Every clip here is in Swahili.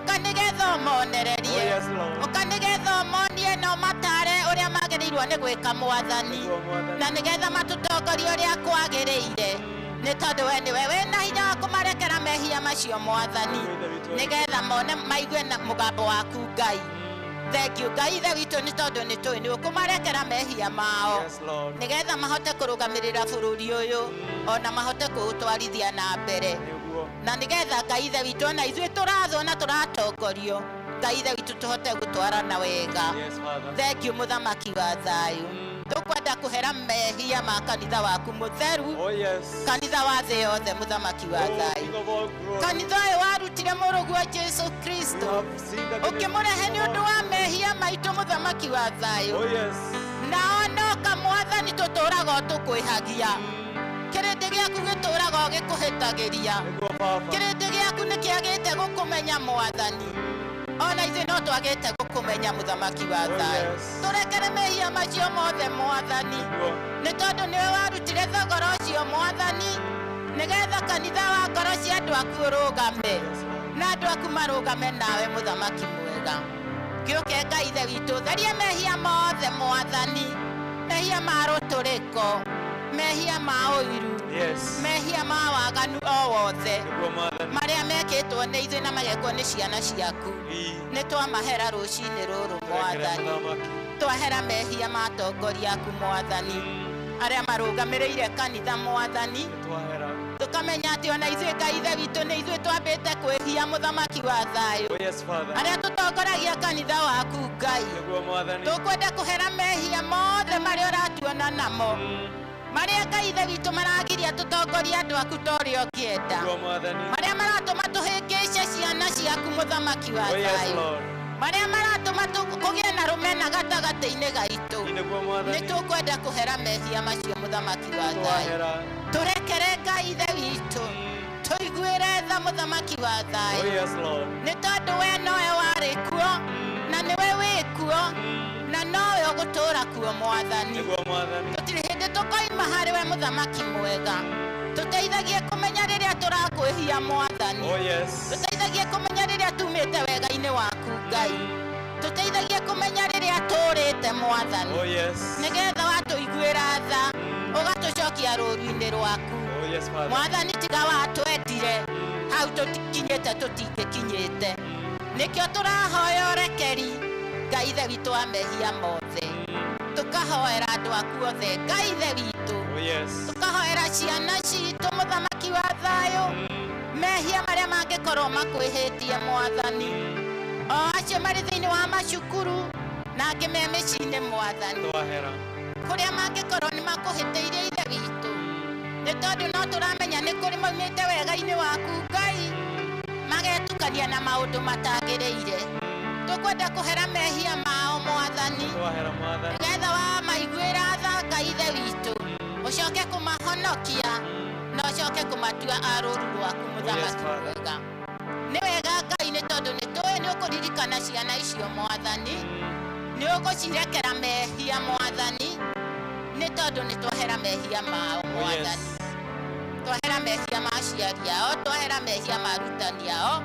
ukanigetha monererie yes, Lord. ukanigetha monie no matare uria magirirwo ni gwika mwathani na nigetha matutongoria uria kwagiriire ni tondu we niwe wina hinya wa kumarekera mehia macio mwathani nigetha mone maigue na mugambo waku Ngai. Thank you Ngai ithe witũ nĩ tondũ nĩ tũĩ nĩ ũkũmarekera mehia mao nigetha mahote kũrũgamĩrĩra bũrũri ũyũ ona mahote kũũtwarithia na mbere na nigetha Ngai ithe witũ ona ithuĩ tũrathwo na tũratongorio Ngai ithe witũ tũhote gũtwarana wega. Thank you mũthamaki wa thayũ. Tukwenda kuhera mehia ma kanitha waku mutheru kanitha wa thĩ yothe mũthamaki wa thayũ. Kanitha ũyũ warutire mũrũguo Jesu Kristo ũkĩmũrehe nĩ ũndũ wa mehia maitũ mũthamaki wa thayũ na onoka mwathani tũtũraga tũkwĩhagia kĩrĩndĩ gĩaku gĩtũraga gĩkũhĩtagĩria kĩrĩndĩ gĩaku nĩ kĩagĩte gũkũmenya mwathani ona ithuĩ no twagĩte gũkũmenya mũthamaki wa thayũ. Tũrekere mehia macio mothe mwathani nĩ tondũ nĩwe warutire thogora ũcio mwathani nigetha kanitha wa ngoro cia andũ aku ũrũgame na andũ aku marũgame nawe mũthamaki mwega. Gĩũke Ngai ithe witũ theria mehia mothe mwathani mehia ma rũtũrĩko mehia ma ũiru mehia ma waganu o wothe marĩa mekĩtwo nĩ ithuĩ na magekwo nĩ ciana ciaku nĩ twamahera rũcinĩ rũrũ mwathani. Twahera mehia ma atongoria aku mwathani arĩa marũgamĩrĩire kanitha mwathani tukamenya atĩ ona ithuĩ Ngai ithe witũ nĩ ithuĩ twambĩte kwĩhia mũthamaki wa thayũ arĩa tũtongoragia kanitha waku Ngai. Tũkwenda kũhera mehia mothe marĩa ũratuona namo marĩa Ngai ithe witũ maragiria tũtongoria andũ aku ta ũrĩa ũngĩenda marĩa maratũma tũhĩngĩce ciana ciaku mũthamaki wa thayũ marĩa maratũma kũgĩe na rũmena gatagatĩ-inĩ gaitũ nĩ tũkwenda kũhera mehia macio mũthamaki wa thayũ. Tũrekere Ngai ithe witũ tũiguĩre tha mũthamaki wa thayũ nĩ tondũ we nowe warĩ kuo na nĩwe wĩ kuo na nowe ũgũtũũra kuo mwathani. Tũtirĩ hĩndĩ tũkoima harĩ we mũthamaki mwega. Tũteithagie kũmenya rĩrĩa tũrakwĩhia mwathani tũteithagie kũmenya rĩrĩa tumĩte wega-inĩ waku Ngai. Tũteithagie kũmenya rĩrĩa tũũrĩte mwathani nĩgetha watũiguĩra tha ũgatũcokia rũũru-inĩ rwaku mwathani. Tiga watwendire hau tũtikinyĩte tũtingĩkinyĩte nĩkĩo tũrahoya ũrekeri Ngai ithe witũ wa mehia mothe. Tũkahoera andũ aku othe Ngai ithe witũ tũkahoera ciana citũ mũthamaki wa thayũ mehia marĩa mangĩkorwo makwĩhĩtie mwathani o acio marĩ thĩinĩ wa macukuru na angĩ me mĩciĩ-inĩ mwathani kũrĩa mangĩkorwo nĩ makũhĩtĩirie ithe witũ nĩ tondũ no tũramenya nĩ kũrĩ maumĩte wega-inĩ waku Ngai magetukania na maũndũ matagĩrĩire. Tũkwenda kũhera mehia mao mwathani nĩgetha wa maiguĩra tha Ngai ithe witũ ũcoke kũmahonokia na ũcoke kũmatua a rũũru rwaku mũthamaki mwega. Nĩ wega Ngai nĩ tondũ nĩ tũĩ nĩ ũkũririkana ciana icio mwathani nĩ ũgũcirekera mehia mwathani nĩ tondũ nĩ twahera mehia mao mwathani. Twahera mehia ma aciari ao twahera mehia ma arutani ao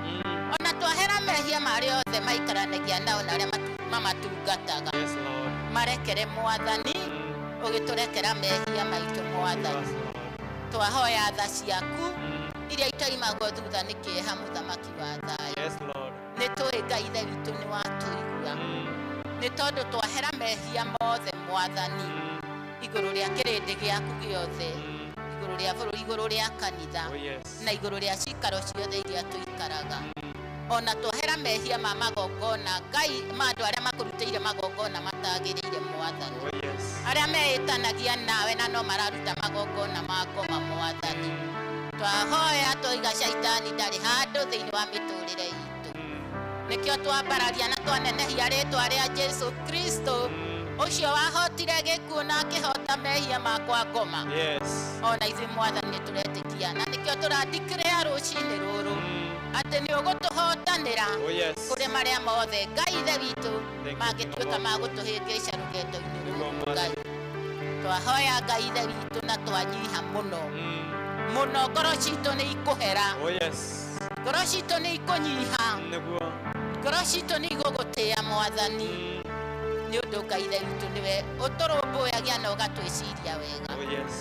ona twahera mehia marĩa othe maikaranagia nao na arĩa mamatungataga marekere mwathani ũgĩtũrekera mehia maitũ mwathani. Twahoya tha ciaku iria itoimagwo thutha nĩ kĩeha mũthamaki wa thayũ. Nĩ tũĩ Ngai ithe witũ nĩ watũigua nĩ tondũ twahera mehia mothe mwathani igũrũ rĩa kĩrĩndĩ gĩaku gĩothe igũrũ rĩa bũrũri igũrũ rĩa kanitha na igũrũ rĩa cikaro ciothe iria tũikaraga. Ona twahera mehia ma magongona Ngai ma andũ arĩa makũrutĩire magongona matagĩrĩire mwathani arĩa meĩtanagia nawe na no mararuta magongona ma ngoma mwathani. Twahoya tũiga caitani ndarĩ handũ thĩinĩ wa mĩtũrĩre itũ nĩkĩo twambararia na twanenehia rĩĩtwa rĩa Jesu Kristo ũcio wahotire gĩkuũ na akĩhota mehia makwa ngoma ona ithuĩ mwathani nĩ tũretĩkia na nĩkĩo tũra-declare rũcinĩ rũrũ atĩ nĩ ũgũtũhotanĩra kũrĩ marĩa mothe Ngai ithe witũ mangĩtuĩka magũtũhĩngĩca rũgendo-inĩ rũrũ Ngai. Twahoya Ngai ithe witũ na twanyiha mũno mũno ngoro citũ nĩ ikũhera ngoro citũ nĩ ikũnyiha ngoro citũ nĩ igũgũtĩĩa Mwathani nĩ ũndũ Ngai witũ nĩwe ũtũrũmbũyagia na ũgatwĩciria wega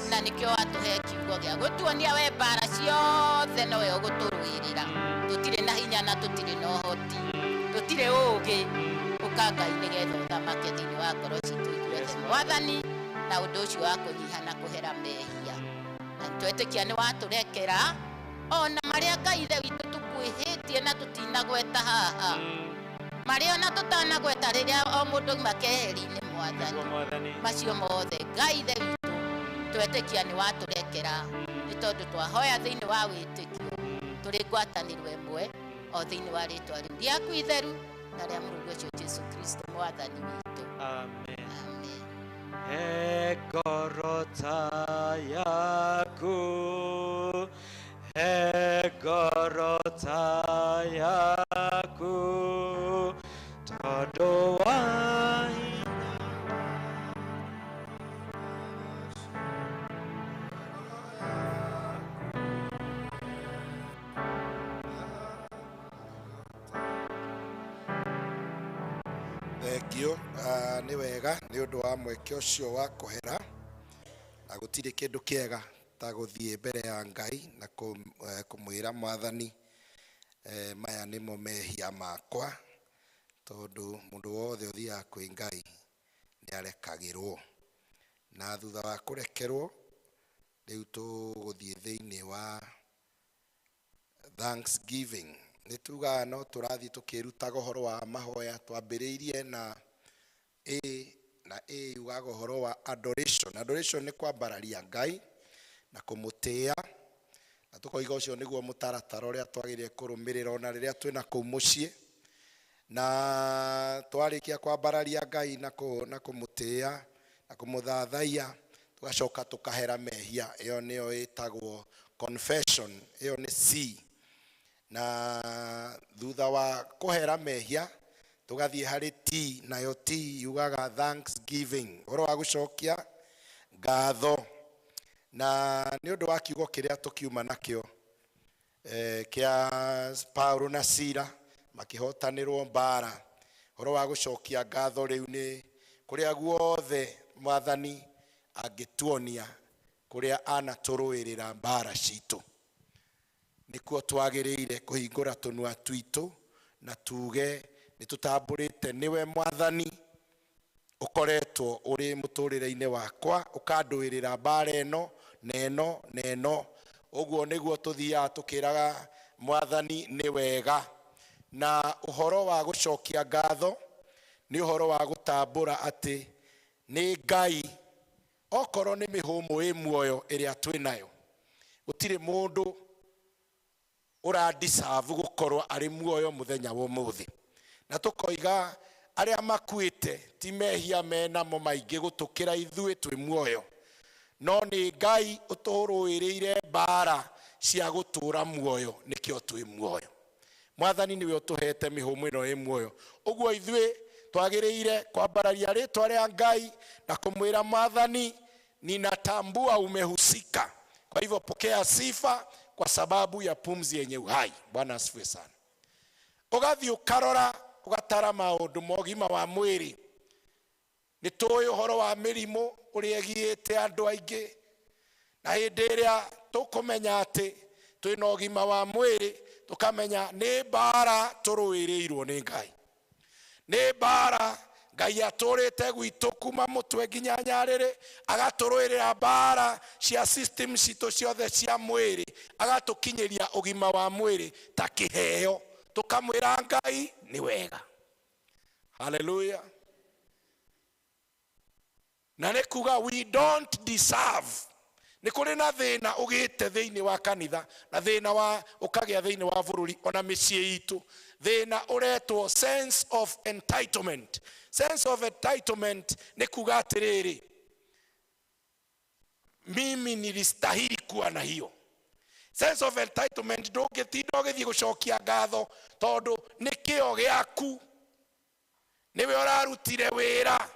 na nĩkĩo watũhe kiugo gĩa gũtuonia we mbara ciothe nowe ũgũtũrũĩrĩra tũtirĩ na hinya na tũtirĩ na ũhoti tũtirĩ ũũgĩ ũka Ngai nĩgetha ũthamake thĩinĩ wa ngoro citũ ithuothe Mwathani na ũndũ ũcio wa kũnyiha na kũhera mehia na twetĩkia nĩ watũrekera ona marĩa Ngai witũ tũkwĩhĩtie na tũtinagweta haha marĩa ona tũtanagweta rĩrĩa o mũndũ makeheri-inĩ Mwathani macio mothe Ngai witũ twetĩkia nĩ watũrekera nĩ tondũ twahoya thĩinĩ wa wĩtĩkio tũrĩ ngwatanĩro ĩmwe o thĩinĩ wa rĩĩtwa rĩu rĩaku itheru na rĩa Mũrungu ũcio Jesũ Kristo Mwathani witũ. Amen. Egorota yaku egorota yaku todo Thengio nĩ wega nĩ ũndũ wa mweke ũcio wa kũhera na gũtirĩ kĩndũ kĩega ta gũthiĩ mbere ya Ngai na kũmwĩra Mwathani maya nĩmo mehia makwa tondũ mũndũ wothe ũthiaga kwĩ Ngai nĩ arekagĩrwo na thutha wa kũrekerwo rĩu tũgũthiĩ thĩinĩ wa Thanksgiving. Nĩ tugaga no tũrathiĩ tũkĩrutaga ũhoro wa mahoya twambĩrĩirie na yugaga ũhoro wa adoration. Adoration nĩ kwambararia Ngai na kũmũtĩĩa na tũkoiga ũcio nĩguo mũtaratara ũrĩa twagĩrĩire kũrũmĩrĩra ona rĩrĩa twĩna kũu mũciĩ na twarĩkia kwambararia Ngai na kũmũtĩĩa na kũmũthathaiya tugacoka tũkahera mehia. Ĩyo nĩyo ĩtagwo confession, ĩyo nĩ C. Na thutha wa kũhera mehia tugathiĩ harĩ T, nayo T yugaga thanksgiving, ũhoro wa gũcokia ngatho. Na nĩ ũndũ wa kiugo kĩrĩa tũkiuma nakĩo kĩa Paulo na Sila makĩhotanĩrwo mbara, ũhoro wa gũcokia ngatho rĩu nĩ kũrĩa guothe Mwathani angĩtuonia kũrĩa anatũrũĩrĩra mbara citũ. Nĩkuo twagĩrĩire kũhingũra tũnua twitũ na tuge nĩ tũtambũrĩte nĩwe Mwathani ũkoretwo ũrĩ mũtũrĩre-inĩ wakwa ũkandũĩrĩra mbara ĩno na ĩno. Ũguo nĩguo tũthiaga tũkĩraga Mwathani nĩ wega. Na ũhoro wa gũcokia ngatho nĩ ũhoro wa gũtambũra atĩ nĩ Ngai, okorwo nĩ mĩhũmũ ĩ muoyo ĩrĩa twĩnayo, gũtirĩ mũndũ ũrandisavu gũkorwo arĩ muoyo mũthenya wa ũmũthĩ. Na tũkoiga arĩa makuĩte ti mehia menamo maingĩ gũtũkĩra ithuĩ twĩ muoyo, no nĩ Ngai ũtũrũĩrĩire mbara cia gũtũra muoyo nĩkĩo twĩ muoyo. Mwathani nĩwe ũtũhete mĩhũmũ ĩno ĩ muoyo. Ũguo ithuĩ twagĩrĩire kwambararia rĩtwa rĩa Ngai na kumwĩra Mwathani, ninatambua umehusika, kwa hivyo pokea sifa kwa sababu ya pumzi yenye uhai. Bwana asifiwe sana. Ũgathiĩ ũkarora ũgatara maũndũ ma ũgima wa mwĩrĩ. Nĩ tũĩ ũhoro wa mĩrimũ ũrĩa ĩgiĩte andũ aingĩ, na hĩndĩ ĩrĩa tũkũmenya atĩ twĩna ũgima wa mwĩrĩ tũkamenya nĩ mbara tũrũĩrĩirwo nĩ Ngai. Nĩ mbara Ngai atũrĩte gwitũ kuma mũtwe nginya nyarĩrĩ, agatũrũĩrĩra mbara cia system citũ ciothe cia mwĩrĩ, agatũkinyĩria ũgima wa mwĩrĩ ta kĩheo. Tũkamwĩra Ngai nĩ wega. Hallelujah. Na nĩ kuga we don't deserve. Nĩ kũrĩ na thĩna ũgĩte thĩinĩ wa kanitha na thĩna wa ũkagĩa thĩinĩ wa bũrũri ona mĩciĩ itũ. Thĩna ũretwo sense of entitlement. Sense of entitlement nĩ kuga atĩrĩrĩ, mimi nilistahili kuwa na hiyo. Sense of entitlement ndũngĩtinda ũgĩthiĩ gũcokia ngatho tondũ nĩ kĩo gĩaku. Nĩwe ũrarutire wĩra,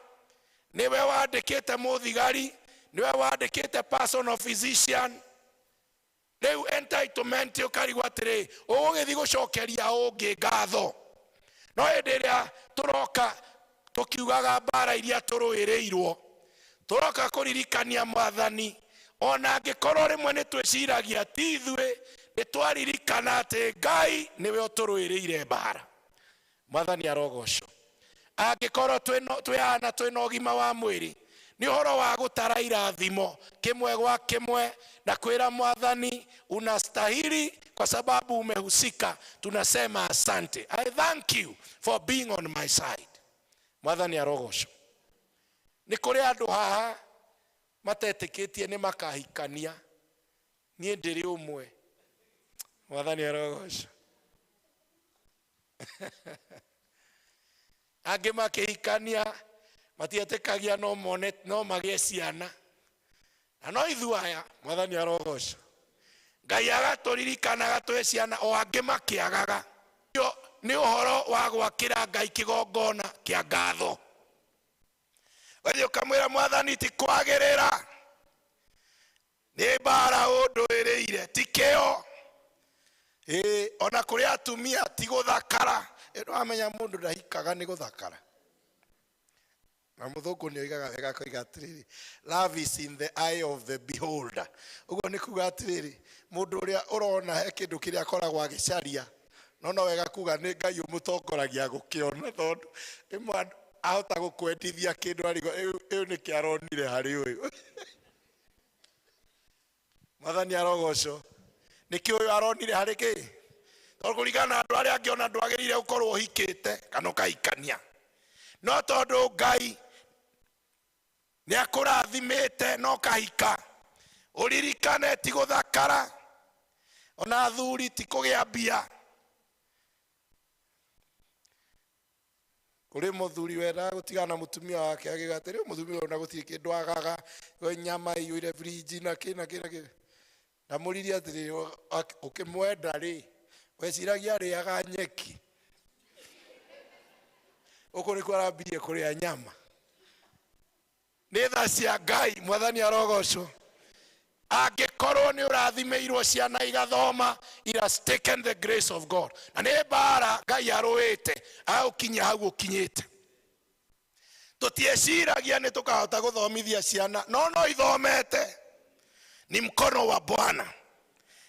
nĩwe wandĩkĩte mũthigari, nĩwe wandĩkĩte personal physician, Rĩu entitlement ũkarigwo atĩrĩ ũgũgĩthiĩ gũcokeria ũngĩ ngatho. No hĩndĩ ĩrĩa tũroka tũkiugaga mbara iria tũrũĩrĩirwo, tũroka kũririkania Mwathani, ona angĩkorwo rĩmwe nĩ twĩciragia ti ithuĩ, nĩ twaririkana atĩ Ngai nĩwe ũtũrũĩrĩire mbara. Mwathani arogocwo. Angĩkorwo twĩhana twĩna ũgima wa mwĩrĩ, nĩ ũhoro wa gũtara irathimo kĩmwe gwa kĩmwe na kwĩra Mwathani unastahili kwa sababu umehusika. Tunasema asante. I thank you for being on my side. Mwathani arogocwo. Nĩ kũrĩ andũ haha matetĩkĩtie nĩ makahikania. Niĩ ndĩrĩ ũmwe. Mwathani arogocwo. Angĩ makĩhikania matietĩkagia no magĩe ciana. Na no ithuĩ aya, Mwathani arogocwo, Ngai agatũririkanaga tũhe ciana, o angĩ makĩagaga. Nĩ ũhoro wa gwakĩra Ngai kĩgongona kĩa ngatho. Wathiĩ ũkamwĩra Mwathani ti kwagĩrĩra, nĩ mbara ũndũĩrĩire, ti kĩo. Ona kũrĩ atumia ti gũthakara. Nĩwamenya mũndũ ndahikaga nĩ gũthakara. Na mũthũngũ nĩ oigaga wega koiga atĩrĩrĩ, love is in the eye of the beholder. Ũguo nĩ kuga atĩrĩrĩ, mũndũ ũrĩa ũrona he kĩndũ kĩrĩa akoragwo agĩcaria, no wega kuga nĩ Ngai ũmũtongoragia gũkĩona, tondũ ĩmwe ahota gũkwendithia kĩndũ arigo ĩyo nĩ kĩaronire harĩ ũyũ. Mwathani arogocwo. Nĩkĩ ũyũ aronire harĩ kĩ? Tondũ kũringana andũ arĩa angĩ ona ndwagĩrĩire gũkorwo ũhikĩte kana ũkahikania. No tondũ Ngai nĩ akũrathimĩte no kahika. Ũririkane ti gũthakara, ona athuri ti kũgĩa mbia. Kũrĩ mũthuri wendaga gũtigana na mũtumia wake akiuga atĩrĩ mũtumia ona gũtirĩ kĩndũ agaga, nyama ĩiyũire fridge na kĩ. Ndamũririe atĩrĩ ũkĩmwenda rĩ, weciragia arĩaga nyeki. Ũkũ nĩ kũarambirie kũrĩa nyama. Nĩ tha cia Ngai. Mwathani arogocwo. Angĩkorwo nĩ ũrathimĩirwo ciana igathoma, it has taken the grace of God. Na nĩ mbara Ngai arũĩte agũkinya hau ũkinyĩte. Tũtieciragia nĩ tũkahota gũthomithia ciana, no ithomete. Ni mkono wa Bwana.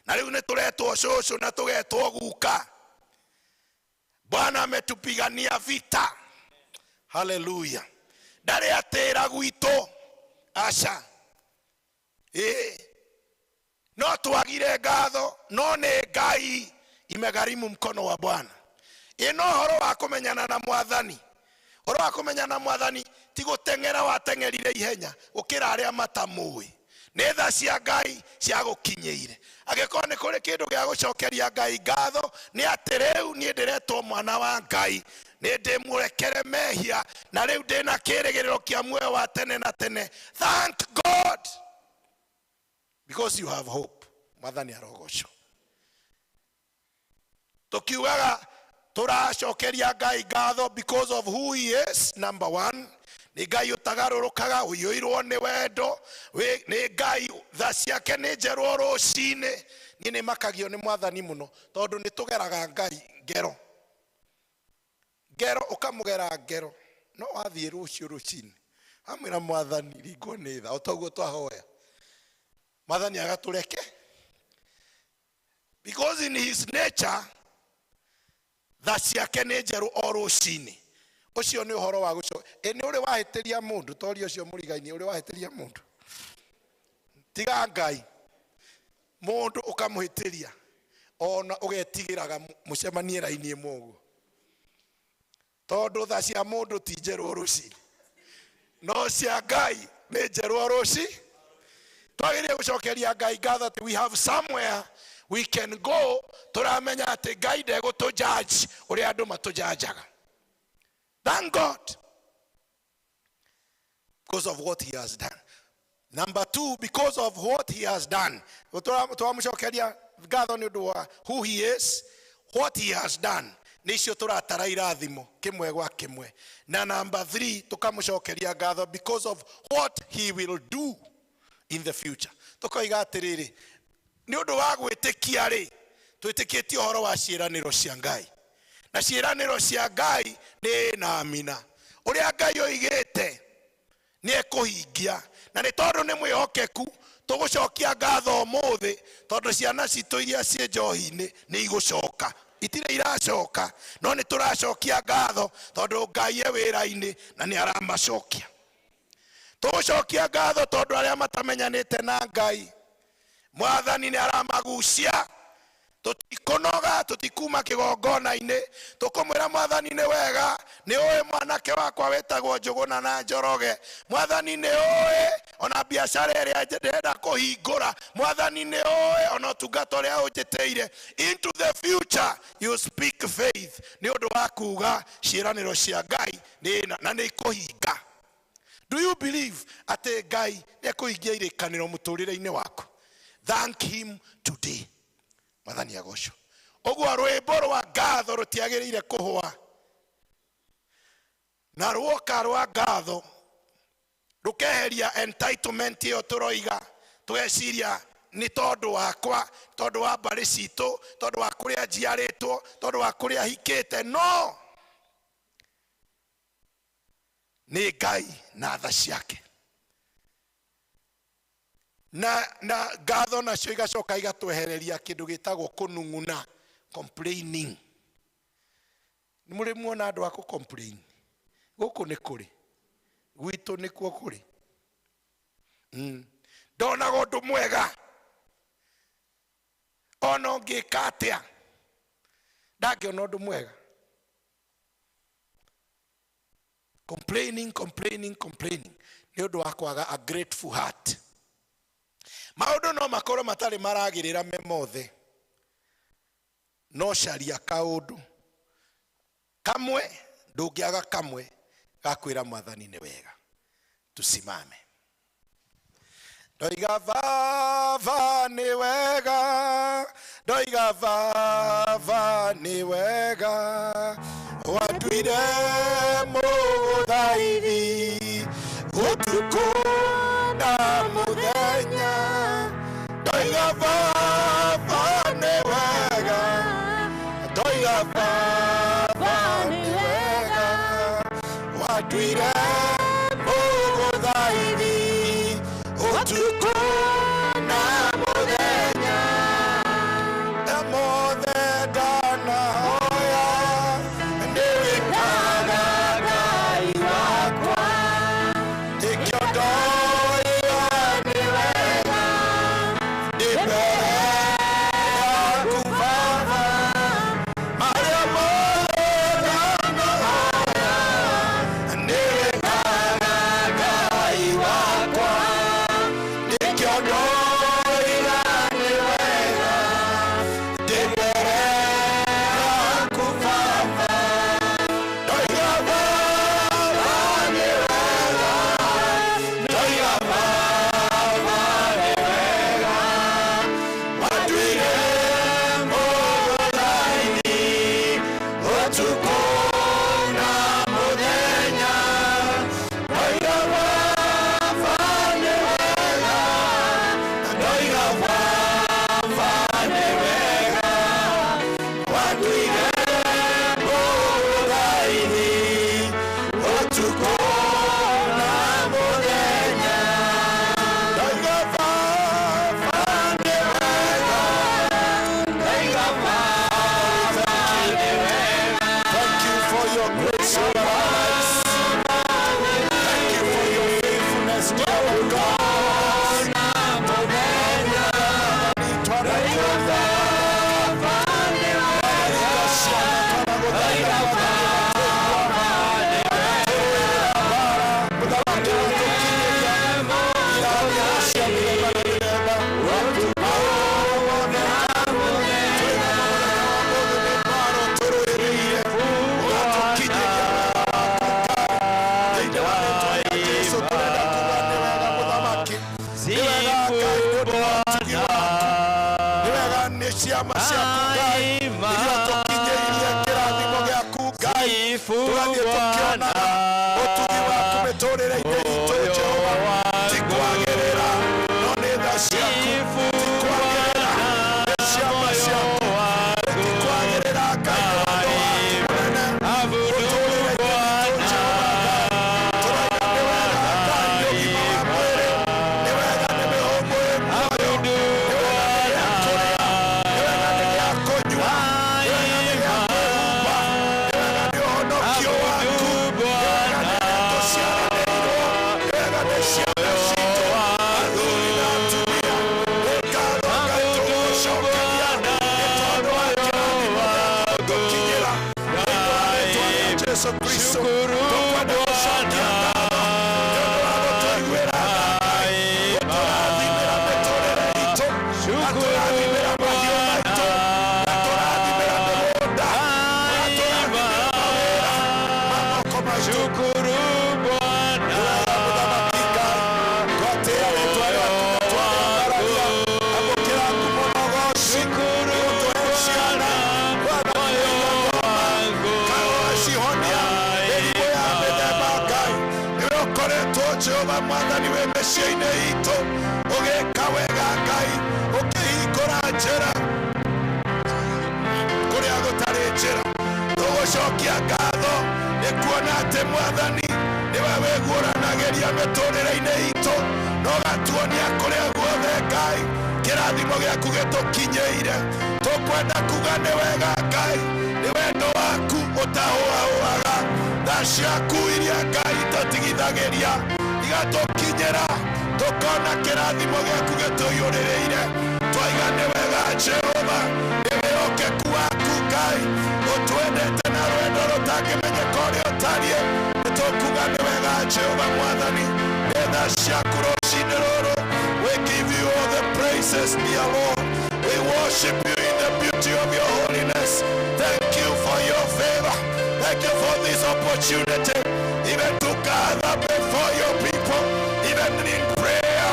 Na leo nĩ tũretwo cũcũ na tũgetwo guka. Bwana ametupigania vita. Hallelujah. Ndarĩ atĩra gwitũ. Aca. No twagire ngatho, no nĩ Ngai imegharimu mkono wa Bwana. No horo wa kũmenyana na Mwathani. Horo wa kũmenyana na Mwathani ti gũteng'era wateng'erire ihenya gũkĩra arĩa matamũĩ. Nĩ tha cia Ngai cia gũkinyĩire. Angĩkorwo nĩ kũrĩ kĩndũ gĩa gũcokeria Ngai ngatho, nĩ atĩ rĩu niĩ ndĩretwo mwana wa Ngai, nĩ ndĩmũrekere mehia, na rĩu ndĩna kĩĩrĩgĩrĩro kĩa muoyo wa tene na tene. Thank God because you have hope. Mwathani arogocwo. Tukiugaga tũracokeria Ngai ngatho because of who he is. Number one, nĩ Ngai ũtagarũrũkaga, ũiyũirwo nĩ wendo. Nĩ Ngai tha ciake nĩ njerũ rũcinĩ. Niĩ nĩ makagio nĩ Mwathani mũno, tondũ nĩ tũgeraga Ngai ngero. Ngero ũkamũgera ngero, no wathiĩ rũciũ rũcinĩ amwĩra Mwathani ringwo nĩ tha, o toguo twahoya. Mwathani agatũreke. Because in his nature tha ciake nĩ njerũ o rũcinĩ. Ucio nĩ ũhoro wa gũcoka. Nĩ ũrĩ wahĩtĩria mũndũ, torio ũcio mũrigaini ũrĩ wahĩtĩria mũndũ. Tiga Ngai. Mũndũ ũkamũhĩtĩria. Ona ũgetigĩraga mũcemanie raini ĩmwe ũguo. Tondũ tha cia mũndũ ti njerũ rũcinĩ. No cia Ngai nĩ njerũ rũcinĩ. Twagĩrĩire gũcokeria Ngai ngatho atĩ we have somewhere we can go. Tũramenya atĩ Ngai ndegũtũjudge ũrĩa andũ matũjajaga. Thank God because of what he has done. Number two, because of what he has done. Tũramũcokeria ngatho nĩ ũndũ wa who he is, what he has done. Nĩcio tũratara irathimo kĩmwe gwa kĩmwe. Na number three, tũkamũcokeria ngatho because of what he will do in the future. Tũkoiga atĩrĩrĩ, ni undu wa gwitikia ri twitikitie uhoro wa ciiraniro cia Ngai, na ciiraniro cia Ngai ni na amina. Uria Ngai oigite ni ekuhingia, na ni tondu ni mwihokeku tugucokia ngatho muthi tondu ciana citu iria cie njohi-ini ni igucoka. Itire iracoka, no ni turacokia ngatho tondu Ngai e wira-ini na ni aramacokia. Tugucokia ngatho tondu aria matamenyanite na Ngai Mwathani ni aramagucia. Tutikonoga, tutikuma kigongona-ini, tukumwira Mwathani ni wega, ni oe mwanake wakwa wetagwo Njuguna na Njoroge. Mwathani ni oe ona biashara iria ndenda kuhingura. Mwathani ni oe ona tungata uria unjiteire. Into the future you speak faith, ni undu wa kuga ciiraniro cia Ngai na ni kuhinga. Do you believe ati Ngai ni ekuhingia irikaniro muturire-ini waku? Thank him today. Mwathani agocwo. Ogwo rwimbo rwa ngatho rutiagirire kuhwa, na rwoka rwa ngatho rukeheria entitlement iyo turoiga tweciria ni tondu wakwa, tondu wa mbari citu, tondu wa kuria njiaritwo, tondu wa kuria hikite. No, ni Ngai na tha ciake, na ngatho nacio igacoka igatwehereria kindu gitagwo kununguna, complaining. Ni muri muona andu a ku complain guku ni kuri gwitu ni kuo kuri. Ndona gundu mwega ona ngika atia ndakiona undu mwega. Complaining ni undu wa kwaga a grateful heart. Maundu no makorwo matari maragirira me mothe, no caria kaundu kamwe ndungiaga kamwe gakwira Mwathani ni wega. Tusimame. Ndoiga Baba ni wega, ndoiga Baba ni wega, watuire muthaithi utuku na muthenya. Ndoiga Baba ni wega, ndoiga Baba ni wega, watuire muthaithi utuku na muthenya. Emothe ndanahoya ndiwikaga Ngai wakwa, ikio ndoiga ni wega ndi mbere yaku Baba. Maria mothe ndanahoya ndiwikaga Ngai wakwa, ikio ndoiga ni wega ndi mbere yaku Baba. Ndoiga Baba ni wega, ndoiga Baba ni wega, watuire muthaithi utuku na muthenya. Ndoiga Baba ni wega, ndoiga Baba ni wega, watuire muthaithi utuku na muthenya. Ndoiga Baba ni wega, ndoiga Baba ni wega. Thank you for your grace, O Lord. Thank you for your faithfulness, dear God. Sifu Bwana Yesu Kristo. Shukuru Tukwenda gũcokia ngatho nĩ ũndũ wa gũtũiguĩra Ngai, gũtũrathimĩra mĩtũrĩre itũ, gatũrathimĩra mahiũ maitũ, gatũrathimĩra mĩgũnda, gatũrathimĩra mawĩra ma moko maitũ. Shukuru Bwana. Wega Mũthamaki Ngai, twatĩĩa rĩĩtwa rĩaku na twarĩambararia, amũkĩra ngumo na ũgooci, gũtũhe ciana, cihonia mĩrimũ ya mĩthemba Ngai. Nĩwe ũkoretwo Jehova Mwathani wĩ mĩciĩ-inĩ itũ, ũgĩka wega Ngai, ũkĩhingũra njĩra kũrĩa gũtarĩ njĩra. Tũgũcokia ngatho nĩ kuona atĩ Mwathani nĩwe wĩguũranagĩria mĩtũrĩre-inĩ itũ, na ũgatuonia kũrĩa guothe Ngai kĩrathimo gĩaku gĩtũkinyĩire. Tũkwenda kuga nĩ wega Ngai, nĩ wendo waku ũtahũahũaga, tha ciaku iria Ngai itatĩgithagĩria igatũkinyĩra, tũkona kĩrathimo gĩaku gĩtũiyũrĩrĩire. Twaiga nĩ wega Jehova, nĩ wĩhokeku waku Ngai, ũtwendete na rwendo rũtangĩmenyeka ũrĩa ũtariĩ. Nĩtũkuga nĩ wega Jehova Mwathani, nĩ tha ciaku rũciinĩ rũrũ. We give you all the praises, dear Lord. We worship you in the beauty of your holiness. Thank you for your favor. Thank you for this opportunity, even to gather before your people, even in prayer.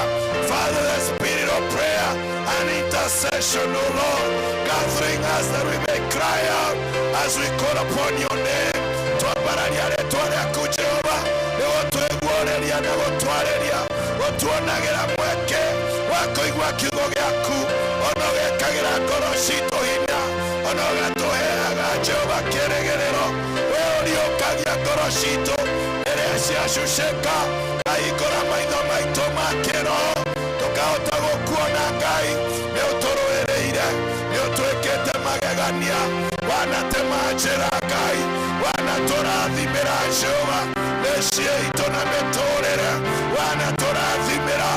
Father, the spirit of prayer and intercession, O Lord, gathering us that we may cry out as we call upon your name. Twambararia rĩĩtwa rĩaku Jehova, nĩguo twĩguũrĩria na gũtwarĩria, gũtuonagĩra mweke wa kũigua kiugo gĩaku, ona ũgekagĩra ngoro citũ hinya, ona ũgatũheaga Jehova kĩĩrĩgĩrĩro. We ũriũkagia ngoro citũ rĩrĩa ciacucĩka, kahingũra maitho maitũ ma kĩroho, tũkahota gũkuona Ngai. Nĩ ũtũrũĩrĩire, nĩ ũtwĩkĩte magegania, wanatema njĩra Ngai, wanatũrathimĩra Jehova mĩciĩ itũ na mĩtũrĩre, wanatũrathimĩra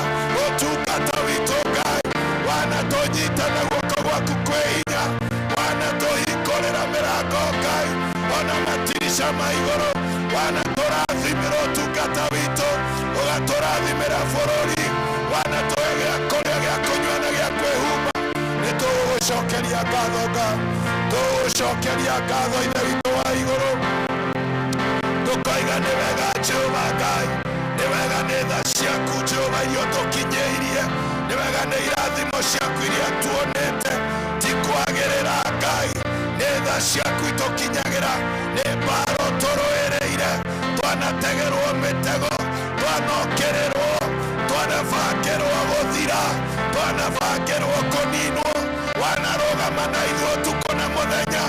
ũtungata witũ Ngai, wanatũnyita na guoko gwaku kwĩ hinya, wanatũhingũrĩra mĩrango Ngai, ona matirisha ma igũrũ, wanatũrathimĩra ũtungata witũ, ũgatũrathimĩra bũrũri, wanatũhe gĩa kũrĩa, gĩa kũnyua na gĩa kwĩhumba. Nĩtũgũgũcokeria ngatho Ngai, tũgũgũcokeria ngatho Ithe witũ wa igũrũ. Tũkoiga nĩ wega Jehova Ngai, nĩ wega nĩ tha ciaku Jehova iria ũtũkinyĩirie, nĩ wega nĩ irathimo ciaku iria tuonete, ti kwagĩrĩra Ngai, nĩ tha ciaku itũkinyagĩra, nĩ mbaro tũrũĩrĩire, twanategerwo mĩtego, twanokererwo, twanabangĩrwo gũthira, twanabangĩrwo kũninwo, wanarũgama na ithuĩ ũtukũ na mũthenya,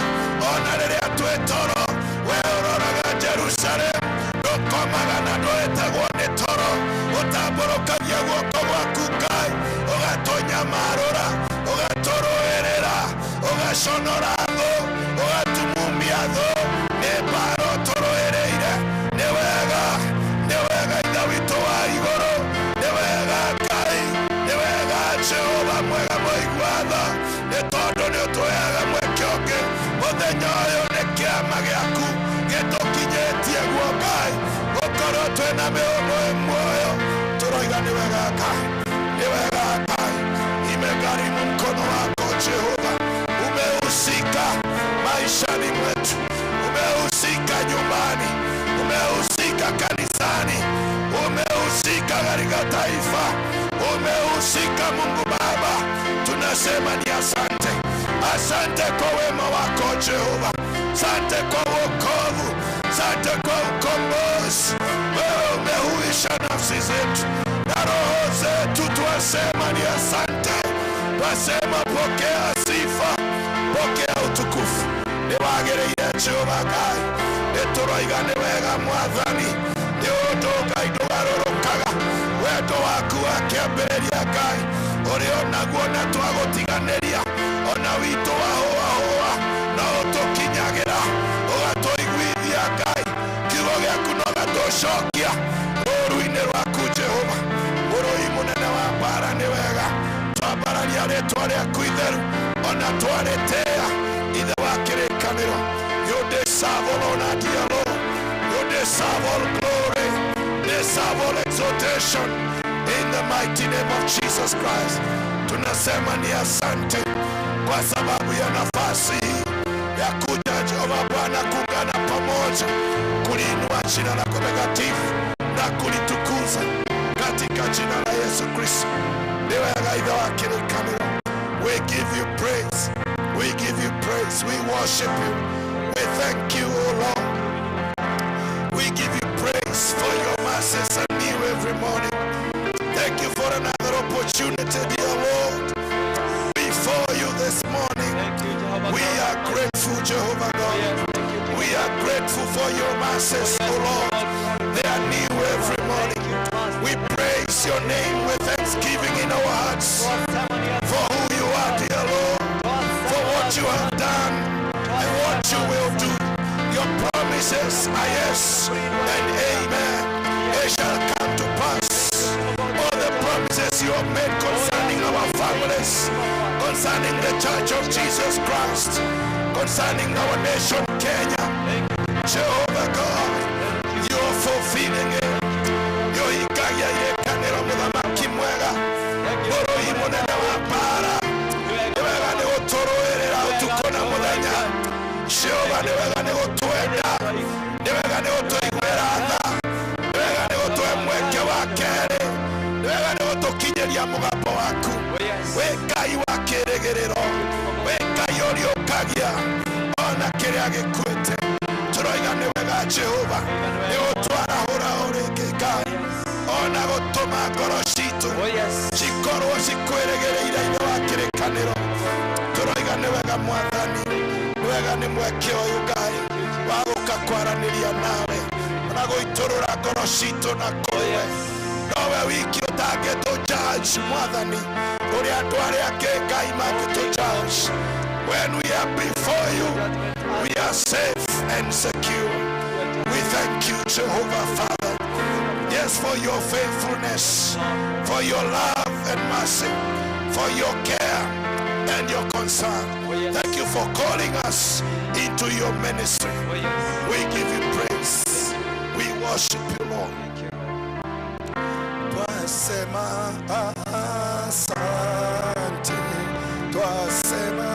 ona rĩrĩa twĩ toro, we ũroraga Jerusalemu, ndũkomaga na ndwĩtagwo nĩ toro, ũtambũrũkagia guoko gwaku Ngai, ũgatũnyamarũra, ũgatũrũĩrĩra, ũgaconora thũ, ũgatumumia thũ, nĩ mbaro tũrũĩrĩire. Nĩ wega, nĩ wega Ithe witũ wa igũrũ, nĩ wega Ngai, nĩ wega Jehova mwega mũigua tha, nĩ tondũ nĩ ũtũheaga mweke ũngĩ. Mũthenya ũyũ nĩ kĩama gĩaku gĩtũkinyĩtie guo Ngai, gũkorwo twĩna mĩono ĩmuoyo. Tũroiga nĩ wega Ngai, nĩ wega Ngai, imegharimu mkono wako Jehova, umehusika maishani mwetu, umehusika nyumbani, umehusika kanisani, umehusika katika taifa, umehusika Mungu Baba. Tunasema ni asante, asante kwa wema wako Jehova, asante kwa wokovu, asante kwa ukombozi. Wewe umehuisha nafsi zetu na roho zetu, twasema ni asante, twasema pokea sifa, pokea utukufu. Nĩ wagĩrĩire Jehova Ngai, nĩtũroiga nĩ wega Mwathani, nĩ ũndũ Ngai ndũgarũrũkaga, wendo waku wa kĩambĩrĩria Ngai, ũrĩ onaguo na twagũtiganĩria, ona witũ wahũahũa no ũtũkinyagĩra, ũgatũiguithia Ngai, kiugo gĩaku no gatũcokia rũũru-inĩ rwaku Jehova. Mũrũi mũnene wa mbara nĩ wega, twambararia rĩĩtwa rĩaku itheru, ona twarĩtĩĩa Ithe wa kĩrĩkanĩro. You deserve all honor, dear Lord. deserve all glory, deserve all exaltation. In the mighty name of Jesus Christ. Tunasema ni asante kwa sababu ya nafasi ya kuja Jehova Bwana kuungana pamoja kuliinua jina lako takatifu na kulitukuza katika jina la Yesu Kristo. We give you praise. We give you praise. We worship you. We thank you, O Lord. We give you praise for your mercies are new every morning. Thank you for another opportunity, dear Lord. Before you this morning, we are grateful, Jehovah God. We are grateful for your mercies, O Lord. They are new every morning. We praise your name with thanksgiving in our hearts for who you are, dear Lord, for what you have done and what you will do. Your promises are yes and amen. They shall come to pass. All the promises you have made concerning our families, concerning the Church of Jesus Christ, concerning our nation, Kenya, Jehovah God, you are fulfilling it. Jehovah, ona gotoma ngoro citu cikorwo cikweregereire ithe wa kĩrĩkanĩro. Tũroiga nĩ wega Mwathani, nĩ wega nĩ mweke ũyũ Ngai wa gũka kwaranĩria nawe na gũitũrũra ngoro citu na kũwe. Nowe wiki ũtangĩtũjudge Mwathani, ũrĩa andũ arĩa angĩ Ngai mangĩtũjudge. When we are before you, we are safe and secure. We thank you, Jehovah Father. Yes, for your faithfulness, for your love and mercy, for your care and your concern. Thank you for calling us into your ministry. We give you praise. We worship you, Lord. Twasema asante, twasema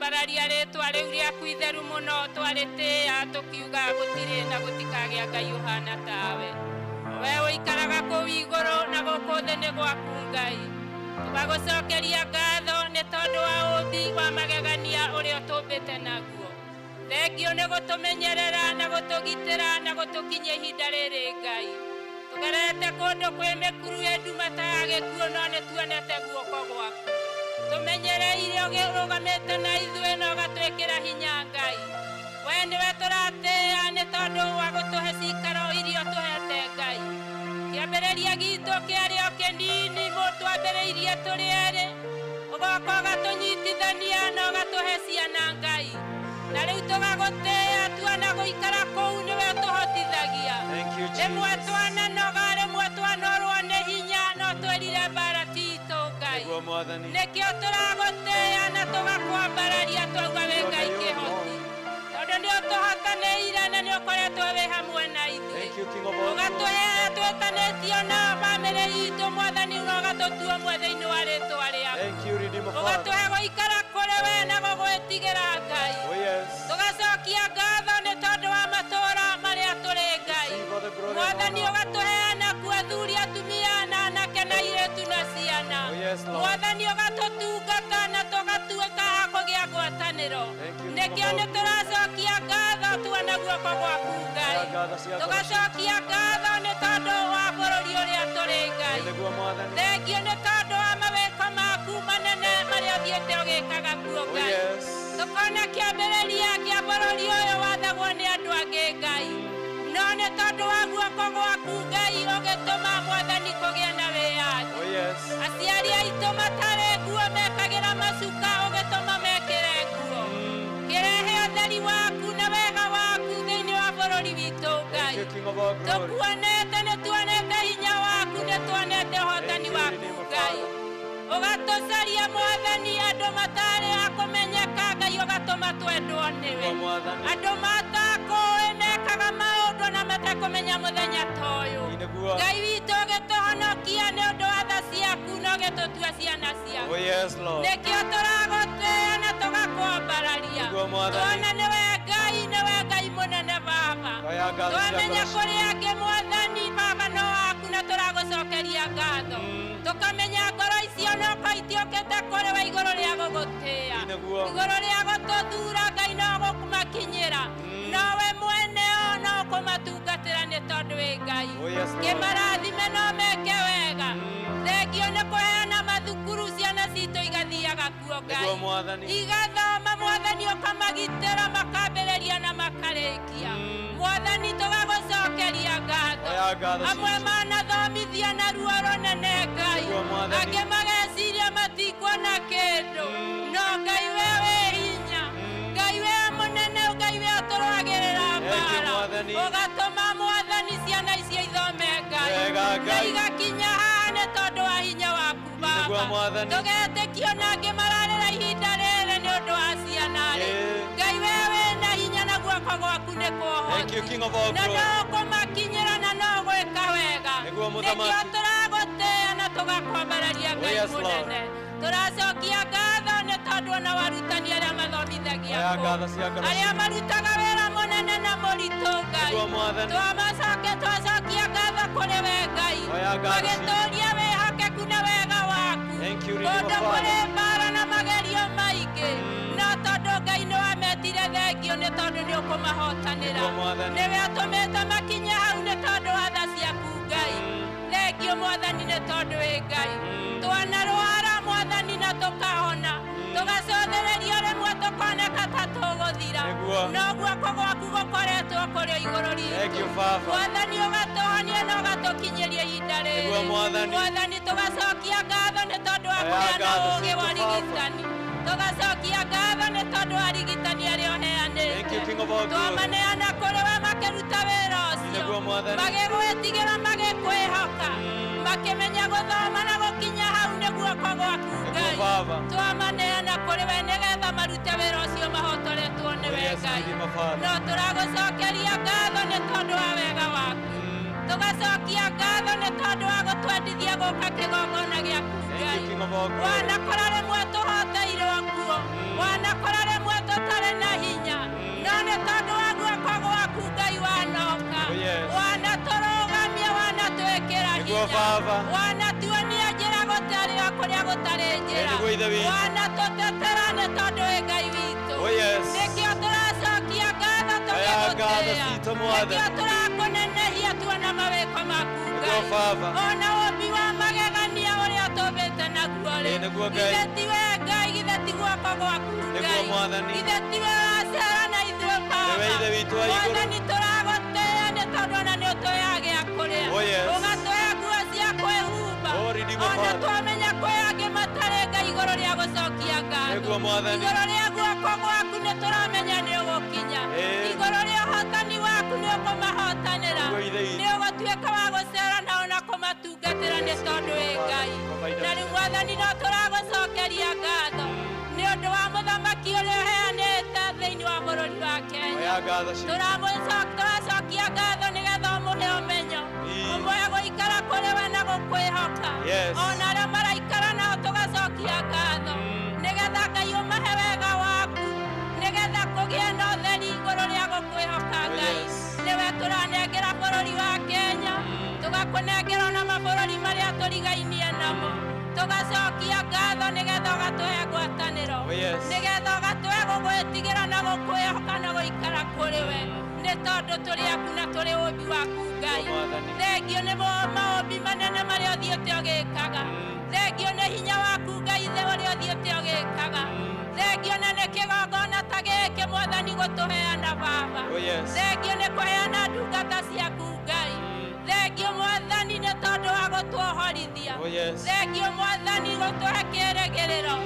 Bararia rĩtwa rĩu rĩaku itheru mũno twarĩtĩa tũkiuga gũtirĩ na gũtikagĩa Ngai ũhana tawe. We ũikaraga kũu igũrũ na gũkũ thĩ nĩ gwaku Ngai. Tũgagũcokeria ngatho nĩ tondũ wa ũũmbi wa magegania ũrĩa ũtũmbĩte naguo. Thengio nĩ gũtũmenyerera na gũtũgitĩra na gũtũkinyia ihinda rĩrĩ Ngai. Tũgerete kũndũ kwĩ mĩkuru nduma ta ya gĩkuũ no nĩ tuonete guoko gwaku. tumenyereire urugamite na ithuĩ na ũgatwĩkĩra hinya Ngai. We nĩwe tũratĩĩa nĩ tondũ wa gũtũhe cikaro irio tũhete Ngai. Kĩambĩrĩria gitũ kĩarĩ o kĩnini mũtwambĩrĩirie tũrĩ erĩ, ũgoka ũgatũnyitithania na ũgatũhe ciana Ngai. Na rĩu tũgagũtĩĩa tuona gũikara kũu nĩwe ũtũhotithagia. Rĩmwe twananoga, rĩmwe twanorwo nĩ hinya, no twĩrire mbara titũ Ngai. Nĩkĩo tũragũtĩĩa na tũgakwambararia twauga wĩ Ngai kĩhoti. Tondũ nĩ ũtũhotanĩire na nĩ ũkoretwo wĩ hamwe na ithuĩ. Ũgatũhe twĩtanĩtio na bamĩrĩ itũ Mwathani, na ũgatũtua ũmwe thĩinĩ wa rĩĩtwa rĩaku. Ũgatũhe gũikara kũrĩ we na gũgwĩtigĩra Ngai. Tũgacokia ngatho nĩ tondũ wa matũũra marĩa tũrĩ Ngai. Mwathani ũgatũheana kuo athuri, atumia na anake na airĩtu na ciana. Mwathani ũgatũtungata na tũgatuĩka a kũgĩa ngwatanĩro. Nĩkĩo nĩ tũracokia ngatho tuona guoko gwaku Ngai. Tũgacokia ngatho nĩ tondũ wa bũrũri ũrĩa tũrĩ Ngai. Thengio nĩ tondũ wa mawĩko maku manene marĩa ũthiĩte ũgĩkaga kuo Ngai. Tũkona kĩambĩrĩria kĩa bũrũri ũyũ wathagwo nĩ andũ angĩ Ngai, no nĩ tondũ wa guoko gwaku Ngai ũgĩtũma Mwathani kũgĩa na wĩyathi. Aciari aitũ matarĩ nguo mekagĩra macuka, ũgĩtũma mekĩre nguo. Kĩrehe ũtheri waku na wega waku thĩinĩ wa bũrũri witũ Ngai. Tũkuonete, nĩ tuonete hinya waku, nĩ tuonete ũhotani waku Ngai. Ũgatũcaria Mwathani andũ matarĩ a kũmenyeka Ngai, ũgatũma twendwo nĩwe. Andũ matakũĩ mekaga maũndũ na matakũmenya mũthenya ta ũyũ. Ngai witũ ũgĩtũhonokia nĩ ũndũ wa tha ciaku na ũgĩtũtua ciana ciaku. Nĩkĩo tũragũtĩĩa na tũgakwambararia. Tuona nĩwe Ngai mũnene Baba. Twamenya kũrĩ angĩ Mwathani Baba no waku, na tũragũcokeria ngatho. Tũkamenya ngoro icio no itiũkĩte kũrĩ we igũrũ rĩa gũgũtĩĩa, igũrũ rĩa gũtũthuura Ngai, no gũkũmakinyĩra. Nowe mwene o no kũmatungatĩra nĩ tondũ wĩ Ngai. Kĩmarathime no meke wega. Thengio nĩ kũheana mathukuru, ciana citũ igathiaga kuo Ngai. Igathoma Mwathani, ũkamagitĩra makambĩrĩria na makarĩkia. Mwathani tũgagũcokeria ngatho. Amwe manathomithia na ruo rũnene Ngai, angĩ mageciria matikuona kĩndũ, no Ngai we wĩ hinya, Ngai we mũnene, Ngai we ũtũrũagĩrĩra mbara. Ũgatũma Mwathani ciana icio ithome Ngai, na igakinya haha nĩ tondũ wa hinya waku Baba. Tũgetĩkio na angĩ mararĩra ihinda rĩrĩ nĩ ũndũ wa ciana rĩ. Ngai we wĩna hinya na guoko gwaku nĩ kũhoti, na no ũkũmakinyĩra na no gwĩka wega. Nĩkĩo tũragũtĩĩa na tũgakwambararia Ngai mũnene. Tũracokia ngatho nĩ tondũ ona warutani arĩa mathomithagia kuo, arĩa marutaga wĩra mũnene na mũritũ Ngai. Twacokia ngatho kũrĩ we Ngai, magĩtũũria wĩhokeku na wega waku. Kũndũ kũrĩ mbara na magerio maingĩ, no tondũ Ngai nĩ wametire thengio nĩ tondũ nĩ ũkũmahotanĩra. Nĩwe ũtũmĩte makinye hau nĩ tondũ wa tha ciaku Ngai. Thengio Mwathani nĩ tondũ wĩ Ngai. Twanarwara Mwathani na tũkahona, tũgacũthĩrĩrio rĩmwe tũkoneka ta tũgũthira, no guoko gwaku gũkoretwo kũrĩ igũrũ riitũ. Mwathani ũgatũhonia na ũgatũkinyĩria ihinda rĩrĩ. Mwathani tũgacokia ngatho nĩ tondũ wa kũheana ũũgĩ wa ũrigitani. Tũgacokia ngatho nĩ tondũ wa arigitani arĩa ũheanĩte. Twamaneana kũrĩ we makĩruta wĩra ũcio, magĩgwĩtigĩra, magĩkwĩhoka, makĩmenya gũthoma na gũkinya hau nĩ guoko gwaku Ngai. Twamaneana kũrĩ we nĩgetha marute wĩra ũcio mahotoretwo nĩ we Ngai. No tũragũcokeria ngatho nĩ tondũ wa wega waku. Tũgacokia ngatho nĩ tondũ wa gũtwendithia gũka kĩgongona gĩaku Ngai. Wanakora rĩmwe tũhoteirwo kuo, wanakora rĩmwe tũtarĩ na hinya, no nĩ tondũ wa guoko gwaku Ngai wanoka. Wanatũrũgamia, wanatwĩkĩra hinya, wanatuonia njĩra gũtarĩ o kũrĩa gũtarĩ njĩra, wanatũtetera nĩ tondũ wĩ Ngai witũ. Nĩkĩo tũracokia ngatho tũgĩgũtĩĩa, nĩkĩo tũrakũnenehia tuona mawĩko maku Ngai. Ona ũmbi wa magegania ũrĩa tũmbĩte naguo rĩ, Nĩguo Ngai. Ithe tiwe Ngai, githe ti guoko gwaku Nĩguo Ngai. Mwathani. Ithe tiwe waciara na ithuĩ Baba. Nĩwe Ithe witũ wa igũrũ. Mwathani tũragũtĩĩa nĩ tondũ ona nĩ ũtũheaga gĩa kũrĩa. Oh, yes. Ũgatũhe nguo cia kwĩhumba. Oh, Redeemer Ona Father. twamenya kwĩ angĩ matarĩ Ngai igũrũ rĩa gũcokia ngatho. Nĩguo Mwathani. Igũrũ rĩa guoko gwaku nĩ tũramenya nĩ ũgũkinya. Igũrũ rĩa ũhotani waku nĩ ũkũmahotanĩra. Nĩguo Ithe witũ. Nĩ ũgũtuĩka wa gũcera nao na kũmatungatĩra nĩ tondũ wĩ Ngai. Na rĩu Mwathani no tũragũcokeria ngatho nĩ ũndũ wa mũthamaki ũrĩa ũheanĩte thĩinĩ wa bũrũri wa Kenya. Oya ngatho ciitũ. Tũracokia ngatho nĩgetha ũmũhe ũmenyo, ũmũhe gũikara kũrĩ we na gũkwĩhoka. Yes. Ona arĩa maraikara nao tũgacokia ngatho nĩgetha Ngai ũmahe wega waku, nĩgetha kũgĩe na ũtheri igũrũ rĩa gũkwĩhoka Ngai. Yes. Nĩwe tũranengera bũrũri wa Kenya, tũgakũnengera ona mabũrũri marĩa tũrigainie namo. Tũgacokia ngatho nĩgetha ũgatũhe ngwatanĩro, Oh, yes. nĩgetha ũgatũhe gũgwĩtigĩra na gũkwĩhoka na gũikara kũrĩ we, nĩ tondũ tũrĩ aku na tũrĩ ũmbi waku Ngai. Mwathani. Thengio nĩ maũmbi manene marĩa ũthiĩte ũgĩkaga. Thengio nĩ hinya waku Ngai ithe ũrĩa ũthiĩte ũgĩkaga. Thengio na nĩ kĩgongona ta gĩkĩ Mwathani gũtũheana Baba. Oh, yes. Thengio nĩ kũheana ndungata ciaku Ngai. Thengio Mwathani nĩ tondũ wa gũtuohorithia. Oh, yes. Thengio Mwathani gũtũhe kĩĩrĩgĩrĩro.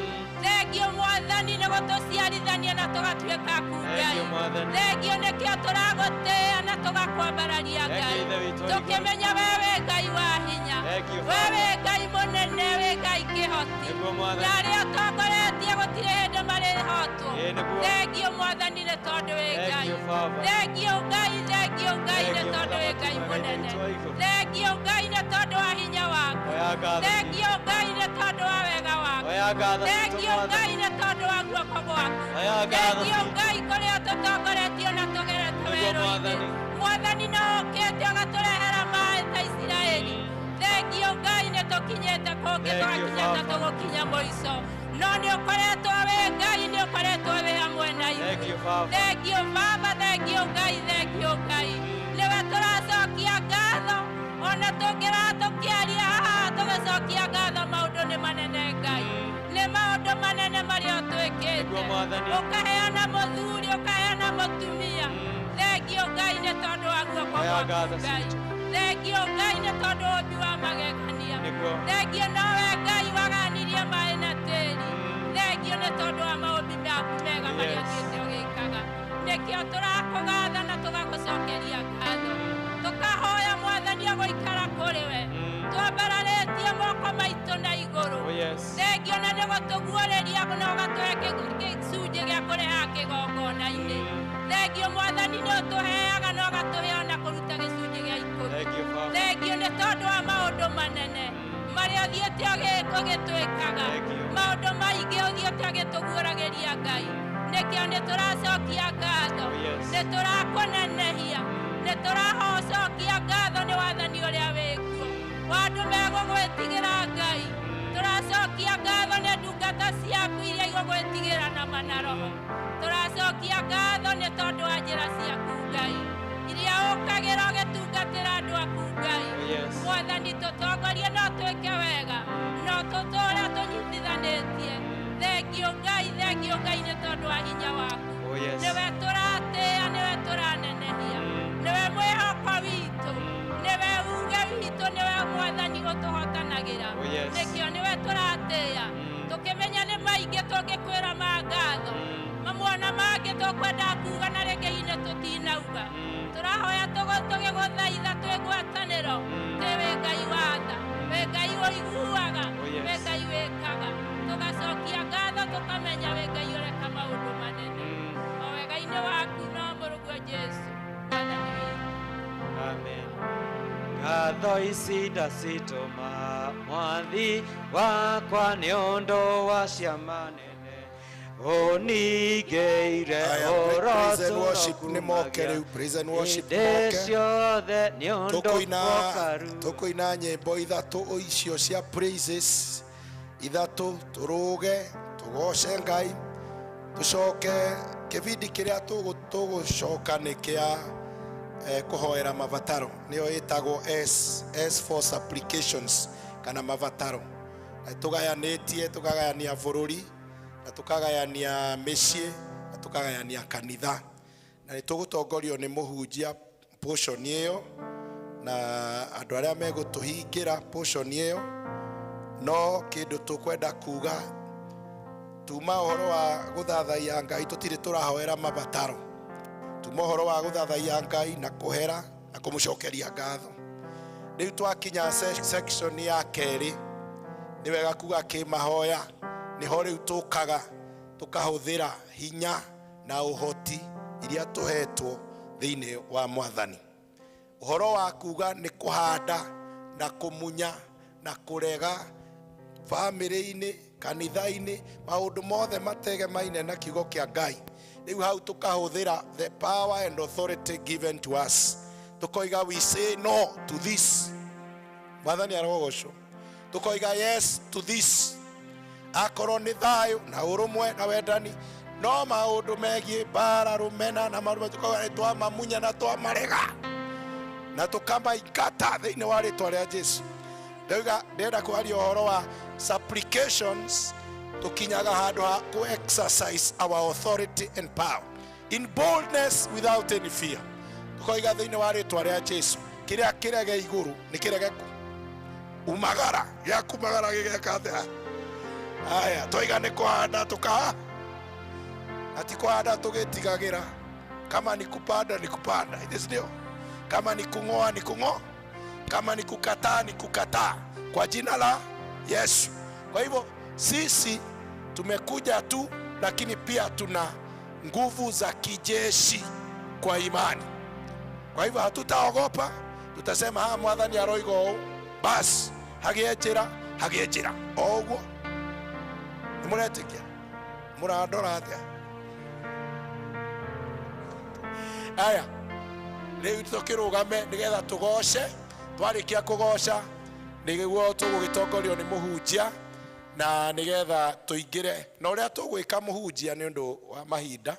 Thengio Mwathani nĩ gũtũciarithania na tũgatuĩka aku Ngai. Thengio Mwathani. Thengio nĩkĩo tũragũtĩĩa na tũgakwambararia Thengio Ngai. Ithe witũ wa Tũkĩmenya we wĩ Ngai wa hinya. Thengio, We Father. wĩ Ngai mũnene, wĩ Ngai kĩhoti. Nĩguo Mwathani. Na arĩa ũtongoretie gũtirĩ hĩndĩ marĩhotwo. Ĩĩ, nĩguo. Thengio Mwathani nĩ tondũ wĩ Ngai. Thengio, Father. Thengio Ngai, thengio Ngai nĩ Thengio, tondũ wĩ Mũthamaki Ngai wa Ngai mũnene. witũ wa igũrũ. Thengio Ngai nĩ tondũ wa hinya waku. Oya ngatho ciitũ. Thengio Ngai nĩ tondũ wa wega waku. Oya ngatho ciitũ, Thengio Mwathani. Ngai nĩ tondũ wa guoko gwaku. Oya ngatho Thengio ciitũ. Ngai kũrĩa tũtongoretio na tũgerete Nĩguo werũ-inĩ. Mwathani. Mwathani no ũkĩte ũgatũrehera maaĩ ta Isiraeli. Thengio Ngai nĩ tũkinyĩte kũngĩ Thank you, tũgakinya ta Father. tũgũkinya mũico. No nĩ ũkoretwo wĩ Ngai, nĩ ũkoretwo wĩ hamwe na Thank ithuĩ. you, Father. Thengio Baba, thengio Ngai, thengio Ngai. Nĩwe tũracokia ngatho, ona tũngĩraha tũkĩaria haha tũgĩcokia ngatho, maũndũ nĩ manene Ngai. Nĩ maũndũ manene marĩa ũtwĩkĩte. Nĩguo Mwathani. Ũkaheana mũthuri, ũkaheana mũtumia. Thengio Ngai nĩ tondũ wa guoko Oya gwaku ngatho Ngai. ciitũ. Thengio Ngai nĩ tondũ ũmbi wa magegania. Nĩguo. Thengio nowe Ngai waganirie maaĩ na tĩĩri. Thengio nĩ tondũ wa maũmbi maku mega marĩa Yes. ũthiĩte ũgĩkaga. Nĩkĩo tũrakũgatha na tũgagũcokeria ngatho. Tũkahoya Mwathani gũikara kũrĩ we. Twambararĩtie moko maitũ na igũrũ. Oh, yes. Thengio na nĩ gũtũguũrĩria na ũgatũhe gĩcunjĩ gĩa kũreha kĩgongona-inĩ. Thengio Mwathani nĩ ũtũheaga na ũgatũhe ona kũruta gĩcunjĩ gĩa ikũmi. Thank you, Father. Thengio nĩ tondũ wa maũndũ manene marĩa ũthiĩte ũgĩtwĩkaga. Thank you. Maũndũ maingĩ ũthiĩte ũgĩtũguũragĩria Ngai. Nĩkĩo nĩ tũracokia ngatho. Oh, yes. Nĩ tũrakũnenehia. Nĩ tũracokia ngatho nĩ wathani ũrĩa wĩkuo. Wa andũ megũgwĩtigĩra Ngai. Tũracokia ngatho nĩ ndungata ciaku iria igũgwĩtigĩra na manaroho. Tũracokia ngatho nĩ tondũ wa njĩra ciaku Ngai, iria ũkagĩra ũgĩtungatĩra andũ aku Ngai. Oh, yes. Mwathani tũtongorie no twĩke wega, no tũtũũre tũnyitithanĩtie. Thengio Ngai, thengio Ngai nĩ tondũ wa hinya waku. Oh, yes. Nĩwe tũratĩĩa, nĩwe tũranenehia, nĩwe mwĩhoko witũ, nĩwe uge witũ, nĩwe Mwathani ũtũhotanagĩra. Oh, yes. Nĩkĩo nĩwe tũratĩĩa, tũkĩmenya nĩ maingĩ tũngĩkwĩra ma ngatho, mamwe ona mangĩ tũkwenda kuuga na rĩngĩ ine tũtinauga. Tũrahoya tũgĩgũthaitha twĩ ngwatanĩro, tĩ wĩ Ngai wa tha, wĩ Ngai ũiguaga, Oh, yes. wĩ Ngai wĩkaga. Tũgacokia ngatho tũkamenya wĩ Ngai ũreka maũndũ manene. O wega-inĩ waku no mũrũguo Jesũ, Mwathani witũ. Amen. Ngatho ici ndacitũma mwathi wakwa nĩ ũndũ wa ciama nene ũningĩire Aya, praise and worship nĩ moke rĩu, praise and worship hĩndĩ moke. ciothe nĩ ũndũ mũkaru. Tũkũina nyĩmbo ithatũ icio cia praises ithatũ, tũrũge tũgoce Ngai, tũcoke kĩbindi kĩrĩa tũgũcoka nĩ kĩa kũhoera mabataro, nĩyo ĩtagwo S for supplications kana mabataro. tugayanitie tukagayania bururi na tukagayania mĩciĩ na tukagayania kanitha na nĩtũgũtongorio nĩ mũhunjia portion ĩyo na andũ arĩa megũtũhingĩra portion ĩyo no kĩndũ tũkwenda kuga tuma ũhoro wa gũthathaiya Ngai tũtirĩ tũrahoera mabataro tuma ũhoro wa gũthathaiya Ngai na kũhera na kũmũcokeria ngatho rĩu twakinya section ya kerĩ nĩ wega kuga kĩmahoya nĩho rĩu tũkaga tũkahũthĩra hinya na ũhoti iria tũhetwo thĩinĩ wa Mwathani ũhoro wa kuga nĩ kũhanda na kũmunya na kũrega family-inĩ kanitha-inĩ maũndũ mothe mategemaine na kiugo kĩa Ngai rĩu hau tũkahũthĩra the power and authority given to us tukoiga we say no to this Mwathani arogocwo tukoiga yes to this akorwo nĩ thayũ na ũrũmwe na wendani no maũndũ megiĩ bara rũmena na maũndũ tukoiga twamamunya na twamarega na tũkamaingata thĩinĩ wa rĩtwa rĩa Jesũ ndĩrenda kwaria ũhoro wa supplications tukinyaga handũ ha ku exercise our authority and power in boldness without any fear tukoiga thĩinĩ wa rĩtwa rĩa Jesũ kĩrĩa kĩrege igũrũ nĩ kĩregeku umagara gĩa kumagara gĩgeka thĩ aya tũiga nĩ kũhanda tũkaha ati kũhanda tũgĩtigagĩra kama ni kupanda ni kupanda ndio kama ni kung'oa ni kung'oa kama ni kukataa ni kukataa kwa jina la Yesu. Kwa hivyo sisi tumekuja tu lakini pia tuna nguvu za kijeshi kwa imani. Kwa hivyo hatutaogopa, tutasema Mwathani aroigo bas hagiejira ogwo nimuretikia muradora atia aya rĩu tũkĩrũgame nĩgetha tũgoce twarĩkia kũgoca nĩguo tũgũgĩtongorio nĩ mũhunjia na nĩgetha tũingĩre na ũrĩa tũgwĩka mũhunjia nĩ ũndũ wa mahinda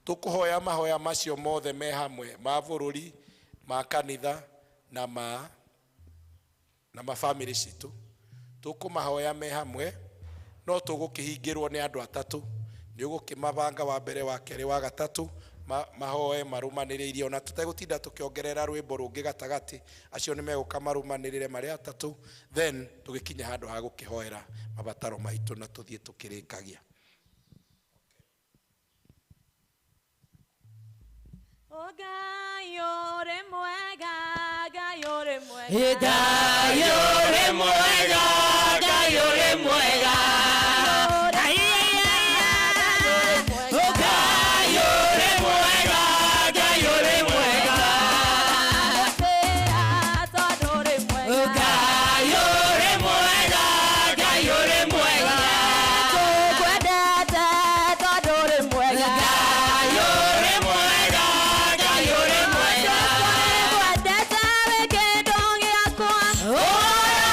tũkũhoya mahoya macio mothe me hamwe ma bũrũri ma kanitha na ma family citũ tũkũmahoya me hamwe no tũgũkĩhingĩrwo nĩ andũ atatũ nĩ ũgũkĩmabanga wa mbere wa kerĩ wa gatatũ mahoe marumanĩrĩirie ona tũtegũtinda tũkĩongerera rwĩmbo rũngĩ gatagati acio nĩ megũka marumanĩrĩre marĩa atatũ then tũgĩkinya handũ ha gũkĩhoera mabataro maitũ na tũthiĩ tũkĩrĩkagia. Ngai ũrĩ mwega, Ngai ũrĩ mwega, Ngai ũrĩ mwega, Ngai ũrĩ mwega. Oh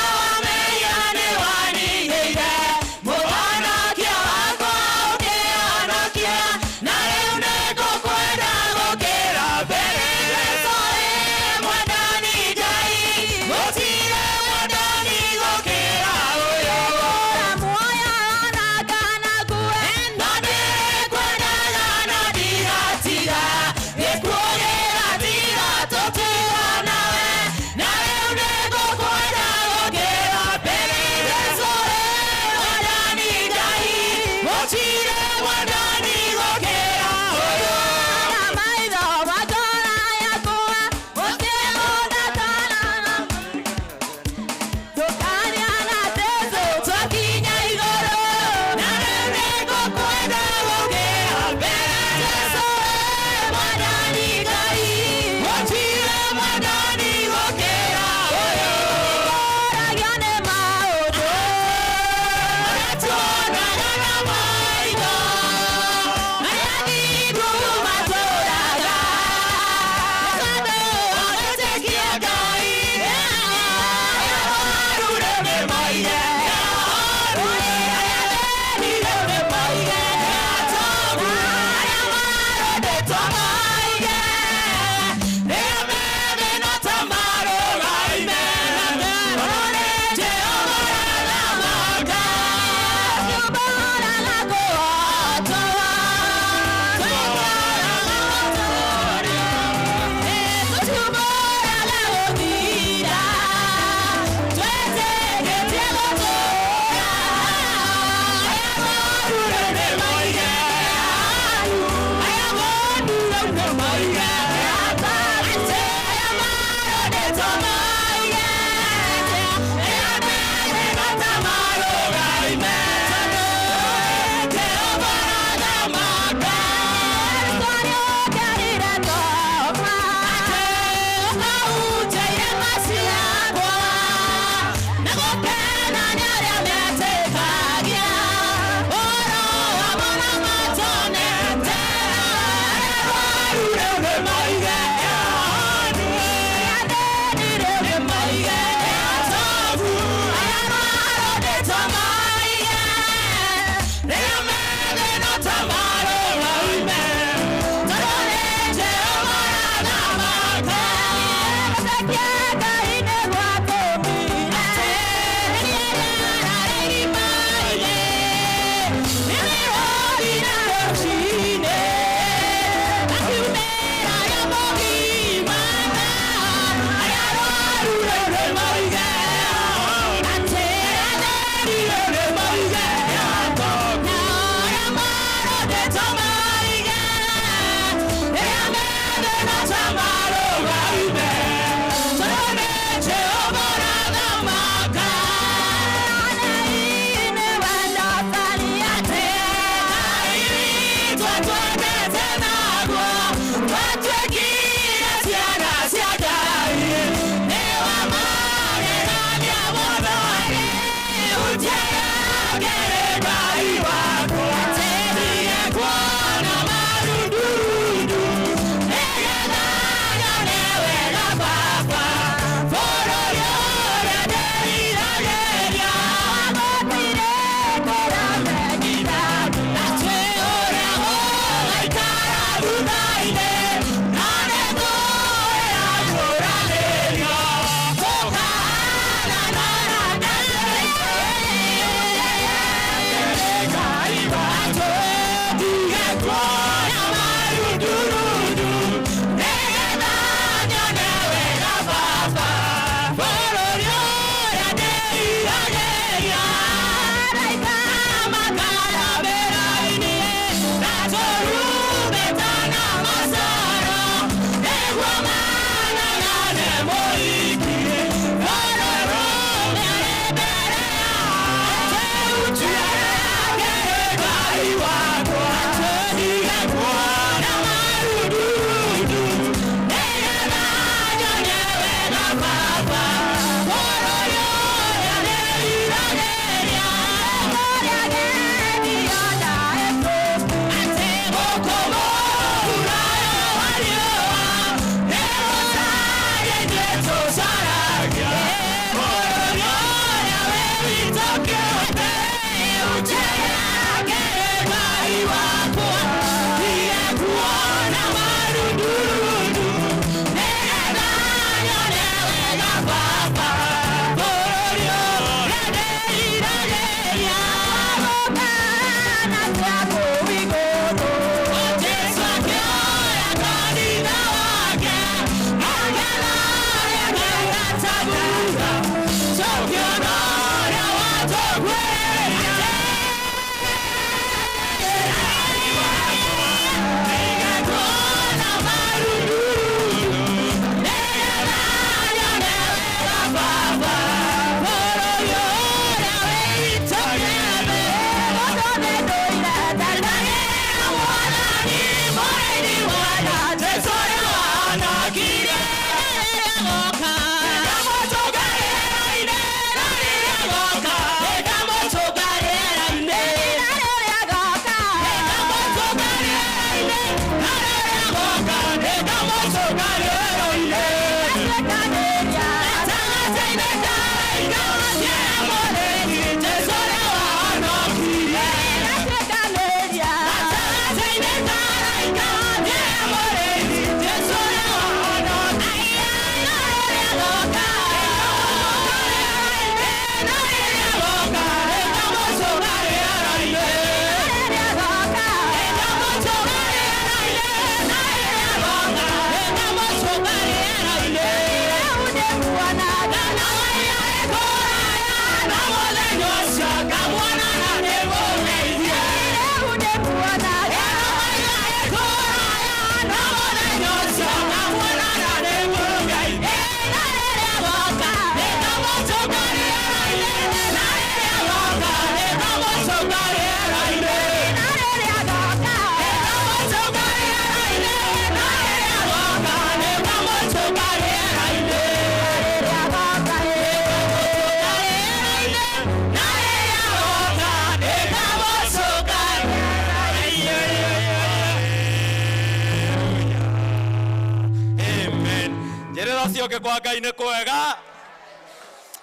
guke kwa Ngai nĩ kwega.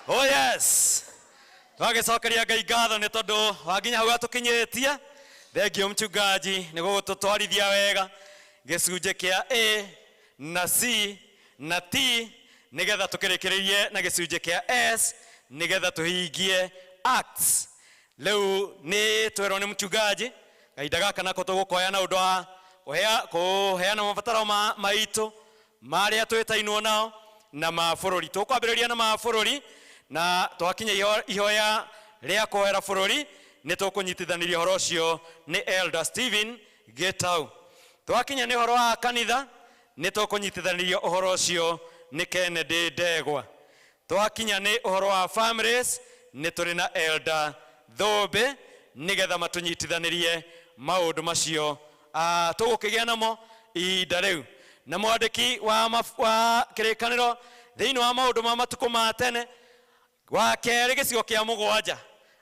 Oh yes. Twagicokeria Ngai ngatho nĩ tondũ wa nginya hau atukinyitie. Thengio mchungaji nĩ gũgũtwarithia wega gĩcunjĩ kĩa A na C na T nigetha tukĩrĩkĩrĩrie na gĩcunjĩ kĩa S nigetha tuhingie Acts. Leo nĩ twĩrwo nĩ mchungaji kahinda gaka nako tũgũkoya na ũndũ wa kũheana mabataro maitũ marĩa twĩtainwo nao na mabũrũri. Tũkwambĩrĩria na mabũrũri na twakinya ihoya rĩa kũhera bũrũri nĩ tũkũnyitithanĩria ũhoro ũcio nĩ Elder Stephen Getau. Twakinya nĩ ũhoro wa kanitha nĩ tũkũnyitithanĩria ũhoro ũcio nĩ Kennedy Ndegwa. Twakinya nĩ ũhoro wa families nĩ tũrĩ na Elder Thobe nigetha matunyitithanĩrie maũndũ macio tũgũkĩgĩa namo ihinda rĩu. Na mwandĩki wa kĩrĩkanĩro thĩinĩ wa maũndũ ma matukũ ma tene wa kerĩ gĩcigo kĩa mũgwanja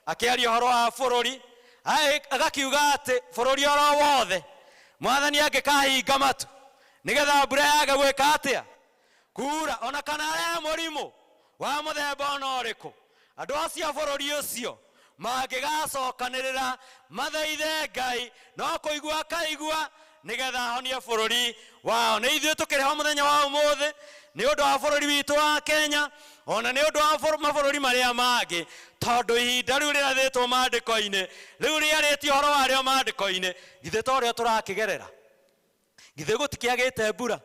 akĩaria ũhoro wa bũrũri agakiuga atĩ bũrũri oro wothe mwathani angĩkahinga matu nigetha mbura yage gwĩka atĩa kuura ona kana arĩa mũrimũ wa mũthemba ona ũrĩkũ andũ acio bũrũri ũcio mangĩgacokanĩrĩra mathaithe Ngai no kũigua akaigua nigetha ahonie bũrũri wao. Nĩ ithuĩ tũkĩrĩho mũthenya wa ũmũthĩ nĩ ũndũ wa bũrũri witũ wa Kenya ona nĩ ũndũ wa mabũrũri marĩa mangĩ tondũ ihinda rĩu rĩrathĩtwo maandĩko-inĩ rĩu rĩarĩtio ũhoro warĩo maandĩko-inĩ githĩ ta ũrĩa tũrakĩgerera githĩ gũtikĩagĩte mbura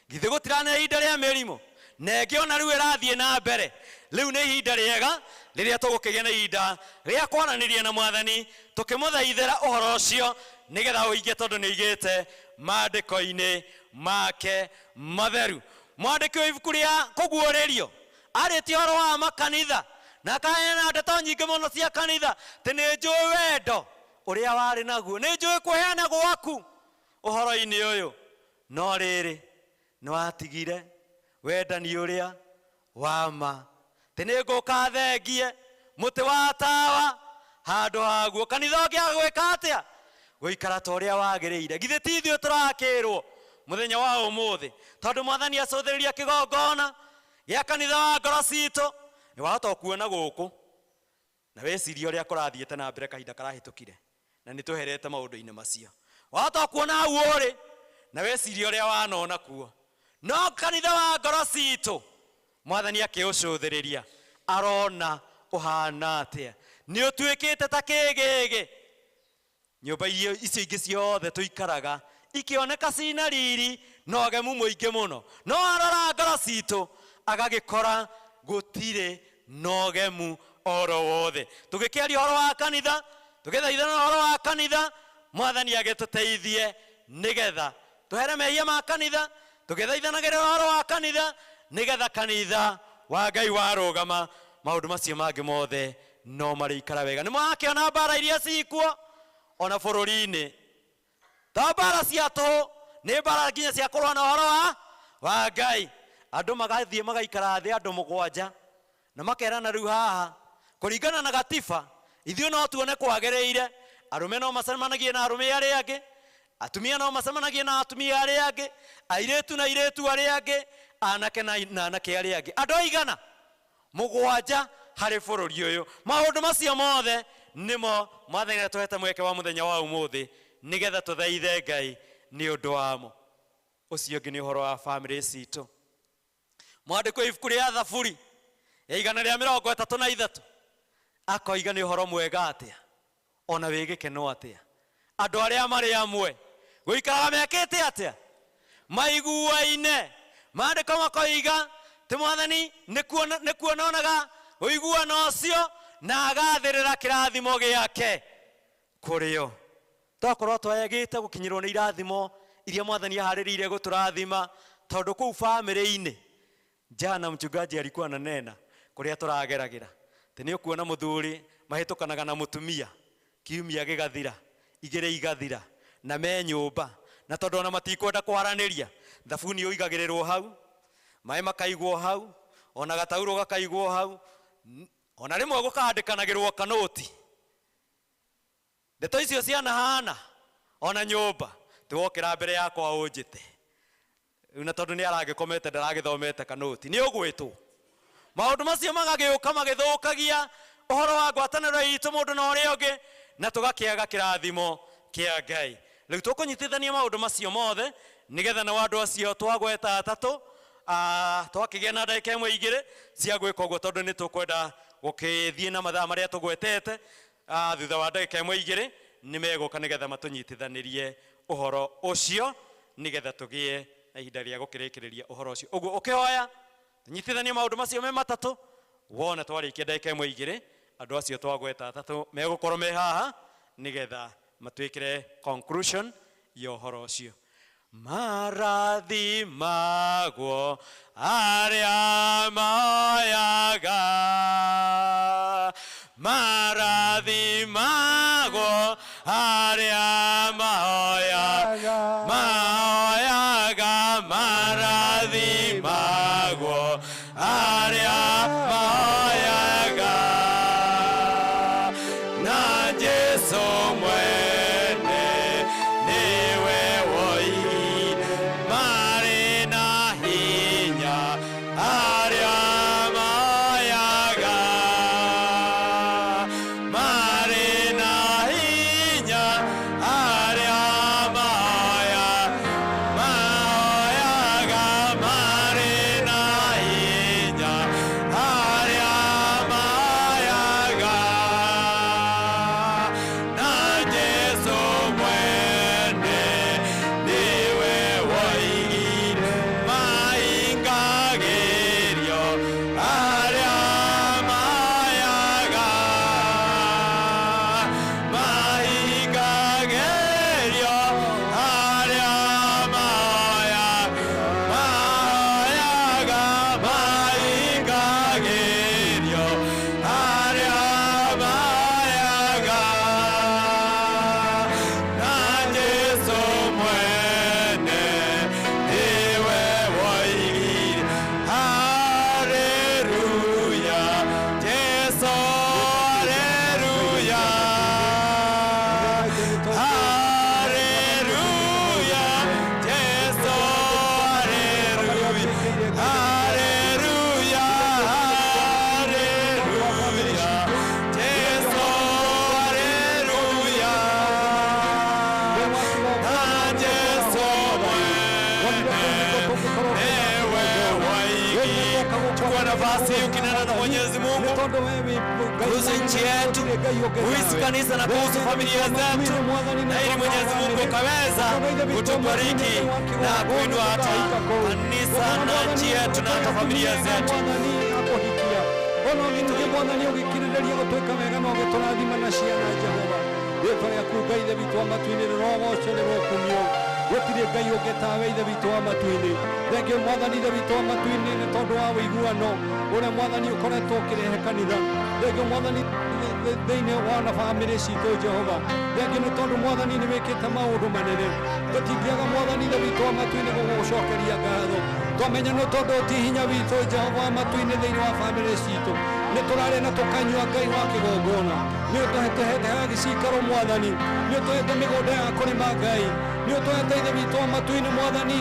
githĩ gũtirane ihinda rĩa mĩrimũ na ĩngĩ ona rĩu ĩrathiĩ na mbere. Rĩu nĩ ihinda rĩega rĩrĩa tũgũkĩgĩa na ihinda rĩa kwaranĩria na mwathani tũkĩmũthaithĩra ũhoro ũcio nigetha ũingĩ tondũ nĩ igĩte maandĩko-inĩ make matheru. Mwandĩki wa ibuku rĩa kũguũrĩrio arĩtie ũhoro wa makanitha na akaheana ndeto nyingĩ mũno cia kanitha atĩ nĩ njũĩ wendo ũrĩa warĩ naguo nĩ njũĩ kũheana gwaku ũhoro-inĩ ũyũ no rĩrĩ nĩ watigire wendani ũrĩa wa ma atĩ nĩ ngũka thengie mũtĩ wa tawa handũ haguo kanitha ũngĩaga gwĩka atĩa gũikara ta ũrĩa wagĩrĩire. Githĩ ti ithuĩ tũrakĩrwo mũthenya wa ũmũthĩ tondũ mwathani acũthĩrĩria kĩgongona gĩa kanitha wa ngoro citũ nĩ wahota kuona gũkũ na wecirie ũrĩa kũrathiĩte na mbere kahinda karahĩtũkire na nĩ tũherete maũndũ-inĩ macio. Wahota kuona hau ũrĩ na wecirie ũrĩa wanona kuo no kanitha wa ngoro citũ mwathani akĩũcũthĩrĩria arona ũhana atĩa nĩ ũtuĩkĩte ta kĩgĩgĩ. Nyũmba icio ingĩ ciothe tũikaraga ikĩoneka cina riri na ũgemu mũingĩ mũno no arora ngoro citũ agagĩkora gũtirĩ na ũgemu oro wothe. Tũgĩkĩaria ũhoro wa kanitha tũgĩthaithana ũhoro wa kanitha mwathani agĩtũteithie nigetha tũhere mehia ma kanitha tũgĩthaithanagĩra ũhoro wa kanitha nigetha kanitha wa Ngai warũgama maũndũ macio mangĩ mothe no marĩikara wega. Nĩ mwakĩona mbara iria cikuo ona bũrũri-inĩ ta mbara cia tũhũ nĩ mbara nginya cia kũrũa na ũhoro wa Ngai. Andũ magathiĩ magaikara thĩ andũ mũgwanja na makerana rĩu haha kũringana na gatiba ithuĩ no tuone kwagĩrĩire arũme no macemanagie na arũme arĩa angĩ atumia no macemanagie na atumia arĩa angĩ airĩtu na airĩtu arĩa angĩ anake na anake arĩa angĩ andũ aigana mũgwanja harĩ bũrũri ũyũ. Maũndũ macio mothe nĩmo mwathani tũhete mweke wa mũthenya wa ũmũthĩ nigetha tũthaithe Ngai nĩ ũndũ wamo. Ũcio ũngĩ nĩ ũhoro wa family citũ. Mwandĩki wa ibuku rĩa Thaburi ya 133 akoiga nĩ ũhoro mwega atĩa ona wĩ gĩkeno atĩa andũ arĩa marĩ amwe gũikaraga mekĩte atĩa maiguaine. Maandĩko makoiga atĩ mwathani nĩ kuonaga ũiguano ũcio na agathĩrĩra kĩrathimo gĩake kũrĩ o. Twakorwo twagĩte gũkinyĩrwo nĩ irathimo iria mwathani aharĩrĩire gũtũrathima tondũ kũu family-inĩ jana mchungaji alikuwa ananena kũrĩa tũrageragĩra atĩ nĩ ũkuona mũthuri mahĩtũkanaga na mũtumia kiumia gĩgathira igĩrĩ igathira na me nyũmba na tondũ ona matikwenda kwaranĩria thabuni ũigagĩrĩrwo hau maĩ makaigwo hau ona gatauro gakaigwo hau ona rĩmwe gũkandĩkanagĩrwo kanoti. Ndeto icio ciana hana ona nyũmba tũgokĩra mbere yakwa ũnjĩte una tondu ni aragikomete ndaragithomete kanoti ni ugwitwo maundu macio magagiuka magithukagia uhoro wa ngwataniro itu mundu na uria ungi na tugakiaga kirathimo kia Ngai. Riu tukunyitithania maundu macio mothe nigetha na wandu acio twagweta atatu twakigia na ndagika imwe igiri cia gwika uguo tondu ni tukwenda gukithie na mathaa maria tugwetete thutha wa ndagika imwe igiri ni meguka nigetha matunyitithanirie uhoro ucio nigetha tugie na ihinda ria gukirikiriria uhoro ucio. Uguo ukihoya tunyitithanie maundu macio me matatu wona twarikia ndagika imwe igiri andu acio twagweta atatu megukorwo me haha nigetha matwikire conclusion ya uhoro ucio. Marathimagwo aria maoyaga, marathimagwo aria maoyaga, maoyaga, marathimagwo aria maoyaga, na Jesu mwene niwe woi mari na hinya aria maoyaga, mari na hinya aria maoyaga, mari na hinya aria maoyaga, na Jesu mwene niwe woigire maingagirio aria maoyaga, maingagirio aria maoyaga, maoyaga, maingagirio aria maoyaga, na Jesu mwene niwe woigire. Haleluya, Jesu, haleluya, haleluya, Jesu, haleluya, haleluya, haleluya, Jesu, haleluya, na Jesu mwene niwe woigire. Chukua nafasi ukinena na Mwenyezi Mungu kuhusu nchi yetu, kuhusu kanisa na kuhusu familia zetu, na ili Mwenyezi Mungu kaweza kutubariki na kuinua hata kanisa na nchi yetu na hata familia zetu. Ono gituge mwathani ugikiriria gutwika wega no giturathima na ciana Jehova rĩtwa rĩaku Ngai ithe witũ wa matu-inĩ rĩrogocwo rĩrokumio gũtirĩ Ngai ũngĩ tawe ithe witũ wa matu-inĩ. Thengio mwathani ithe witũ wa matu-inĩ nĩ tondũ wa ũiguano ũrĩa mwathani ũkoretwo ũkĩrehe kanitha. Thengio mwathani thĩinĩ wa na bamĩrĩ citũ Jehova. Thengio nĩ tondũ mwathani nĩ wĩkĩte maũndũ manene, tũtingĩaga mwathani ithe witũ wa matu-inĩ gũgũcokeria ngatho. Twamenya nĩ tondũ ti hinya witũ Jehova wa matu-inĩ thĩinĩ wa bamĩrĩ citũ nĩ tũrarĩa na tũkanyua Ngai wa kĩgongona. Nĩ ũtũhete gĩcikaro mwathani, nĩ ũtũhete mĩgũnda ya kũrĩma Ngai, nĩ ũtũhete ithe witũ wa matu-inĩ mwathani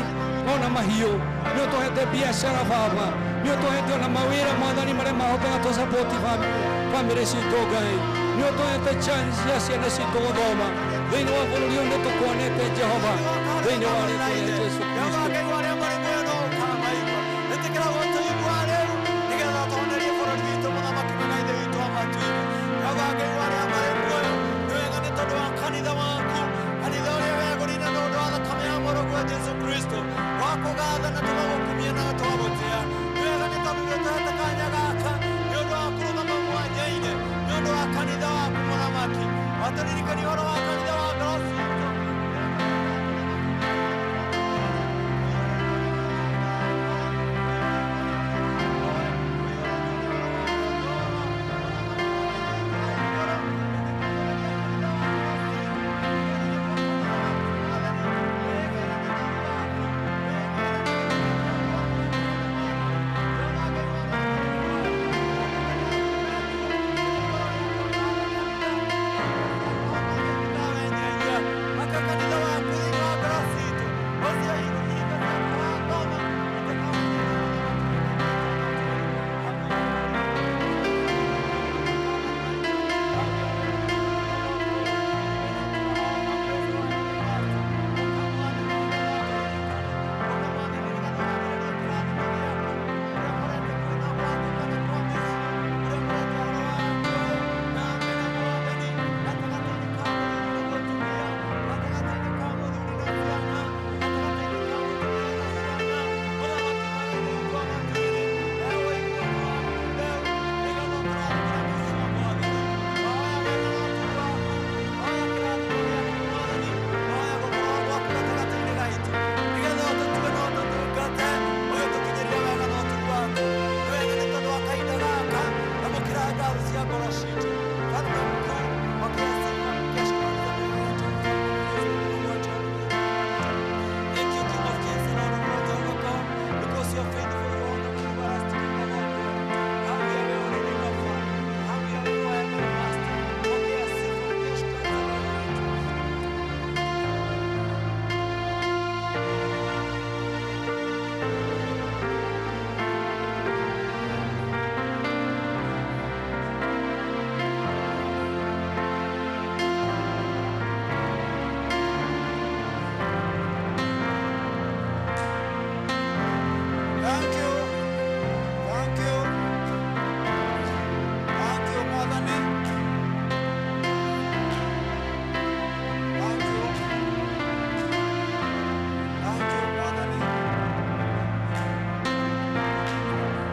ona mahiũ, nĩ ũtũhete biacara Baba, nĩ ũtũhete ona mawĩra mwathani marĩa mahotaga tũsapoti bamĩrĩ citũ Ngai, nĩ ũtũhete chance ya ciana citũ gũthoma thĩinĩ wa bũrũri ũyũ nĩ tũkuonete Jehova thĩinĩ wa rĩtwa rĩa Jesũ Kristo. Jesu Kristo wako gatha na tugagukumia na twagotea wega ni tondu nĩũtũhete kanya gaka nĩ ũndũ wa kũrũgama mwanya-inĩ nĩ ũndũ wa kanitha waku mũthamaki watũririkania ũhoro wa kanitha wa ngoro citũ. Tunakuinamia ngoro zetu. Baba mkuu, pokea sifa, kesho na mioyo yetu. Thank you, King of Kings and Lord of Lords, our God, because you are faithful, you are the everlasting, our God. How we are honoring your Father. How we are everlasting. Pokea sifa, kesho na mioyo yetu. Thank you. Thank you. Thank you, Mwadhani. Thank you. Thank you, Mwadhani.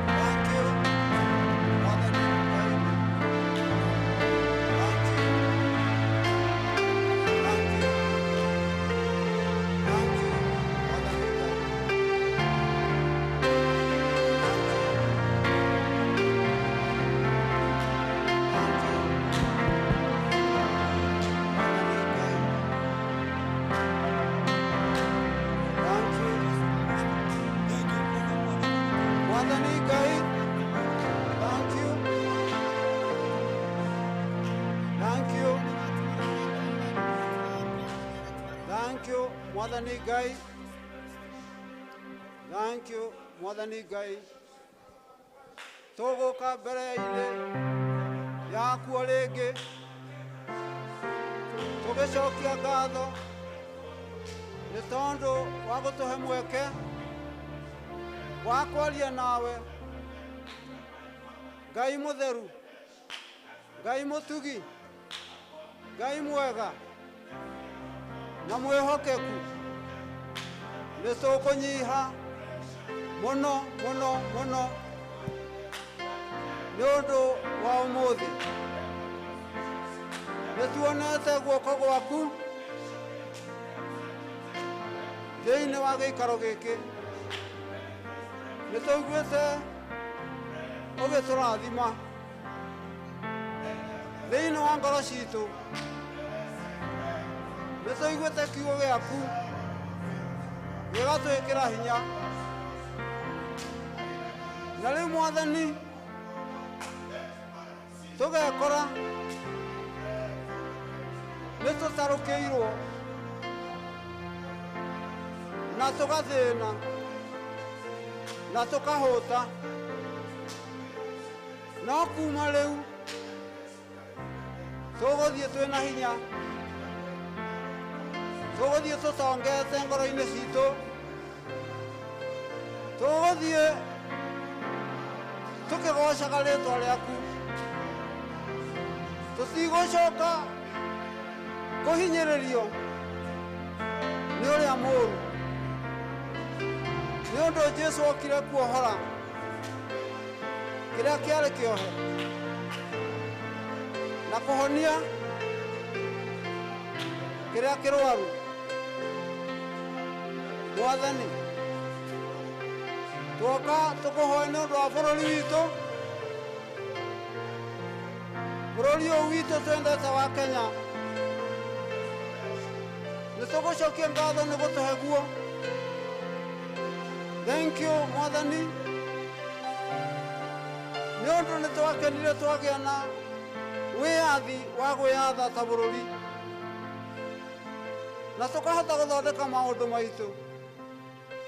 Thank you, Mwadhani. Thank you. Thank you. Thank you, Mwadhani. Mwadhani Gai. Thank you, Mwadhani Gai. Togoka mbere ine yaku ringi tugicokia ngatho ni tondu wa gutuhe mweke wa kwaria nawe Ngai mutheru, Ngai mutugi, Ngai mwega na mwihokeku. Ni tukunyiha muno muno muno ni undu wa umuthi. Ni tuonete guoko gwaku thiini wa giikaro giki. Ni tuiguite ugiturathima thiini wa ngoro citu. Ni tuiguite kiugo giaku gigatwikira hinya. Na riu Mwathani tugekora ni tutarukiirwo na tugathina na tukahuta. No kuma riu tuguthie twina hinya, tuguthie tutongete ngoro-ini citu, tuguthie tukigocaga ritwa riaku. Tutigucoka kuhinyiririo ni uria muru, ni undu Jesu okire kuohora kiria kiari kiohe na kuhonia kiria kirwaru. Mwathani, tuoka tukuhoya ni undu wa bururi witu, bururi uyu witu twendete wa Kenya. Ni tugucokia ngatho ni gutuhe guo. Thank you, Mwathani, ni undu ni twakenire twagia na wiathi wa gwiyatha ta bururi na tukahota guthondeka maundu maitu,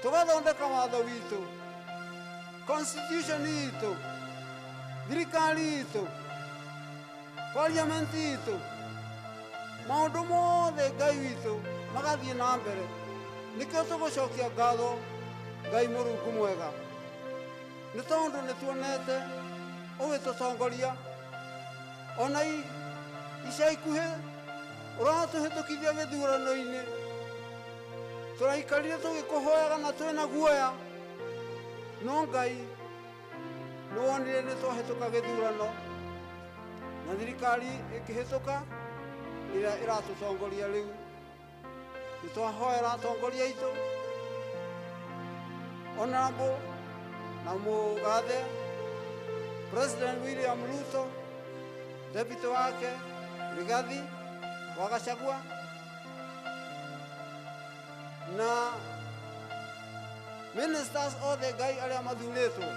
tugathondeka watho witu, constitution itu, thirikari itu, parliament itu, maundu mothe Ngai witu magathie na mbere. Nikio tugucokia ngatho Ngai Murungu mwega, ni tondu ni tuonete ugitutongoria ona ica ikuhi uratuhitukithia githurano-ini. Turaikarire tugikuhoyaga na twina guoya, no Ngai niwonire ni twahituka githurano na thirikari ikihituka iria iratutongoria riu. Nitwahoera atongoria itu Honorable na mugathe President William Ruto deputy wake Rigathi wa Gachagua na ministers othe Ngai arĩa mathurĩtwo.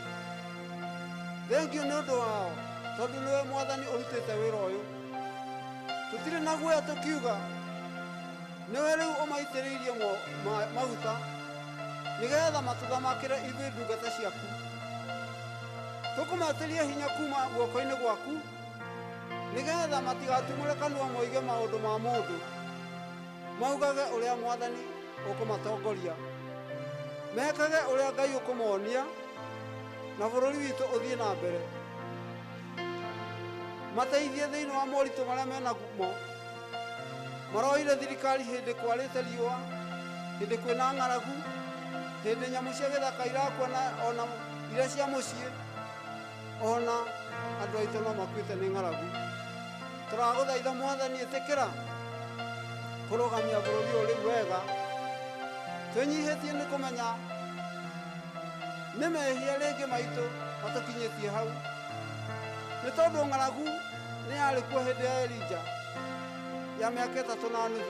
Thengiũ nĩ ũndũ wao tondũ nĩwe Mwathani ũrutĩte wĩra ũyũ. Tũtirĩ na guoya tũkiuga nĩwe rĩu ũmaitĩrĩirie maguta nĩgetha matũthamakĩre ithuĩ ndungata ciaku. Tũkũmatĩria hinya kuma guoko-inĩ gwaku nĩgetha matigatumũre kanua moige maũndũ ma mũndũ, maugage ũrĩa Mwathani ũkũmatongoria, mekage ũrĩa Ngai ũkũmonia na bũrũri witũ ũthiĩ na mbere. Mateithie thĩinĩ wa moritũ marĩa menamo. Maroire thirikari hĩndĩ kwarĩte riũa, hĩndĩ kwĩna ng'aragu, hĩndĩ nyamũ cia gĩthaka irakuona ona iria cia mũciĩ, ona andũ aitũ no makuĩte nĩ ng'aragu. Tũragũthaitha Mwathani ĩtĩkĩra kũrũgamia bũrũri ũrĩ wega. Twĩnyihĩtie nĩ kũmenya nĩ mehia rĩngĩ maitũ matũkinyĩtie hau. Nĩ tondũ ng'aragu nĩ yarĩ kuo hĩndĩ ya Elija ya mĩaka 3.5.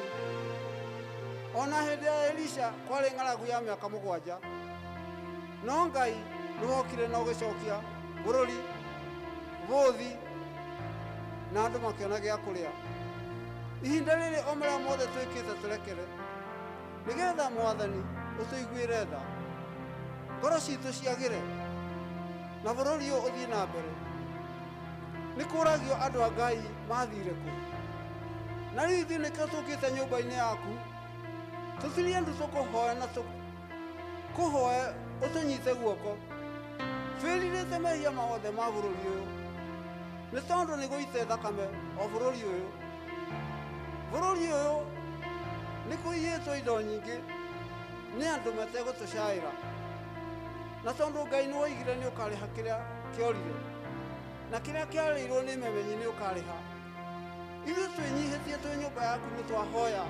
Ona hĩndĩ ya Elisha kwarĩ ng'aragu ya mĩaka 7. No Ngai nĩwokire na ũgĩcokia bũrũri bũthi na andũ makĩona gĩa kũrĩa. Ihinda rĩrĩ o marĩa mothe twĩkĩte tũrekere nĩgetha Mwathani ũtũiguĩre tha, ngoro citũ ciagĩre na bũrũri ũyũ ũthiĩ na mbere. Nĩ kũragio andũ a Ngai mathire kũ? Na rĩu ithuĩ nĩkĩo tũkĩte nyũmba-inĩ yaku tũtirie ndu tũkũhoya na tũkũhoe ũtũnyite guoko. Twĩrirĩte mehia mothe ma bũrũri ũyũ nĩ tondũ nĩ gũite thakame o bũrũri ũyũ. Bũrũri ũyũ nĩ kũiyĩtwo indo nyingĩ nĩ andũ mategũtũcaĩra, na tondũ Ngai nĩ woigire nĩ ũkarĩha kĩrĩa kĩorire na kĩrĩa kĩarĩirwo nĩ memenyi nĩ ũkarĩha. Ithuĩ twĩnyihĩtie twĩ nyũmba yaku nĩ twahoya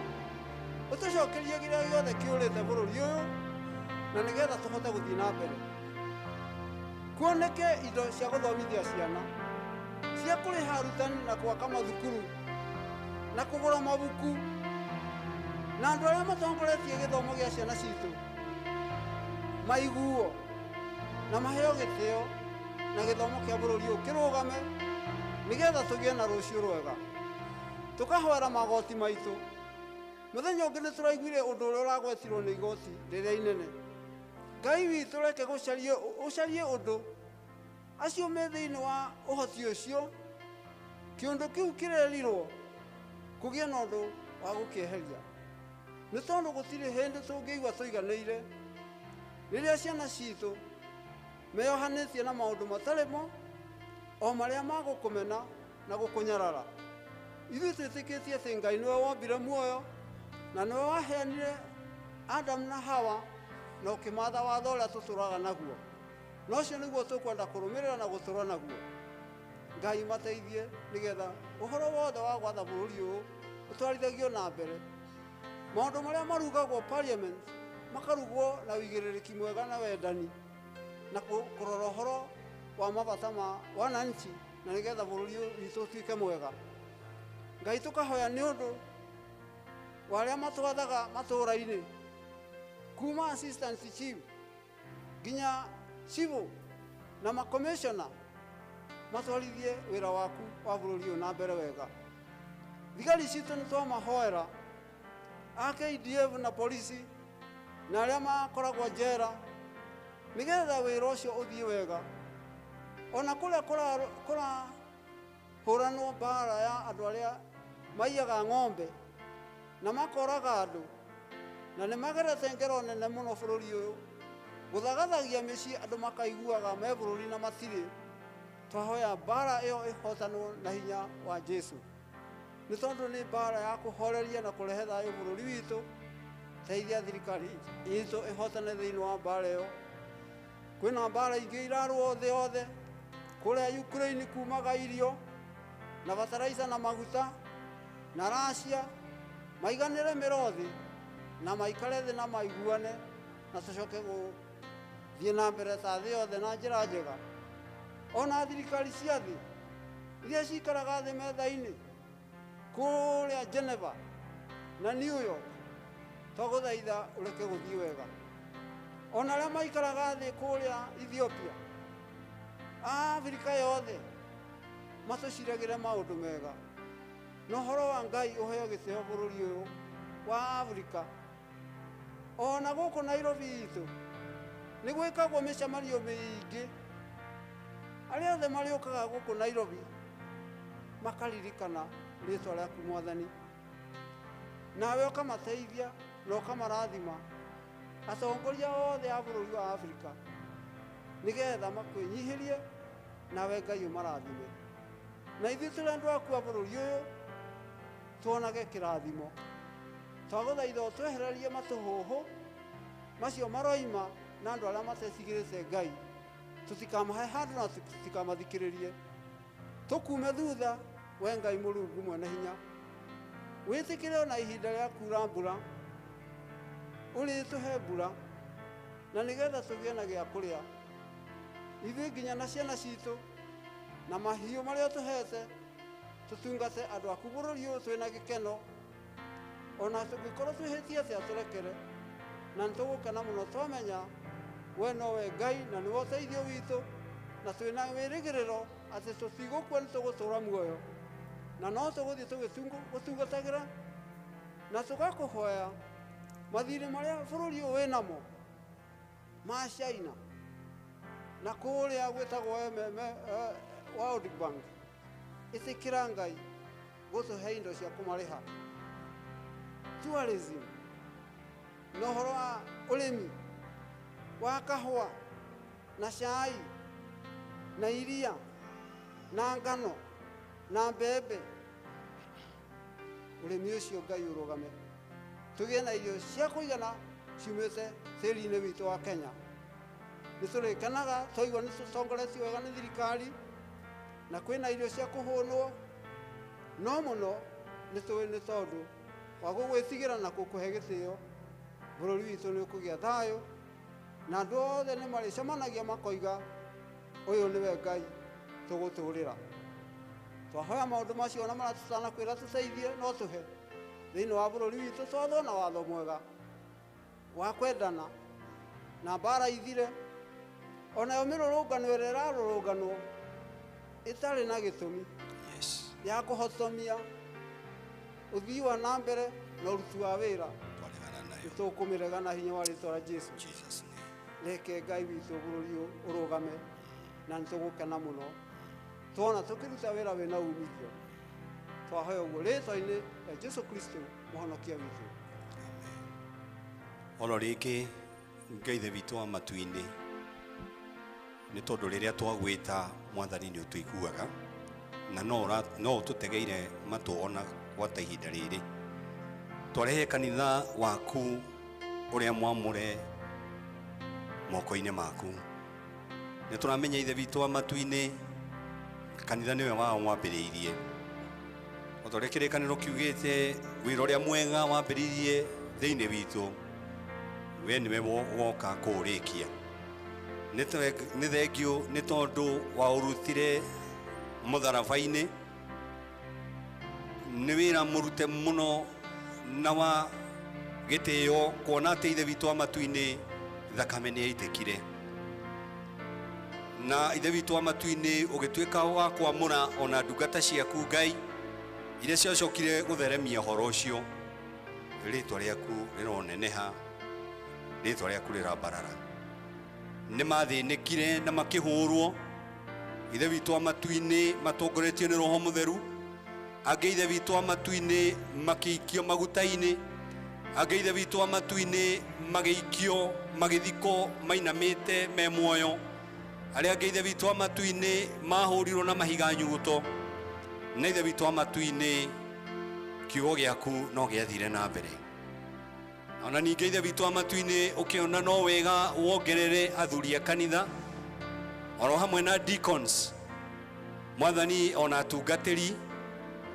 ũtũcokerie kĩrĩa gĩothe kĩũrĩte bũrũri ũyũ na nĩgetha tũhote gũthiĩ na mbere. Kuoneke indo cia gũthomithia ciana, cia kũrĩha arutani na gwaka mathukuru na kũgũra mabuku, na andũ arĩa matongoretie gĩthomo gĩa ciana citũ maiguo na maheo gĩtĩo na gĩthomo kĩa bũrũri ũyũ kĩrũgame nĩgetha tũgĩe na rũciũ rwega. Tũkahoera magoti maitũ. Mũthenya ũngĩ nĩ tũraiguire ũndũ ũrĩa ũragwetirwo nĩ igoti rĩrĩa inene. Ngai witũ reke ũcarie ũndũ acio me thĩinĩ wa ũhoti ũcio, kĩũndũ kĩu kĩrerirwo kũgĩe na ũndũ wa gũkĩeheria. Nĩ tondũ gũtirĩ hĩndĩ tũngĩigua tũiganĩire rĩrĩa ciana citũ meyohanĩtie na maũndũ matarĩ mo o marĩa ma gũkũmena na gũkũnyarara. Ithuĩ twĩtĩkĩtie atĩ Ngai nĩwe wombire muoyo na nĩwe waheanire Adamu na Hawa na ũkĩmatha watho ũrĩa tũtũraga naguo, na ũcio nĩguo tũkwenda kũrũmĩrĩra na gũtũra naguo. Ngai mateithie nĩgetha ũhoro wothe wa gwatha bũrũri ũyũ ũtwarithagio na mbere. Maũndũ marĩa marugagwo parliament makarugwo na wĩigĩrĩrĩki mwega na wendani na kũrora ũhoro wa mabata ma wananchi na nĩgetha bũrũri witũ ũtuĩke mwega. Ngai tũkahoya nĩ ũndũ wa arĩa matwathaga matũũra-inĩ kuma assistant chief nginya civil na makomishona matwarithie wĩra waku wa bũrũri ũyũ na mbere wega. Thigari citũ nĩ twamahoera a KDF na polisi na arĩa makoragwo njera nĩgetha wĩra ũcio ũthiĩ wega. Ona kũrĩa kũrahũranwo mbara ya andũ arĩa maiyaga ng'ombe na makoraga andũ na nĩ magerete ngero nene mũno bũrũri ũyũ, gũthagathagia mĩciĩ andũ makaiguaga me bũrũri na matirĩ. Twahoya mbara ĩyo ĩhotanwo na hinya wa Jesu, nĩ tondũ nĩ mbara ya kũhoreria na kũrehe thayũ bũrũri witũ. Teithia thirikari itũ ĩhotane thĩinĩ wa mbara ĩyo. Kwĩna mbara ingĩ irarwo thĩ yothe, kũrĩa Ukraine kumaga irio na bataraica na maguta na Russia, maiganĩre mĩrothi na maikare thĩ na maiguane na tũcoke gũthiĩ na mbere ta thĩ yothe na njĩra njega. Ona thirikari cia thĩ iria cikaraga thĩ metha-inĩ kũrĩa Geneva na New York, twagũthaitha ũreke gũthiĩ wega. Ona arĩa maikaraga thĩ kũrĩa Ethiopia, Afrika yothe matũciragĩre maũndũ mega, na ũhoro wa Ngai ũheo gĩtĩo bũrũri ũyũ wa Afrika. Ona gũkũ Nairobi itũ nĩ gwĩkagwo mĩcemanio mĩingĩ, arĩa othe marĩũkaga gũkũ Nairobi makaririkana rĩtwa rĩaku Mwathani, nawe ũkamateithia na ũkamarathima atongoria othe a bũrũri wa Afrika, nĩgetha makwĩnyihĩrie nawe Ngai ũmarathime. Na ithuĩ tũrĩ andũ aku a bũrũri ũyũ tuonage kĩrathimo, twagũthaitha ũtwehererie matũhũhũ macio maroima na andũ arĩa matecigĩrĩte Ngai, tũtikamahe handũ na tũtikamathikĩrĩrie. Tũkume thutha, we Ngai Mũrungu mwene hinya, wĩtĩkĩre ona ihinda rĩa kuura mbura, ũrĩtũhe mbura, na nĩgetha tũgĩe na gĩa kũrĩa ithuĩ nginya na ciana citũ na mahiũ marĩa tũhete, tũtungate andũ aku bũrũri ũyũ twĩna gĩkeno. Ona tũngĩkorwo twĩhĩtie atĩa tũrekere, na nĩtũgũkena mũno twamenya we nowe Ngai na nĩwe ũteithio witũ, na twĩna wĩrĩgĩrĩro atĩ tũtigũkua nĩtũgũtũũra muoyo, na no tũgũthiĩ tũgĩtungatagĩra na tũgakũhoya mathirĩ marĩa bũrũri ũyũ wĩnamo ma China na kũrĩa gwĩtagwo World Bank. Ĩtĩkĩra Ngai gũtũhe indo cia kũmarĩha. Tourism na ũhoro wa ũrĩmi wa kahũa na cai na iria na ngano na mbembe, ũrĩmi ũcio Ngai ũrũgame, tũgĩe na irio cia kũigana ciumĩte tĩri-inĩ witũ wa Kenya. Nĩtũrĩkenaga twaigua nĩtũtongoretio wega nĩ thirikari na kwĩna irio cia kũhũnwo, no mũno nĩtũĩ nĩ tondũ wa gũgwĩtigĩra na gũkũhe gĩtĩo, bũrũri witũ nĩ ũkũgĩa thayũ, na andũ othe nĩ marĩcemanagia makoiga ũyũ nĩwe Ngai tũgũtũũrĩra. Twahoya maũndũ macio na marĩa tũtanakwĩra tũteithie no tũhe thĩinĩ wa bũrũri witũ, twathwo na watho mwega wa kwendana na mbara ithire, onayo mĩrũrũngano ĩrĩa ĩrarũrũnganwo ĩtarĩ na gĩtũmi ya kũhotomia ũthii wa na mbere na ũruti wa wĩra, nĩtũkũmĩrega na hinya wa rĩĩtwa rĩa Jesũ. Reke Ngai witũ bũrũri ũrũgame, na nĩtũgũkena mũno tuona tũkĩruta wĩra wĩna umithio. Twahoya ũguo rĩĩtwa-inĩ rĩa Jesũ Kristo mũhonokia witũ. Oro rĩngĩ Ngai Ithe witũ wa matu-inĩ, nĩ tondũ rĩrĩa twagwĩta Mwathani nĩ ũtũiguaga, na no ũtũtegeire matũ ona gwata ihinda rĩrĩ. Twarehe kanitha waku ũrĩa mwamũre moko-inĩ maku. Nĩ tũramenya Ithe witũ wa matu-inĩ, kanitha nĩwe wambĩrĩirie. O ta ũrĩa kĩrĩkanĩro kiugĩte, wĩra ũrĩa mwega wambĩrĩirie thĩinĩ witũ, we nĩwe woka kũũrĩkia. Nĩ thengiũ nĩ tondũ waũrutire mũtharaba-inĩ, nĩ wĩra mũrute mũno na wa gĩtĩo, kuona atĩ Ithe witũ wa matu-inĩ thakame nĩ yaitĩkire, na Ithe witũ wa matu-inĩ ũgĩtuĩka wa kwamũra ona ndungata ciaku Ngai iria ciacokire gũtheremia ũhoro ũcio. Rĩĩtwa rĩaku rĩroneneha, rĩĩtwa rĩaku rĩrambarara. Nĩ mathĩnĩkire na makĩhũrwo, Ithe witũ wa matu-inĩ matongoretio nĩ Roho Mũtheru, angĩ Ithe witũ wa matu-inĩ makĩikio maguta-inĩ, angĩ Ithe witũ wa matu-inĩ magĩikio magĩthikwo mainamĩte me muoyo, arĩa angĩ Ithe witũ wa matu-inĩ mahũrirwo na mahiga nyuguto. Na Ithe witũ wa matu-inĩ kiugo gĩaku no gĩathire na mbere. Ona ningĩ Ithe witũ wa matu-inĩ ũkĩona no wega wongerere athuri a kanitha, oro hamwe na deacons, Mwathani, ona atungatĩri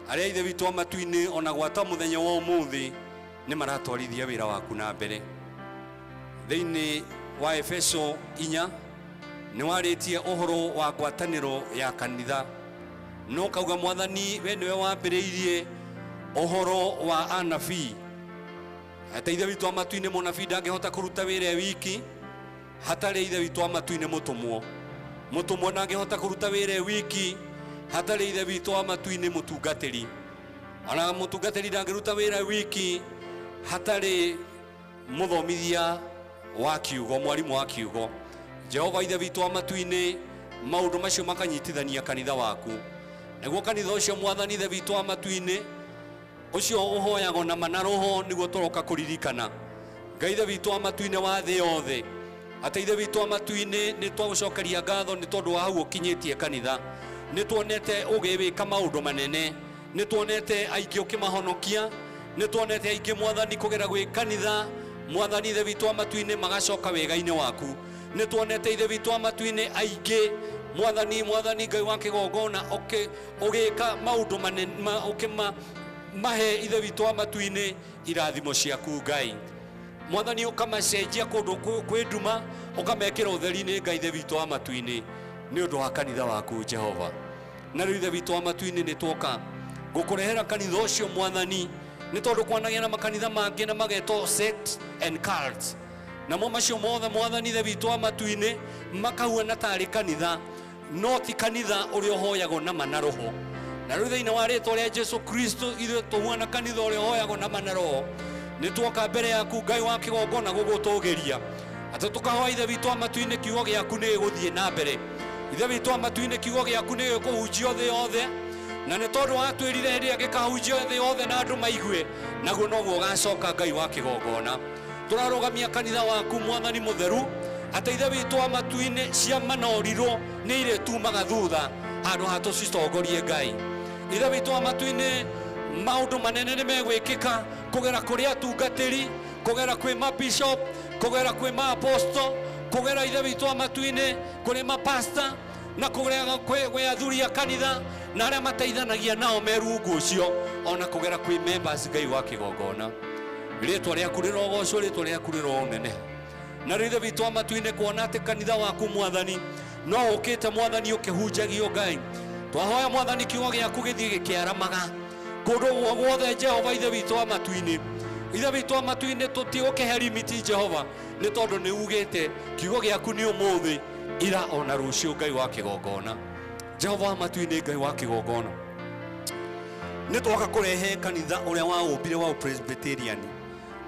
arĩa Ithe witũ wa matu-inĩ ona gwata mũthenya wa ũmũthĩ nĩ maratwarithia wĩra waku na mbere. Thĩinĩ wa Efeso 4 nĩ warĩtie ũhoro wa ngwatanĩro ya kanitha, no kauga mwathani we niwe wambĩrĩirie ũhoro wa anabii. Ata ithe witũ wa matu-inĩ mũnabii ndangĩhota kũruta wĩra wiki hatarĩ ithe witũ wa matu-inĩ mũtũmwo. Mũtũmwo ndangĩhota kũruta wĩra wiki hatarĩ ithe witũ wa matu-inĩ mũtungatĩri. Ona mũtungatĩri ndangĩruta wĩra wiki hatarĩ mũthomithia wa kiugo, mwarimu wa kiugo. Jehova ithe witũ wa matu-inĩ, maũndũ macio makanyitithania kanitha waku. Nĩguo kanitha ũcio mwathani ithe witũ wa matu-inĩ ucio ũhoyagwo na mana roho nĩguo tũroka kũririkana. Ngai ithe witũ wa matu-inĩ wa thĩ yothe, atĩ ithe witũ wa matu-inĩ nĩ twagũcokeria ngatho nĩ tondũ wa hau ũkinyĩtie kanitha. Nĩ tuonete ũgĩwĩka maũndũ manene, nĩ tuonete aingĩ ũkĩmahonokia, nĩ tuonete aingĩ mwathani kũgera gwĩ kanitha mwathani ithe witũ wa matu-inĩ magacoka wega-inĩ waku. Nĩ tuonete ithe witũ wa matu-inĩ aingĩ mwathani Ngai wa kĩgongona ũgĩka maũndũ manene mahe ithe witũ wa matu-inĩ irathimo ciaku Ngai. Mwathani ũkamacenjia kũndũ kwĩ nduma ũkamekĩra ũtheri-inĩ Ngai ithe witũ wa matu-inĩ nĩ ũndũ wa kanitha waku Jehova. Na rĩu ithe witũ wa matu-inĩ nĩ twoka gũkũrehera kanitha ũcio mwathani, nĩ tondũ kwanagia na makanitha mangĩ na magetwo sects and cults. Namo macio mothe mwathani ithe witũ wa matu-inĩ makahuana tarĩ kanitha, no ti kanitha ũrĩa ũhoyagwo na mana roho. Na rĩu thĩinĩ wa rĩĩtwa rĩa Jesu Kristo ithuĩ tũhuana kanitha ũrĩa ũhoyagwo na mana roho. Nĩ twoka mbere yaku Ngai wa kĩgongona gũgũtũũgĩria atĩ tũkahoya ithe witũ wa matu-inĩ kiugo gĩaku nĩ gĩgũthiĩ na mbere. Ithe witũ wa matu-inĩ kiugo gĩaku nĩ gĩkũhunjio thĩ yothe, na nĩ tondũ watwĩrire hĩndĩ ĩrĩa gĩkahunjio thĩ yothe na andũ maigue, naguo noguo ũgacoka Ngai wa kĩgongona. Tũrarũgamia kanitha waku mwathani mũtheru atĩ ithe witũ wa matu-inĩ cia manorirwo nĩ irĩtumaga thutha handũ ha tũcitongorie Ngai. Ithe witũ wa matu-inĩ maũndũ manene nĩ megwĩkĩka kũgera kũrĩ atungatĩri, kũgera kwĩ mabishop, kũgera kwĩ maaposto, kũgera ithe witũ wa matu-inĩ kũrĩ mapasta, na kũgera kwĩ athuri a kanitha na arĩa mateithanagia nao merungu ũcio, ona kũgera kwĩ members Ngai wa kĩgongona. Rĩĩtwa rĩaku rĩrogocwo, rĩĩtwa rĩaku rĩroneneha. Na rĩu ithe witũ wa matu-inĩ kuona atĩ kanitha waku mwathani no ũkĩte mwathani ũkĩhunjagio Ngai. Twahoya mwathani kiugo gĩaku gĩthiĩ gĩkĩaramaga kũndũ guothe Jehova ithe witũ wa matu-inĩ. Ithe witũ wa matu-inĩ tũtigũkĩhe limiti Jehova, nĩ tondũ nĩ ugĩte kiugo gĩaku nĩ ũmũthĩ, ira ona rũciũ Ngai wa kĩgongona. Jehova wa matu-inĩ Ngai wa kĩgongona, nĩ twoka kũrehe kanitha ũrĩa waũmbire wa Presbyterian.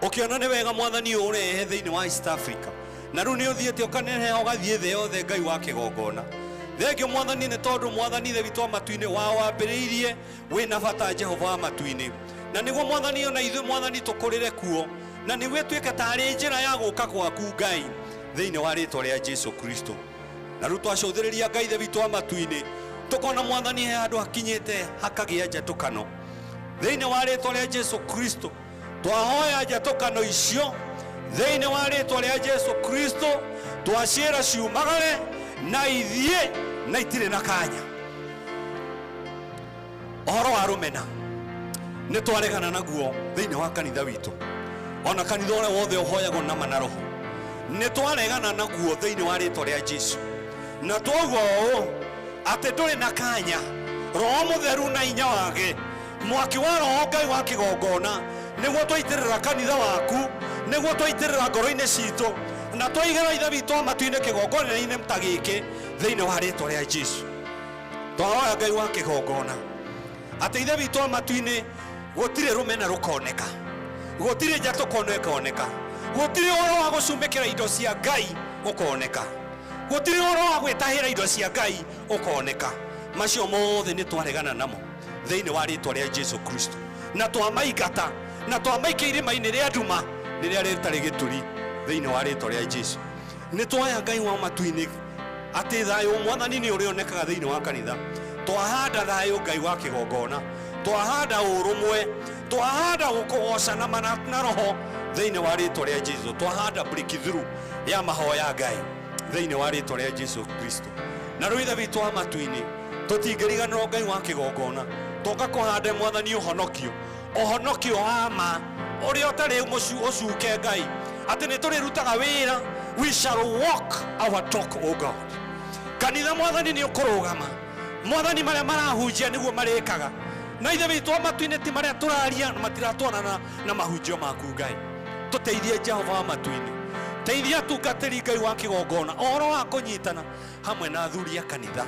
Ũkĩona nĩ wega mwathani ũrehe thĩinĩ wa East Africa, na rĩu nĩ ũthiĩte ũkaneneha ũgathiĩ thĩ yothe Ngai wa kĩgongona. Thengio mwathani nĩ tondũ mwathani ithe witũ wa matu-inĩ wawambĩrĩirie wĩna bata Jehova wa matu-inĩ, na nĩguo mwathani ona ithuĩ mwathani tũkũrĩre kuo, na nĩguo ĩtuĩke tarĩ njĩra ya gũũka gwaku Ngai thĩinĩ wa rĩĩtwa rĩa Jesu Kristo. Na rĩu twacũthĩrĩria Ngai ithe witũ wa matu-inĩ tũkona mwathani he handũ hakinyĩte hakagĩa njatũkano thĩinĩ wa rĩĩtwa rĩa Jesu Kristo. Twahoya njatũkano icio thĩinĩ wa rĩĩtwa rĩa Jesu Kristo, twaciĩra ciumagare na ithiĩ na itirĩ na kanya. Ũhoro wa rũmena nĩ twaregana naguo thĩinĩ wa kanitha witũ, ona kanitha ũrĩa wothe ũhoyagwo na mana roho nĩ twaregana naguo thĩinĩ wa rĩĩtwa rĩa Jesu. Na twoigua ũũ atĩ ndũrĩ na kanya, Roho Mũtheru na hinya wake, mwaki wa Roho Ngai wa kĩgongona nĩguo twaitĩrĩra kanitha waku, nĩguo twaitĩrĩra ngoro-inĩ citũ, na twaigĩra ithe witũ wa matu-inĩ kĩgongona-inĩ ta gĩkĩ thĩinĩ wa rĩĩtwa rĩa Jesu. Twahoya Ngai wa kĩgongona atĩ ithe witũ wa matu-inĩ gũtirĩ rũmena rũkoneka, gũtirĩ njatũkano ĩkoneka, gũtirĩ ũhoro wa gũcumĩkĩra indo cia Ngai ũkoneka, gũtirĩ ũhoro wa gwĩtahĩra indo cia Ngai ũkoneka. Macio mothe nĩ twaregana namo thĩinĩ wa rĩĩtwa rĩa Jesu Kristo, na twamaingata na twamaikia irĩma-inĩ rĩa nduma rĩrĩa rĩtarĩ gĩtũri thĩinĩ wa rĩĩtwa rĩa Jesu. Nĩ twoya Ngai wa matu-inĩ atĩ thayũ mwathani nĩ ũrĩonekaga thĩinĩ wa kanitha. Twahanda thayũ Ngai wa kĩgongona, twahanda ũrũmwe, twahanda gũkũgoca na mana na roho thĩinĩ wa rĩĩtwa rĩa Jesu. Twahanda breakthrough ya mahoya Ngai thĩinĩ wa rĩĩtwa rĩa Jesu Kristo. Na rĩu ithe witũ wa matu-inĩ tũtingĩriganĩrwo Ngai wa kĩgongona, tũka kũhanda mwathani ũhonokio, ũhonokio wa ma ũrĩa ũtarĩ ũcuke Ngai, atĩ nĩ tũrĩrutaga wĩra. We shall walk our talk, O God. Kanitha mwathani nĩ ũkũrũgama mwathani maria marahunjia niguo marikaga na ithe witũ wa matu-inĩ ti maria tũraria na matiratwarana na mahunjio maku Ngai. Tũteithie Jehova wa matu-inĩ, teithia atungatĩri Ngai wa kĩgongona ũhoro wa kũnyitana hamwe na athuri a kanitha.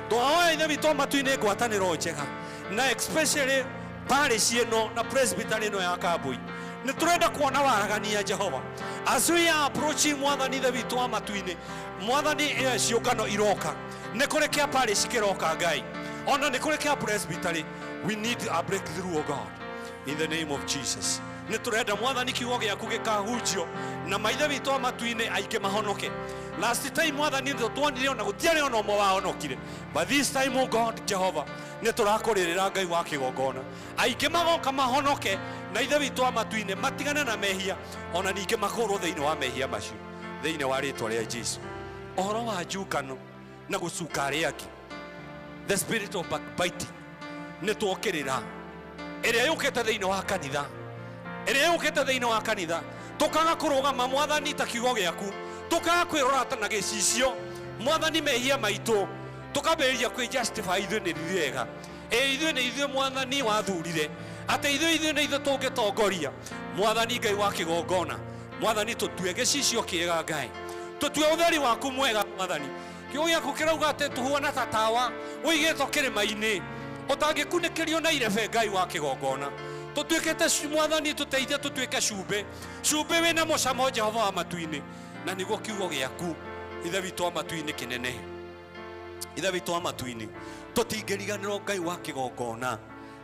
Twahoya ithe witũ wa matu-inĩ ngwatanĩro njega na especially parish ĩno na presbytery ĩno ya Kambui. Nĩ tũrenda kuona waragania Jehova as we are approaching mwathani ithe witũ wa matu-inĩ. Mwathani ciũngano iroka, nĩ kũrĩ kĩa parish kĩroka Ngai, ona nĩ kũrĩ kĩa presbytery. We need a breakthrough, oh God, in the name of Jesus. Nĩ tũrenda mwathani kiugo gĩaku gĩkahunjio na maithe witũ wa matu-inĩ aingĩ mahonoke. Last time mwathani tuonire ona gũtiarĩ ona ũmwe wahonokire, but this time, oh God Jehova, nĩ tũrakũrĩrĩra Ngai wa kĩgongona aingĩ magoka mahonoke na ithe witũ wa matu-inĩ matigane na mehia, ona ningĩ makũrwo thĩinĩ wa mehia macio thĩinĩ wa rĩtwa rĩa Jesu. Ũhoro wa njukano na gũcuka arĩa angĩ, the spirit of backbiting, nĩ tuokĩrĩra ĩrĩa yũkĩte thĩinĩ wa kanitha, ĩrĩa yũkĩte thĩinĩ wa kanitha, tũkaga kũrũgama mwathani ta kiugo gĩaku, tũkaga kwĩrora ta na gĩcicio mwathani mehia maitũ, tũkambĩrĩria kwĩ justify ithuĩ nĩ wega. Ithuĩ nĩ ithuĩ mwathani wathurire atĩ ithuĩ nĩ ithuĩ tũngĩtongoria mwathani Ngai wa kĩgongona. Mwathani tũtue gĩcicio kĩega Ngai, tũtue ũtheri waku mwega mwathani. Kiugo gĩaku kĩrauga atĩ tũhuana ta tawa ũigĩtwo kĩrĩma-inĩ ũtangĩkunĩkĩrio na irebe Ngai wa kĩgongona. Tũtuĩkĩte mwathani, tũteithie tũtuĩke cumbĩ, cumbĩ wĩna mũcamo Jehova wa matu-inĩ, na nĩguo kiugo gĩaku ithe witũ wa matu-inĩ kĩnene. Ithe witũ wa matu-inĩ tũtingĩriganĩrwo Ngai wa kĩgongona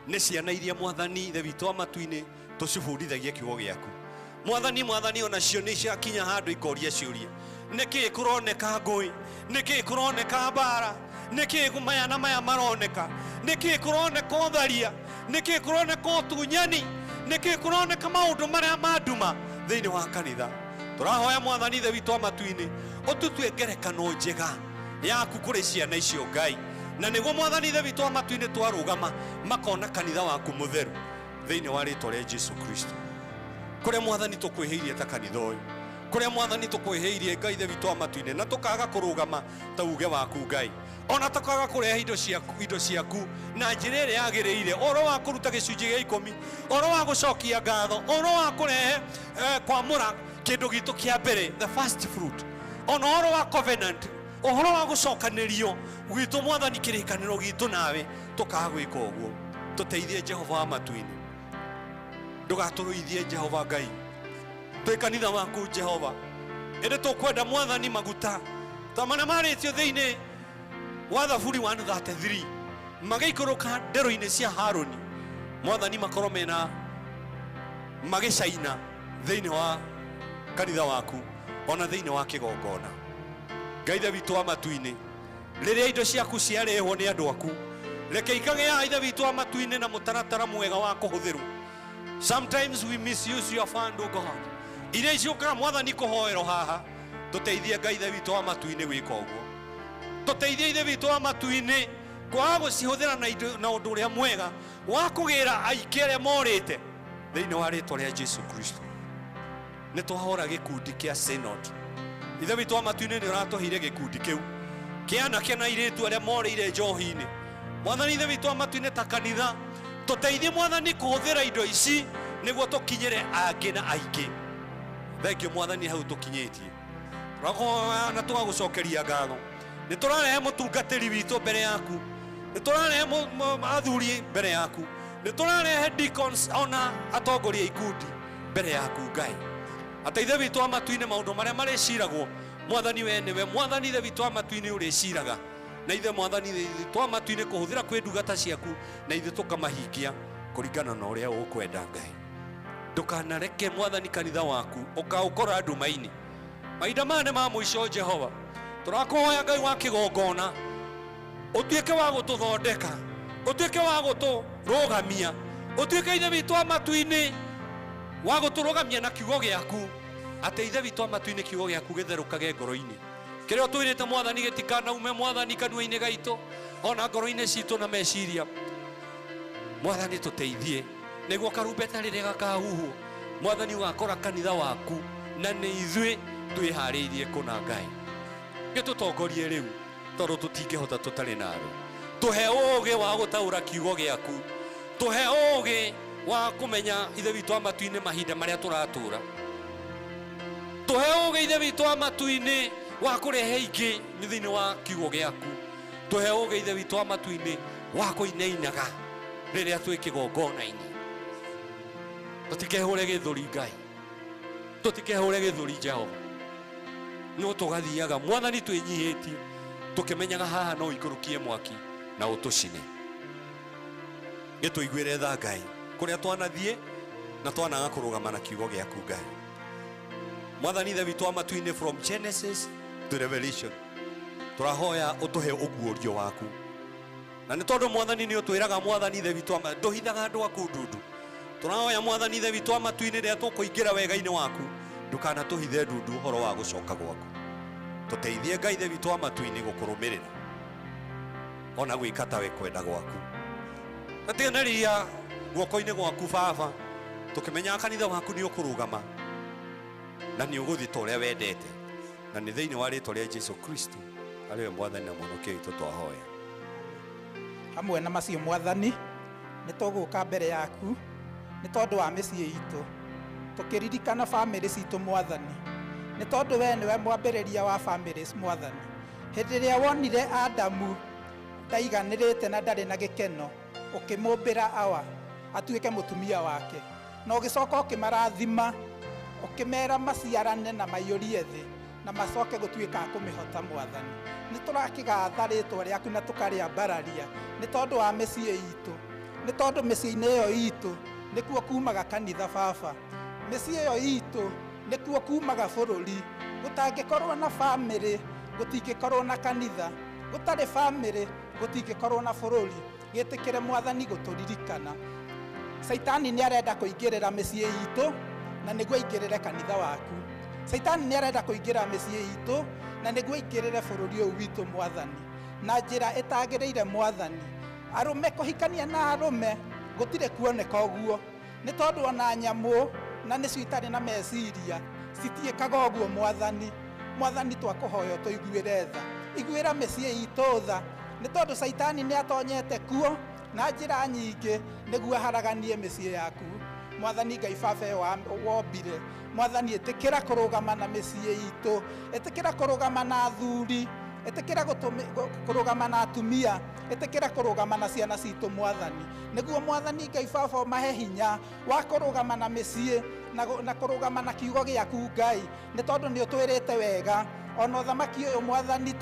nĩ ciana iria mwathani ithe witũ wa matu-inĩ tũcibundithagie kiugo gĩaku. Mwathani onacio nĩ ciakinya handũ ikoria ciũria, nĩkĩĩ kũroneka ngũĩ, nĩkĩĩ kũroneka mbara, nĩkĩĩ maya na maya maroneka, nĩkĩĩ kũroneka ũtharia, nĩkĩĩ kũroneka ũtunyani, nĩkĩĩ kũroneka maũndũ marĩa manduma thĩinĩ wa kanitha. Tũrahoya mwathani ithe witũ wa matu-inĩ ũtũtue ngerekano njega yaku kũrĩ ciana icio Ngai, na nĩguo mwathani ithe witũ wa matu-inĩ twarũgama makona kanitha waku mũtheru thĩinĩ wa rĩtwa rĩa Jesu Kristo. Kũrĩa mwathani tũkwĩhĩirie ta kanitha ũyũ, kũrĩa mwathani tũkwĩhĩirie Ngai ithe witũ wa matu-inĩ, na tũkaga kũrũgama ta uge waku Ngai, ona tũkaga kũrehe indo ciaku na njĩra ĩrĩa yagĩrĩire, ũhoro wa kũruta gĩcunjĩ gĩa 10, ũhoro wa gũcokia ngatho, ũhoro wa kũrehe kwamũra kĩndũ gitũ kĩa mbere, the first fruit, ona ũhoro wa covenant, ũhoro wa gũcokanĩrio gwitũ mwathani kĩrĩkanĩro gitũ nawe, tũkaga gwĩka ũguo. Tũteithie Jehova wa matu-inĩ, ndũgatũrũithie Jehova Ngai, twĩ kanitha waku Jehova, ĩrĩ tũkwenda mwathani maguta ta marĩa marĩtio thĩinĩ wa Thaburi 133 magĩikũrũka ndero-inĩ cia Harũni, mwathani makorwo mena magĩcaina thĩinĩ wa kanitha waku, ona thĩinĩ wa kĩgongona. Ngai ithe witũ wa matu-inĩ, rĩrĩa indo ciaku ciarehwo nĩ andũ aku, reke ikagĩa ithe witũ wa matu-inĩ na mũtaratara mwega wa kũhũthĩrwo. Sometimes we misuse your fund, oh God, iria iciokaga mwathani kũhoerwo haha. Tũteithie Ngai ithe witũ wa matu-inĩ gwĩka ũguo, tũteithie ithe witũ wa matu-inĩ kwaga gũcihũthĩra na ũndũ ũrĩa mwega wa kũgĩra aingĩ arĩa morĩte thĩinĩ wa rĩtwa rĩa Jesu Kristo. Nĩ twahora gĩkundi kĩa synod, ithe witũ wa matu-inĩ nĩ ũratũheire gĩkundi kĩu kĩa anake na airĩtu arĩa morĩire njohi-inĩ. Mwathani ithe witũ wa matu-inĩ ta kanitha, tũteithie mwathani kũhũthĩra indo ici nĩguo tũkinyĩre angĩ na aingĩ. Thengio mwathani hau tũkinyĩtie, tũrahoya na tũgagũcokeria ngatho. Nĩ tũrarehe mũtungatĩri witũ mbere yaku, nĩ tũrarehe athuri mbere yaku, nĩ tũrarehe deacons ona atongoria ikundi mbere yaku Ngai. Ata ithe witũ wa matu-inĩ maũndũ marĩa marĩciragwo mwathani we nĩwe mwathani ithe witũ wa matu-inĩ ũrĩciraga, na ithe mwathani ithe witũ wa matu-inĩ kũhũthĩra kwĩ ndungata ciaku, na ithe tũkamahingia kũringana na ũrĩa ũkwenda Ngai. Ndũkanareke mwathani kanitha waku ũkaũkora nduma-inĩ. Mahinda maya nĩ ma mũico Jehova, tũrakũhoya Ngai wa kĩgongona ũtuĩke wa gũtũthondeka, ũtuĩke wa gũtũrũgamia, ũtuĩke ithe witũ wa matu-inĩ wa gũtũrũgamia na kiugo gĩaku, atĩ ithe witũ wa matu-inĩ kiugo gĩaku gĩtherũkage ngoro-inĩ. Kĩrĩa ũtwĩrĩte mwathani gĩtikanaume mwathani kanua-inĩ gaitũ, ona ngoro-inĩ citũ na meciria. Mwathani tũteithie nĩguo karumbeta rĩrĩa gakahuhwo mwathani ũgakora kanitha waku, na nĩ ithuĩ twĩharĩirie kũna Ngai. Gĩtũtongorie rĩu tondũ tũtingĩhota tũtarĩ nawe. tuhe ũũgĩ wa gũtaũra kiugo gĩaku, tuhe ũũgĩ wa kũmenya ithe witũ wa matu-inĩ mahinda marĩa tũratũra, tuhe ũũgĩ ithe witũ wa matu-inĩ wa kũrehe ingĩ thĩinĩ wa kiugo gĩaku, tuhe ũũgĩ ithe witũ wa matu-inĩ wa kũinainaga rĩrĩa twĩ kĩgongona-inĩ, tũtikehũre gĩthũri Ngai, tũtikehũre gĩthũri Jehova, no tũgathiaga Mwathani twĩnyihĩtie tũkĩmenyaga haha no ikũrũkie mwaki na ũtũcine. Gĩtũiguĩre tha Ngai kũrĩa twanathiĩ na twanaga kũrũgama na kiugo gĩaku Ngai. Mwathani ithe witũ wa matu-inĩ, from Genesis to Revelation, tũrahoya ũtũhe ũguũrio waku, na nĩ tondũ Mwathani nĩ ũtwĩraga Mwathani ithe witũ wa ndũhithaga andũ aku ndundu, tũrahoya Mwathani ithe witũ wa matu-inĩ rĩrĩa tũkũingĩra wega-inĩ waku ndũkanatũhithe ndundu ũhoro wa gũcoka gwaku. Tũteithie Ngai ithe witũ wa matu-inĩ gũkũrũmĩrĩra ona gwĩka tawe kwenda gwaku, tũtiganĩria guoko-inĩ gwaku Baba, tũkĩmenya kanitha waku nĩ ũkũrũgama na nĩ ũgũthiĩ ta ũrĩa wendete, na nĩ thĩinĩ wa rĩĩtwa rĩa Jesũ Kristo arĩwe Mwathani na Mwonokia witũ twahoya. Hamwe na macio Mwathani, nĩ tũgũka mbere yaku nĩ tondũ wa mĩciĩ itũ, tũkĩririkana family citũ Mwathani, nĩ tondũ we nĩwe mwambĩrĩria wa families Mwathani. Hĩndĩ ĩrĩa wonire Adamu ndaiganĩrĩte na ndarĩ na gĩkeno, ũkĩmũmbĩra Hawa atuĩke mũtumia wake, na ũgĩcoka ũkĩmarathima, ũkĩmera maciarane na maiyũrie thĩ na macoke gũtuĩka kũmĩhota Mwathani. Nĩ tũrakĩgatha rĩĩtwa rĩaku na tũkarĩa mbararia nĩ tondũ wa mĩciĩ itũ, nĩ tondũ mĩciĩ-inĩ ĩyo itũ nĩkuo kumaga kanitha Baba, mĩciĩ ĩyo itũ nĩkuo kumaga bũrũri. Gũtangĩkorwo na family gũtingĩkorwo na kanitha, gũtarĩ family gũtingĩkorwo na bũrũri. Gĩtĩkĩre Mwathani gũtũririkana Saitani nĩ arenda kũingĩrĩra mĩciĩ itũ na nĩguo aingĩrĩre kanitha waku. Saitani nĩ arenda kũingĩra mĩciĩ itũ na nĩguo aingĩrĩre bũrũri ũyũ witũ Mwathani na njĩra ĩtagĩrĩire Mwathani. Arũme kũhikania na arũme gũtirĩ kuoneka ũguo, nĩ tondũ ona nyamũ na nĩcio itarĩ na meciria citiĩkaga ũguo Mwathani. Mwathani twakũhoya ũtũiguĩre tha, iguĩra mĩciĩ itũ tha, nĩ tondũ Saitani nĩ atonyete kuo na njĩra nyingĩ nĩguo aharaganie mĩciĩ yaku. Mwathani Ngai Baba wombire, Mwathani ĩtĩkĩra kũrũgama na mĩciĩ itũ, ĩtĩkĩra kũrũgama na athuri, ĩtĩkĩra kũrũgama na atumia, ĩtĩkĩra kũrũgama na ciana citũ Mwathani, nĩguo Mwathani Ngai Baba ũmahe hinya wa kũrũgama na mĩciĩ na kũrũgama na kiugo gĩaku Ngai, nĩ tondũ nĩ ũtwĩrĩte wega ona ũthamaki ũyũ Mwathani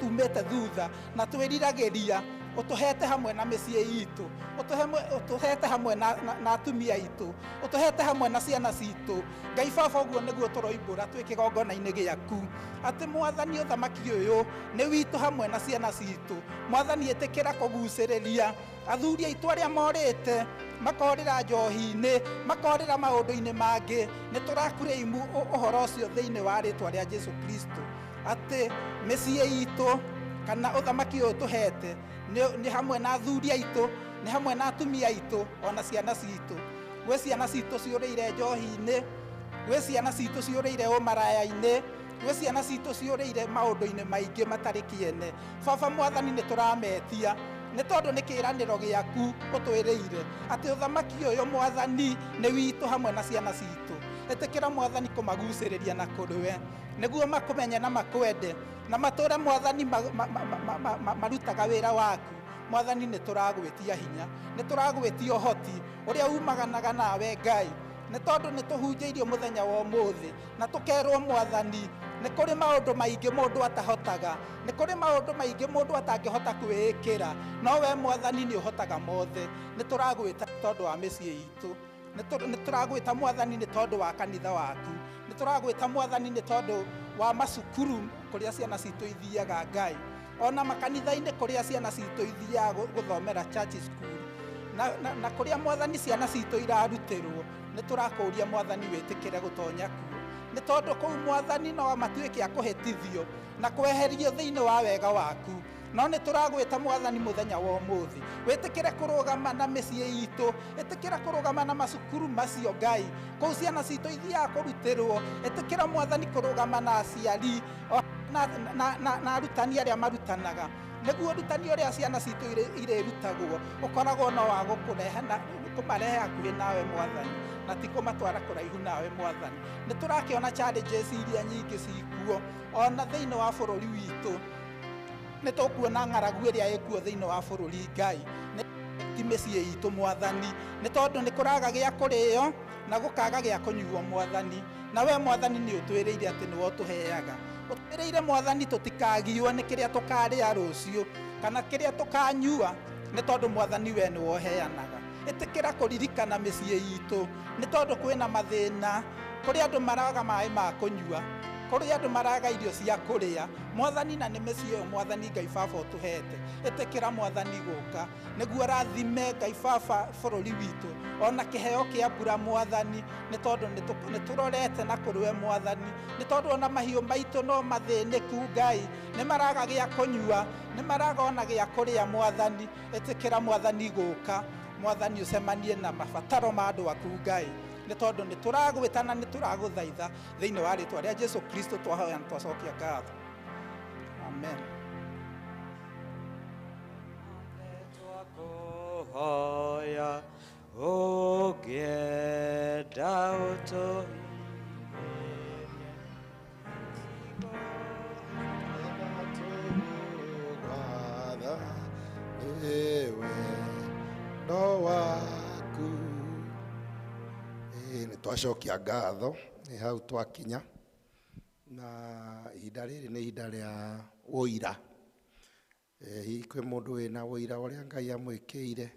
tumĩte thutha na twĩriragĩria ũtũhete hamwe na mĩciĩ itũ, ũtũhete hamwe na atumia itũ, ũtũhete hamwe na ciana citũ. Ngai Baba ũguo nĩguo tũroimbũra twĩ kĩgongona-inĩ gĩaku, atĩ Mwathani ũthamaki ũyũ nĩ witũ hamwe na ciana citũ. Mwathani ĩtĩkĩra kũgucĩrĩria athuri aitũ arĩa morĩte makorĩra njohi-inĩ, makorĩra maũndũ-inĩ mangĩ. Nĩ tũrakũrĩimu ũhoro ũcio thĩinĩ wa rĩĩtwa rĩa Jesũ Kristo, atĩ mĩciĩ itũ kana ũthamaki ũyũ tũhete nĩ hamwe na athuri aitũ, nĩ hamwe na atumia aitũ ona ciana citũ. Gwĩ ciana citũ ciũrĩire njohi-inĩ, gwĩ ciana citũ ciũrĩire ũmaraya-inĩ, gwĩ ciana citũ ciũrĩire maũndũ-inĩ maingĩ matarĩ kĩene. Baba Mwathani nĩ tũrametia nĩ tondũ nĩ kĩĩranĩro gĩaku ũtwĩrĩire atĩ ũthamaki ũyũ Mwathani nĩ witũ hamwe na ciana citũ. Ĩtĩkĩra Mwathani kũmagucĩrĩria na kũrĩwe nĩguo makũmenye na makwende na matũũre Mwathani marutaga wĩra waku. Mwathani nĩ tũragwĩtia hinya, nĩ tũragwĩtia ũhoti ũrĩa umaganaga nawe Ngai, nĩ tondũ nĩ tũhunjĩirio mũthenya wa ũmũthĩ na tũkerwo Mwathani nĩ kũrĩ maũndũ maingĩ mũndũ atahotaga, nĩ kũrĩ maũndũ maingĩ mũndũ atangĩhota kwĩĩkĩra, no we Mwathani nĩ ũhotaga mothe. Nĩ tũragwĩta tondũ wa mĩciĩ itũ, nĩ tũragwĩta Mwathani nĩ tondũ wa kanitha waku, nĩ tũragwĩta Mwathani nĩ tondũ wa macukuru kũrĩa ciana citũ ithiaga Ngai, ona makanitha-inĩ kũrĩa ciana citũ ithiaga gũthomera church school na kũrĩa Mwathani ciana citũ irarutĩrwo. Nĩ tũrakũria Mwathani wĩtĩkĩre gũtonya kuo, nĩ tondũ kũu Mwathani no matuĩke a kũhĩtithio na kweherio thĩinĩ wa wega waku. No nĩ tũragwĩta Mwathani mũthenya wa ũmũthĩ wĩtĩkĩre kũrũgama na mĩciĩ itũ, ĩtĩkĩra kũrũgama na macukuru macio Ngai, kũu ciana citũ ithiaga kũrutĩrwo. Ĩtĩkĩra Mwathani kũrũgama na aciari na arutani arĩa marutanaga, nĩguo ũrutani ũrĩa ciana citũ irĩrutagwo ũkoragwo no wa gũkũrehe na kũmarehe hakuhĩ nawe Mwathani, na ti kũmatwara kũraihu nawe Mwathani. Nĩ tũrakĩona challenges iria nyingĩ cikuo ona thĩinĩ wa bũrũri witũ. Nĩ tũkuona ng'aragu ĩrĩa ĩkuo thĩinĩ wa bũrũri Ngai, ti mĩciĩ itũ Mwathani, nĩ tondũ nĩ kũraga gĩa kũrĩo na gũkaga gĩa kũnyuo Mwathani. Na we Mwathani nĩ ũtwĩrĩire atĩ nĩwe ũtũheaga. Ũtwĩrĩire Mwathani tũtikagiyo nĩ kĩrĩa tũkarĩa rũciũ kana kĩrĩa tũkanyua, nĩ tondũ Mwathani we nĩwe ũheanaga. Ĩtĩkĩra kũririkana mĩciĩ itũ, nĩ tondũ kwĩna mathĩna, kũrĩ andũ maraga maĩ ma kũnyua, kũrĩ andũ maraga irio cia kũrĩa Mwathani, na nĩ mĩciĩ ĩyo Mwathani Ngai Baba ũtũhete. Ĩtĩkĩra Mwathani gũka nĩguo rathime Ngai Baba bũrũri witũ ona kĩheo kĩa mbura Mwathani, nĩ tondũ nĩ tũrorete na kũrĩ Mwathani, nĩ tondũ ona mahiũ maitũ no mathĩnĩku Ngai, nĩ maraga gĩa kũnyua, nĩ maraga ona gĩa kũrĩa Mwathani. Ĩtĩkĩra Mwathani gũka, Mwathani ũcemanie na mabataro ma andũ aku Ngai, nĩ tondũ nĩ tũragwĩta na nĩ tũragũthaitha thĩinĩ wa rĩĩtwa rĩa Jesũ Kristo twahoya na twacokia ngatho. Amen. Twakuhoya ũngĩenda ũtũhinyĩrie tũgwatha nĩwe no waku. Nĩ twacokia ngatho, nĩ hau twakinya, na ihinda rĩrĩ nĩ ihinda rĩa ũira. Hihi kwĩ mũndũ wĩna ũira ũrĩa Ngai amwĩkĩire,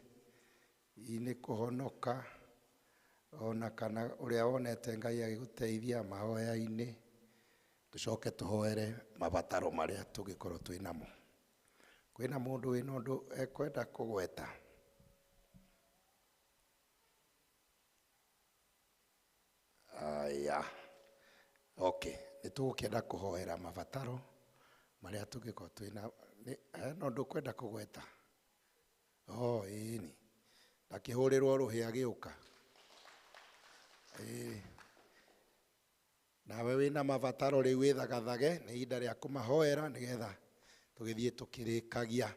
hihi nĩ kũhonoka ona kana ũrĩa wonete Ngai agĩgũteithia mahoya-inĩ, tũcoke tũhoere mabataro marĩa tũngĩkorwo twĩ namo. Kwĩna mũndũ wĩna ũndũ ekwenda kũgweta? Aya, okay, nĩ tũgũkĩenda kũhoera mabataro marĩa tũngĩkorwo twĩna. No ndũkwenda kũgweta? Ĩni ndakĩhũrĩrwo rũhĩ agĩũka. Nawe wĩna mabataro rĩu wĩthagathage, nĩ ihinda rĩa kũmahoera nĩgetha tũgĩthiĩ tũkĩrĩkagia,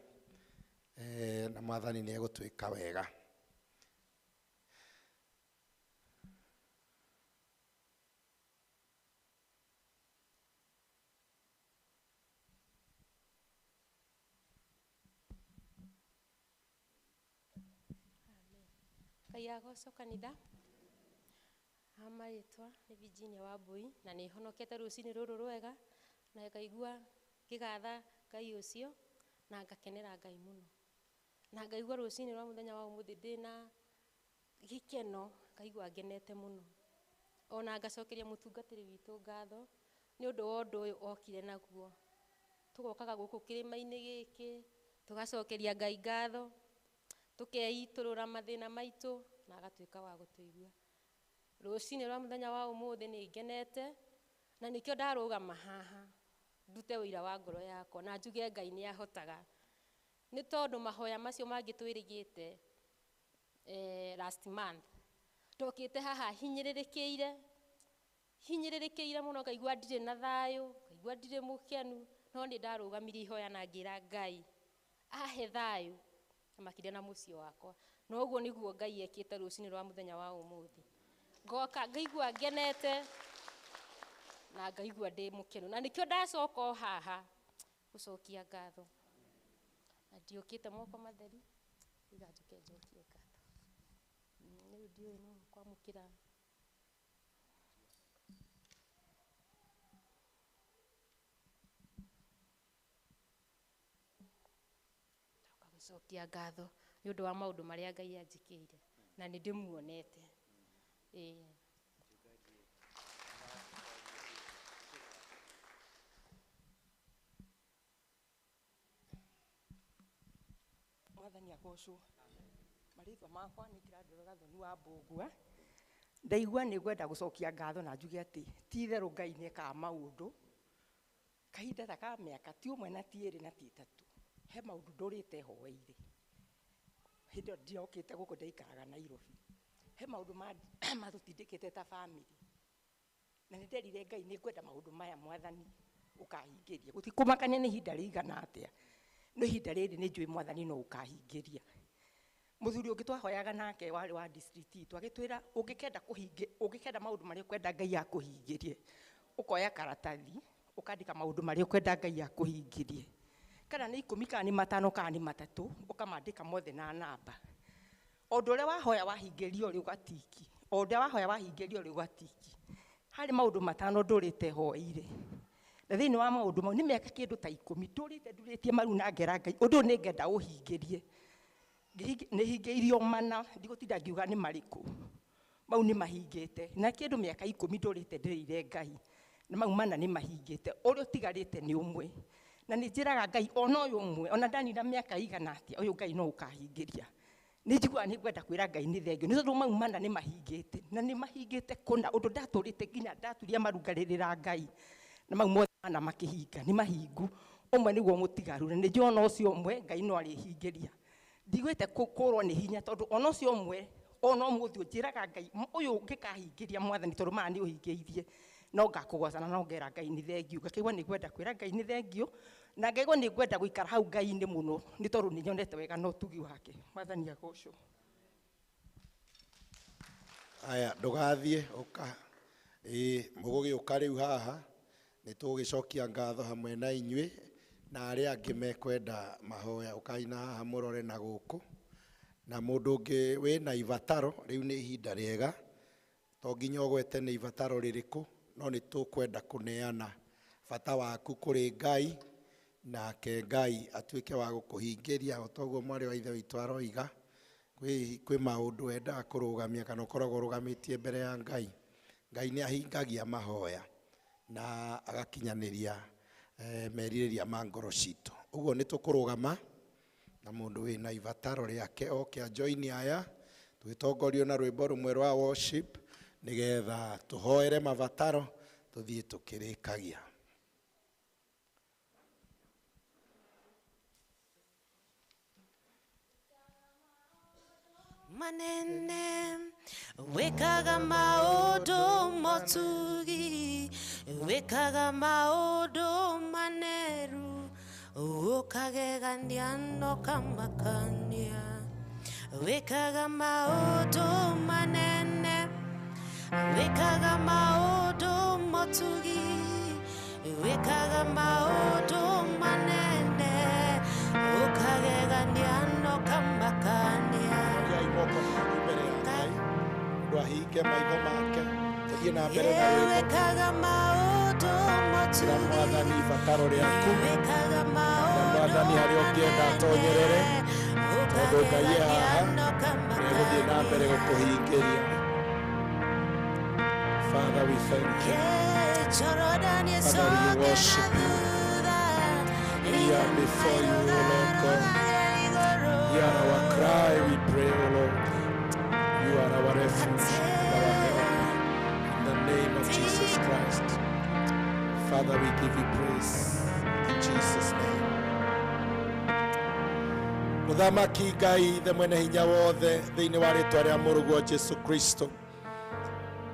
na Mwathani nĩ egũtwĩka wega. Ngai agocwo kanitha. Amarĩtwa nĩ Virginia Wambui, na nĩ honokete rũcinĩ rũrũ rwega, na ngaigua ngĩgatha Ngai ũcio na ngakenera Ngai mũno, na ngaigua rũcinĩ rwa mũthenya wa ũmũthĩ ndĩna gĩkeno, ngaigua ngenete mũno, ona ngacokeria mũtungatĩri witũ ngatho nĩ ũndũ wa ũndũ ũyũ okire naguo. Tũgokaga gũkũ kĩrĩma-inĩ gĩkĩ tũgacokeria Ngai ngatho, tũkeitũrũra mathĩna maitũ na agatuĩka wa gũtũigua. Rũcinĩ rwa mũthenya wa ũmũthĩ nĩ ngenete, na nĩkĩo ndarũgama haha ndute ũira wa ngoro yakwa na njuge Ngai nĩ ahotaga, nĩ tondũ mahoya macio mangĩ twĩrĩgĩte last month ndokĩte haha hinyĩrĩrĩkĩire mũno, ngaigua ndirĩ na thayũ, ngaigua ndirĩ mũkenu, no nĩ ndarũgamire ihoya na ngĩra Ngai ahe thayũ makĩria na mũciĩ wakwa, na ũguo nĩguo Ngai ekĩte rũcinĩ rwa mũthenya wa ũmũthĩ. Ngoka ngaigua ngenete na ngaigua ndĩ mũkenu, na nĩkĩo ndacoka haha gũcokia ngatho, na ndiũkĩte moko matheri, iga njoke njokie ngatho. Rĩu ndiũĩ no kwamũkĩra gũcokia ngatho nĩ ũndũ wa maũndũ marĩa Ngai anjĩkĩire na nĩ ndĩmuonete. Mwathani agocwo. Marĩtwa makwa nĩ Kĩrandĩro Gathoni wa Mbũngua. Ndaigua nĩ ngwenda gũcokia ngatho na njuge atĩ ti itherũ Ngai nĩ ekaga maũndũ kahinda ta ka mĩaka ti ũmwe na ti ĩrĩ na ti ĩtatũ. He maũndũ ndũrĩte hoeire hĩndĩ ĩyo ndiokĩte gũkũ ndaikaraga Nairobi. He maũndũ matũtindĩkĩte ta bamĩrĩ, na nĩ nderire Ngai nĩ ngwenda maũndũ maya Mwathani ũkahingĩria, gũtikũmakania nĩ ihinda rĩigana atĩa. no ihinda rĩrĩ nĩ njũĩ mwathani no ũkahingĩria. Mũthuri ũngĩ twahoyaga nake warĩ wa district itũ agĩtwĩra ũngĩkenda maũndũ marĩa ũkwenda Ngai akũhingĩrie ũkoya karatathi ũkandĩka maũndũ marĩa ũkwenda Ngai akũhingĩrie, kana nĩ 10 kana nĩ 5 kana nĩ 3 ũkamandĩka mothe na namba. O ũndũ ũrĩa wahoya wahingĩrio rĩ ũgatiki, o ũndũ wahoya wahingĩrio rĩ ũgatiki. Harĩ maũndũ 5 ndũrĩte hoire, na thĩinĩ wa maũndũ mau nĩ mĩaka kĩndũ ta 10 ndũrĩtie maru na ngera Ngai ũndũ nĩ ngenda ũhingĩrie. Nĩ hingĩirio mana ndigũtinda ngiuga nĩ marĩkũ, mau nĩ mahingĩte, na kĩndũ mĩaka 10 ndũrĩte ndĩrĩire Ngai, na mau mana nĩ mahingĩte. Ũrĩa ũtigarĩte nĩ ũmwe, na nĩ njĩraga Ngai ona ũyũ ũmwe, ona ndanina mĩaka igana atĩa ũyũ Ngai no ũkahingĩria. Nĩ njiguaga nĩ ngwenda kwĩra Ngai nĩ thengio nĩ tondũ mau mana nĩ mahingĩte, na nĩ mahingĩte kũna ũndũ ndatũrĩte nginya ndaturia marungarĩrĩra Ngai, na mau mothe mana makĩhinga nĩ mahingu. Ũmwe nĩguo mũtigaru, na nĩ njũĩ ona ũcio ũmwe Ngai no arĩhingĩria. Ndigwĩte kũrwo nĩ hinya tondũ ona ũcio ũmwe ona ũmũthĩ njĩraga Ngai ũyũ ũngĩkahingĩria mwathani tondũ mana nĩ ũhingĩirie no ngakũgwacana no ngera Ngai nĩ thengio. Ngakĩigua nĩ ngwenda kwĩra Ngai nĩ thengio, na ngaigua nĩ ngwenda gũikara hau Ngai-inĩ mũno nĩ tondũ nĩ nyonete wega na ũtugi wake. Mwathani agocwo. Aya ndũgathiĩ ũka mũgũgĩũka rĩu haha nĩ tũgũgĩcokia ngatho hamwe na inyuĩ na arĩa angĩ mekwenda mahoya ũkaina haha mũrore na gũkũ, na mũndũ ũngĩ wĩna ibataro rĩu nĩ ihinda rĩega, to nginya ũgwete nĩ ibataro rĩrĩkũ, no nĩ tũkwenda kũneana bata waku kũrĩ Ngai, nake Ngai atuĩke wa gũkũhingĩria. O toguo mwarĩ wa ithe witũ aroiga kwĩ maũndũ wendaga kũrũgamia kana ũkoragwo ũrũgamĩtie mbere ya Ngai, Ngai nĩ ahingagia mahoya na agakinyanĩria merirĩria ma ngoro citũ. Ũguo nĩ tũkũrũgama na mũndũ wĩna ibataro rĩake oke ajoini aya tũgĩtongorio na rwĩmbo rũmwe rwa worship nĩgetha tũhoere mabataro tũthiĩ tũkĩrĩkagia. Manene wekaga maũndũ motugi, wekaga maũndũ maneru, ũkagegania no kamakania. Wekaga maũndũ manene, wekaga maũndũ motugi, wekaga maũndũ manene, ũkagegania no kamakania. Ahinge maitho make tũthiĩ na mbere na wekaga maũndũ motugi, Mwathani ibataro rĩaku, na Mwathani harĩa ũngĩenda atonyerere, tondũ Ngai e haha nĩegũthiĩ na mbere gũkũhingĩria. Father, we thank you. Father, we worship you. We are before you, O Lord God. Hear our cry, we pray, O Lord. You are our refuge and our help. In the name of Jesus Christ. Father, we give you praise. In Jesus' name. Muthamaki Ngai the mwene hinya wothe thĩinĩ wa rĩĩtwa rĩa mũrũguo Jesu Kristo.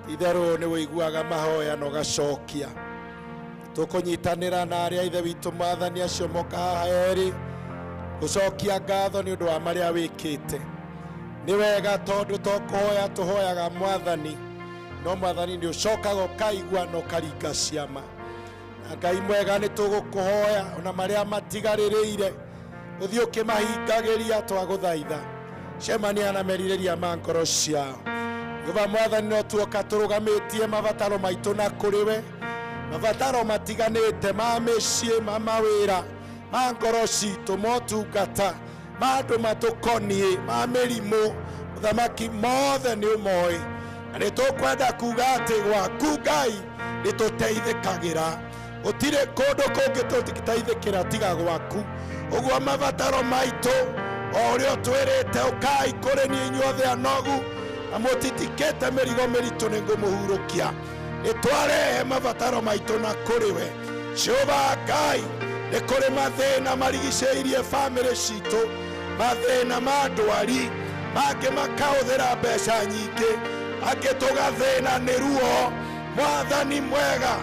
Itherũ nĩ wĩiguaga mahoya na ũgacokia. Tũkũnyitanĩra na arĩa ithe witũ Mwathani acio moka haha erĩ gũcokia ngatho nĩ ũndũ wa marĩa wĩkĩte. Nĩ wega tondũ tũkũhoya tũhoyaga Mwathani, no Mwathani nĩ ũcokaga ũkaigua na ũkaringa ciama. Na Ngai mwega nĩ tũgũkũhoya ona marĩa matigarĩrĩire ũthiĩ ũkĩmahingagĩria twagũthaitha. Cemania na merirĩria ma ngoro ciao. Jehova Mwathani no tuoka tũrũgamĩtie mabataro maitũ na kũrĩ we, mabataro matiganĩte ma mĩciĩ, ma mawĩra, ma ngoro citũ, ma ũtungata, ma andũ matũkoniĩ, ma mĩrimũ. Mũthamaki mothe nĩ ũmoĩ, na nĩ tũkwenda kuuga atĩ gwaku Ngai nĩ tũteithĩkagĩra. Gũtirĩ kũndũ kũngĩ tũngĩteithĩkĩra tiga gwaku. Ũguo mabataro maitũ o ũrĩa twĩrĩte ũkai kũrĩ niĩ inyuothe anogu na mũtitikĩte mĩrigo mĩritũ nĩ ngũmũhurũkia. Nĩ twarehe mabataro maitũ na kũrĩ we. Jehova Ngai, nĩ kũrĩ mathĩna marigicĩirie bamĩrĩ citũ, mathĩna ma ndwari, mangĩ makahũthĩra mbeca nyingĩ, angĩ tũgathĩna nĩ ruo. Mwathani mwega,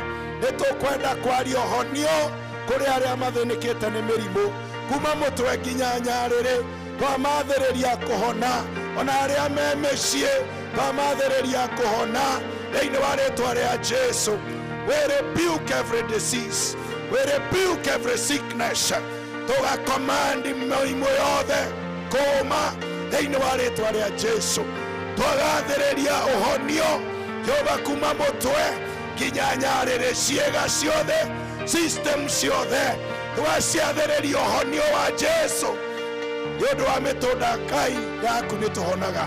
nĩ tũkwenda kwaria ũhonio kũrĩ arĩa mathĩnĩkĩte nĩ mĩrimũ, kuma mũtwe nginya nyarĩrĩ twamathĩrĩria kũhona, ona arĩa me mĩciĩ twamathĩrĩria kũhona thĩinĩ wa rĩĩtwa rĩa Jesu. We rebuke every disease, we rebuke every sickness, tugakomandi mĩrimũ yothe kũũma thĩinĩ wa rĩĩtwa rĩa Jesu. Twagathĩrĩria ũhonio Jehova kuma mũtwe nginya nyarĩrĩ, ciĩga ciothe, system ciothe, twaciathĩrĩria ũhonio wa Jesu. Nĩ ũndũ wa mĩtũnda Ngai yaku nĩ tũhonaga,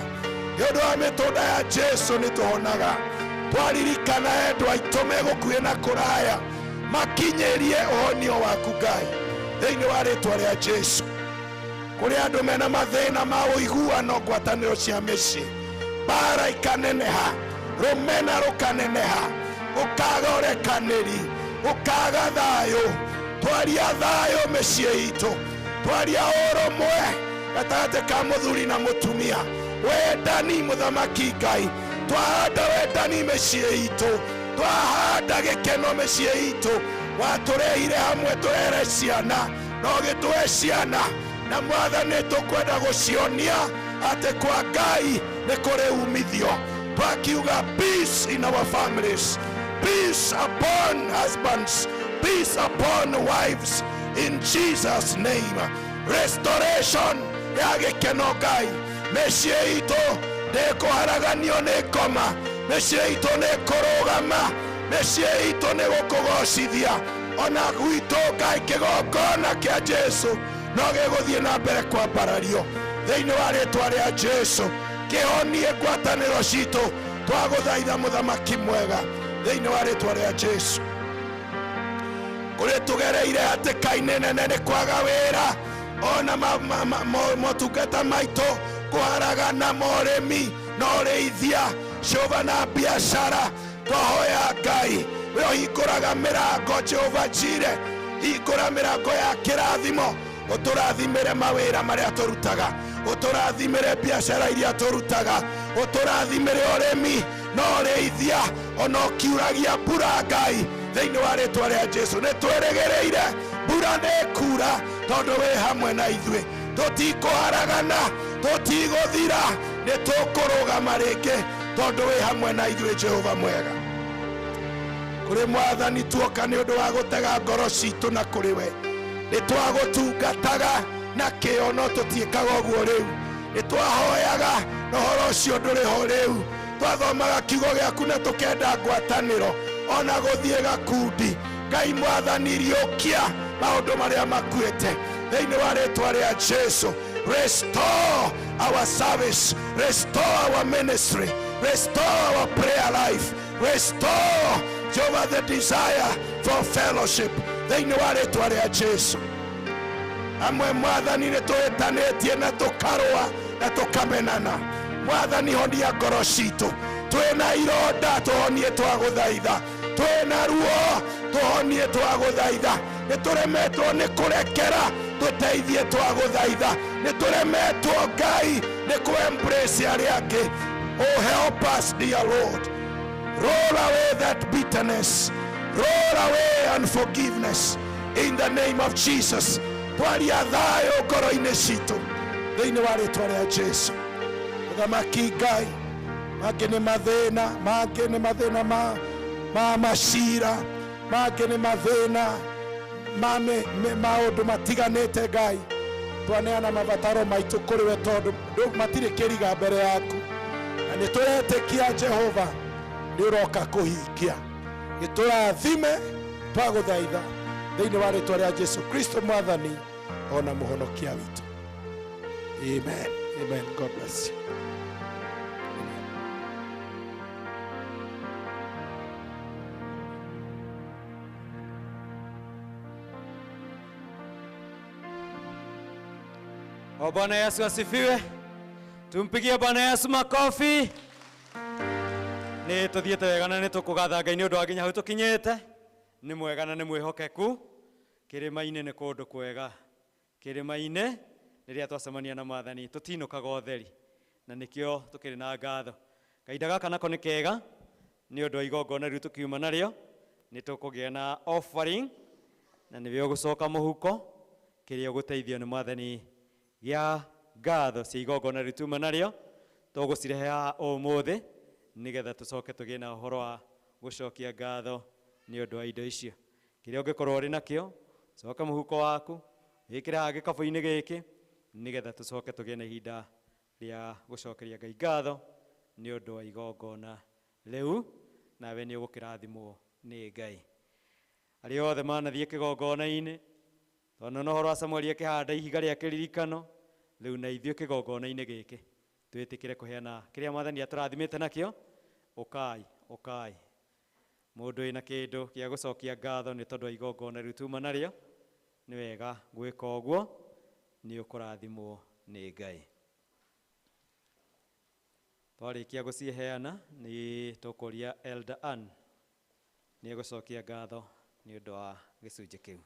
nĩ ũndũ wa mĩtũnda ya Jesu nĩ tũhonaga. Twaririkana endwa aitũ megũkuhĩ na kũraya, makinyĩrie ũhonio waku Ngai thĩinĩ wa rĩĩtwa rĩa Jesu. Kũrĩ andũ mena mathĩna ma ũiguano ngwatanĩro cia mĩciĩ, mbara ikaneneha, rũmena rũkaneneha, gũkaga ũrekanĩri, gũkaga thayũ. Twaria thayũ mĩciĩ itũ, twaria ũrũmwe gatagatĩ ka mũthuri na mũtumia, wendani mũthamaki Ngai. Twahanda wendani mĩciĩ itũ, twahanda gĩkeno mĩciĩ itũ. Watũrehire hamwe tũrere ciana, no gĩtũhe ciana, na Mwathani tũkwenda gũcionia atĩ kwa Ngai nĩ kũrĩ umithio. Twakiuga peace in our families, peace upon husbands, peace upon wives, in Jesus name. Restoration ya gĩkeno Ngai mĩciĩ itũ ndĩkũharaganio nĩ ngoma, mĩciĩ itũ nĩ kũrũgama, mĩciĩ itũ nĩ gũkũgocithia. Ona gwitũ Ngai kĩgongona kĩa Jesu no gĩgũthiĩ na mbere kwambarario thĩinĩ wa rĩĩtwa rĩa Jesu. Kĩhonie ngwatanĩro citũ, twagũthaitha mũthamaki mwega thĩinĩ wa rĩĩtwa rĩa Jesu. Kũrĩ tũgereire hatĩka-inĩ nene nĩ kwaga wĩra, ona motungata maitũ kũharagana, morĩmi na ũrĩithia, Jehova na biacara. Twahoya Ngai we ũhingũraga mĩrango, Jehova Jireh, hingũra mĩrango ya kĩrathimo, ũtũrathimĩre mawĩra marĩa tũrutaga, ũtũrathimĩre biacara iria tũrutaga, ũtũrathimĩre ũrĩmi na ũrĩithia, ona ũkiuragia mbura Ngai thĩinĩ wa rĩĩtwa rĩa Jesu. Nĩ twĩrĩgĩrĩire mbura nĩ kuura tondũ wĩ hamwe na ithuĩ, tũtikũharagana, tũtigũthira, nĩ tũkũrũgama rĩngĩ tondũ wĩ hamwe na ithuĩ, Jehova mwega. Kũrĩ Mwathani tuoka nĩ ũndũ wa gũtega ngoro citũ na kũrĩ we, nĩ twagũtungataga na kĩyo no tũtiĩkaga ũguo rĩu, nĩ twahoyaga na ũhoro ũcio ndũrĩ ho rĩu. Twathomaga kiugo gĩaku na tũkenda ngwatanĩro, ona gũthiĩ gakundi. Ngai Mwathani riũkia maũndũ marĩa makuĩte thĩinĩ wa rĩĩtwa rĩa Jesu. Restore our service, restore our ministry, restore our prayer life, restore Jehovah the desire for fellowship thĩinĩ wa rĩĩtwa rĩa Jesu. Amwe Mwathani nĩ twĩtanĩtie na tũkarũa na tũkamenana. Mwathani honia ngoro citũ, twĩna ironda tũhonie twagũthaitha, twĩna ruo tũhonie twagũthaitha, nĩ tũremetwo nĩ kũrekera tũteithie twagũthaitha, nĩ tũremetwo Ngai nĩ kũ-embrace arĩa angĩ. Oh, help us dear Lord. Roll away that bitterness, roll away unforgiveness in the name of Jesus. Twaria thayũ ngoro-inĩ citũ thĩinĩ wa rĩĩtwa rĩa Jesu. Mũthamaki Ngai, mangĩ nĩ mathĩna, mangĩ nĩ mathĩna ma macira, mangĩ nĩ mathĩna ma maũndũ matiganĩte Ngai. Twaneana mabataro maitũ kũrĩ we tondũ matirĩ kĩriga mbere yaku, na nĩ tũretĩkia Jehova nĩ ũroka kũhingia. Nĩ tũrathime twagũthaitha thĩinĩ wa rĩĩtwa rĩa Jesu Kristo Mwathani ona mũhonokia witũ. Amen. Amen. God bless you. O Bwana Yesu asifiwe. Tumpigie Bwana Yesu makofi. Nĩ tũthiĩte wega na nĩ tũkũgatha Ngai nĩ ũndũ wa nginya hau tũkinyĩte. Nĩ mwega na nĩ mwĩhokeku. Kĩrĩma-inĩ nĩ kũndũ kwega. Kĩrĩma-inĩ rĩrĩa twacemania na Mwathani tũtinũkaga ũtheri, na nĩkĩo tũkĩrĩ na ngatho. Kahinda gaka nako nĩ kega nĩ ũndũ wa igongona rĩu tũkiuma narĩo. Nĩ tũkũgĩa na offering na nĩwe ũgũcoka mũhuko. kiria guteithio ni mwathani gia ngatho cia igongona rituma nario tugucireha umuthi nigetha tucoke tugie na uhoro wa gucokia ngatho ni undu wa indo icio. Kiria ungikorwo uri nakio coka muhuko waku wikire ha gikabu-ini giki nigetha tucoke tugie na ihinda ria gucokeria Ngai ngatho ni undu wa igongona riu, nawe ni ugukirathimwo ni Ngai. Aria othe manathie kigongona-ini twana no horo wa Samueli akihanda ihiga ria kiririkano, riu na ithio kigongona-ini giki twitikire kuheana kiria mwathani aturathimite nakio. Ukai mundu ina kindu gia gucokia ngatho ni tondu wa igongona riu tuma nario, ni wega gwika uguo, ni ukurathimwo ni Ngai. Twarikia guciheana ni tukuria Elder Ann ni gucokia ngatho ni undu wa gicunji kiu.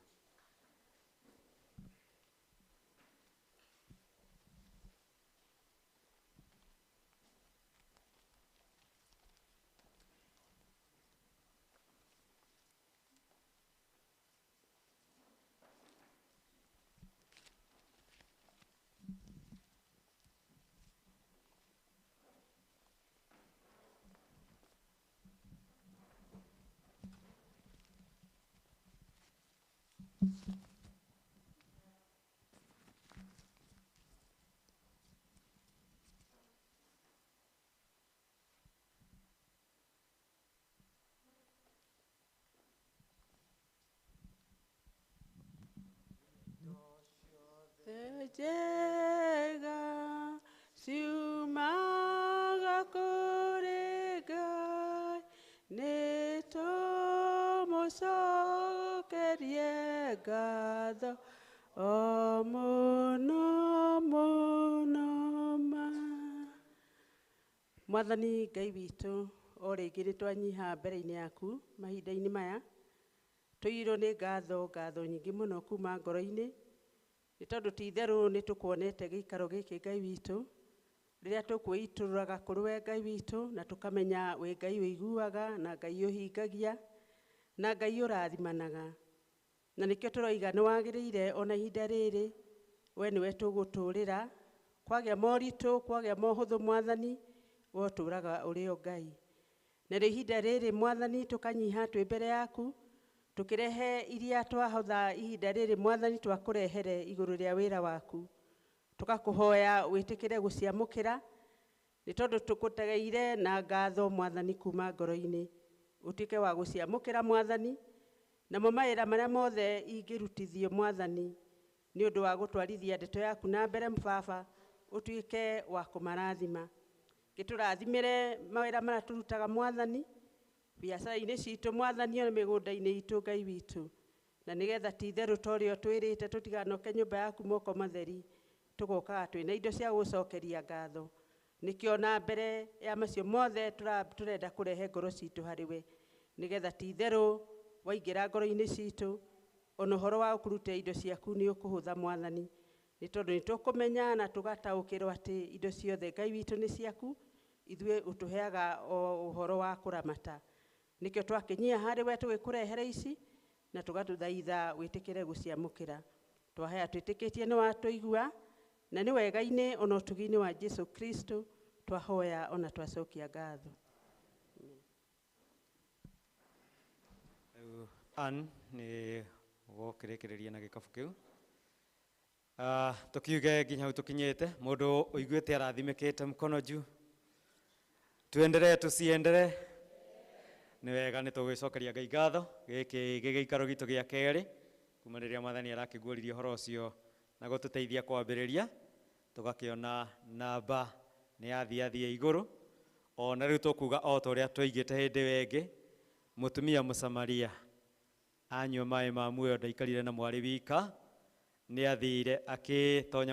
Njega ciumaga kũrĩ Ngai, nĩtũmũcokerie ngatho o mũno mũno ma. Mwathani Ngai witũ, o rĩngĩ nĩtwanyiha mbere-inĩ yaku mahinda-inĩ maya, tũiyũrwo nĩ ngatho nyingĩ mũno kuma ngoro-inĩ, nĩ tondũ ti itherũ nĩ tũkuonete gĩikaro gĩkĩ Ngai witũ, rĩrĩa tũkwĩitũrũraga kũrĩ we Ngai witũ, na tũkamenya wĩ Ngai ũiguaga na Ngai ũhingagia na Ngai ũrathimanaga. Na nĩkĩo tũroiga nĩ wagĩrĩire ona ihinda rĩrĩ we nĩwe tũgũtũũrĩra, kwagĩa moritũ, kwagĩa mohũthũ Mwathani, we ũtũũraga ũrĩ o Ngai. Narĩo ihinda rĩrĩ Mwathani tũkanyiha twĩ mbere yaku, tukirehe iria twahotha ihinda rĩrĩ Mwathani twakũrehere igũrũ rĩa wĩra waku, tukakũhoya wĩtĩkĩre gũciamũkĩra, nĩ tondũ tũkũtegeire na ngatho Mwathani kuma ngoro-inĩ, ũtuĩke wa gũciamũkĩra Mwathani, namo mawĩra marĩa mothe ingĩrutithio Mwathani nĩ ũndũ wa gũtwarithia ndeto yaku na mbere Baba, ũtuĩke wa kũmarathima. Gĩtũrathimĩre mawĩra marĩa tũrutaga Mwathani, biacara-inĩ citũ Mwathani, ona mĩgũnda-inĩ itũ Ngai witũ, na nĩgetha ti itherũ ta ũrĩa twĩrĩte tũtiganoke nyũmba yaku moko matheri, tũgokaga twĩna indo cia gũcokeria ngatho. Nĩkĩo na mbere ya macio mothe tũrenda kũrehe ngoro citũ harĩ we, nĩgetha ti itherũ waingĩra ngoro-inĩ citũ, ona ũhoro wa kũruta indo ciaku nĩ ũkũhũtha Mwathani, nĩ tondũ nĩ tũkũmenya na tũgataũkĩrwo atĩ indo ciothe Ngai witũ nĩ ciaku, ithuĩ ũtũheaga o ũhoro wa kũramata. Nĩkĩo twakĩnyia harĩ we tũgĩkũrehere ici, na tũgatũthaitha wĩtĩkĩre gũciamũkĩra. Twahaya twĩtĩkĩtie nĩ watũigua, na nĩ wega-inĩ ona ũtugi-inĩ wa Jesũ Kristo twahoya ona twacokia ngatho. Ann nĩ gũkĩrĩkĩrĩria na gĩkabu kĩu. Tukiuge nginya hau tukinyĩte, mũndũ ũiguĩte arathimĩkĩte mkono juu. Tuendelee tusiendelee. Nĩ wega nĩ tũgĩcokeria Ngai ngatho, gĩkĩ gĩgĩikaro gitũ gĩa kerĩ, kuma rĩrĩa Mwathani arakĩguũririe ũhoro ũcio na gũtũteithia kwambĩrĩria, tũgakĩona namba nĩ yathiathia igũrũ, ona rĩu tũkuga o ta ũrĩa twaigĩte hĩndĩ ĩyo ĩngĩ, mũtumia Mũsamaria anyua maĩ ma muoyo ndaikarire na mwarĩ wika, nĩ athire akĩtonya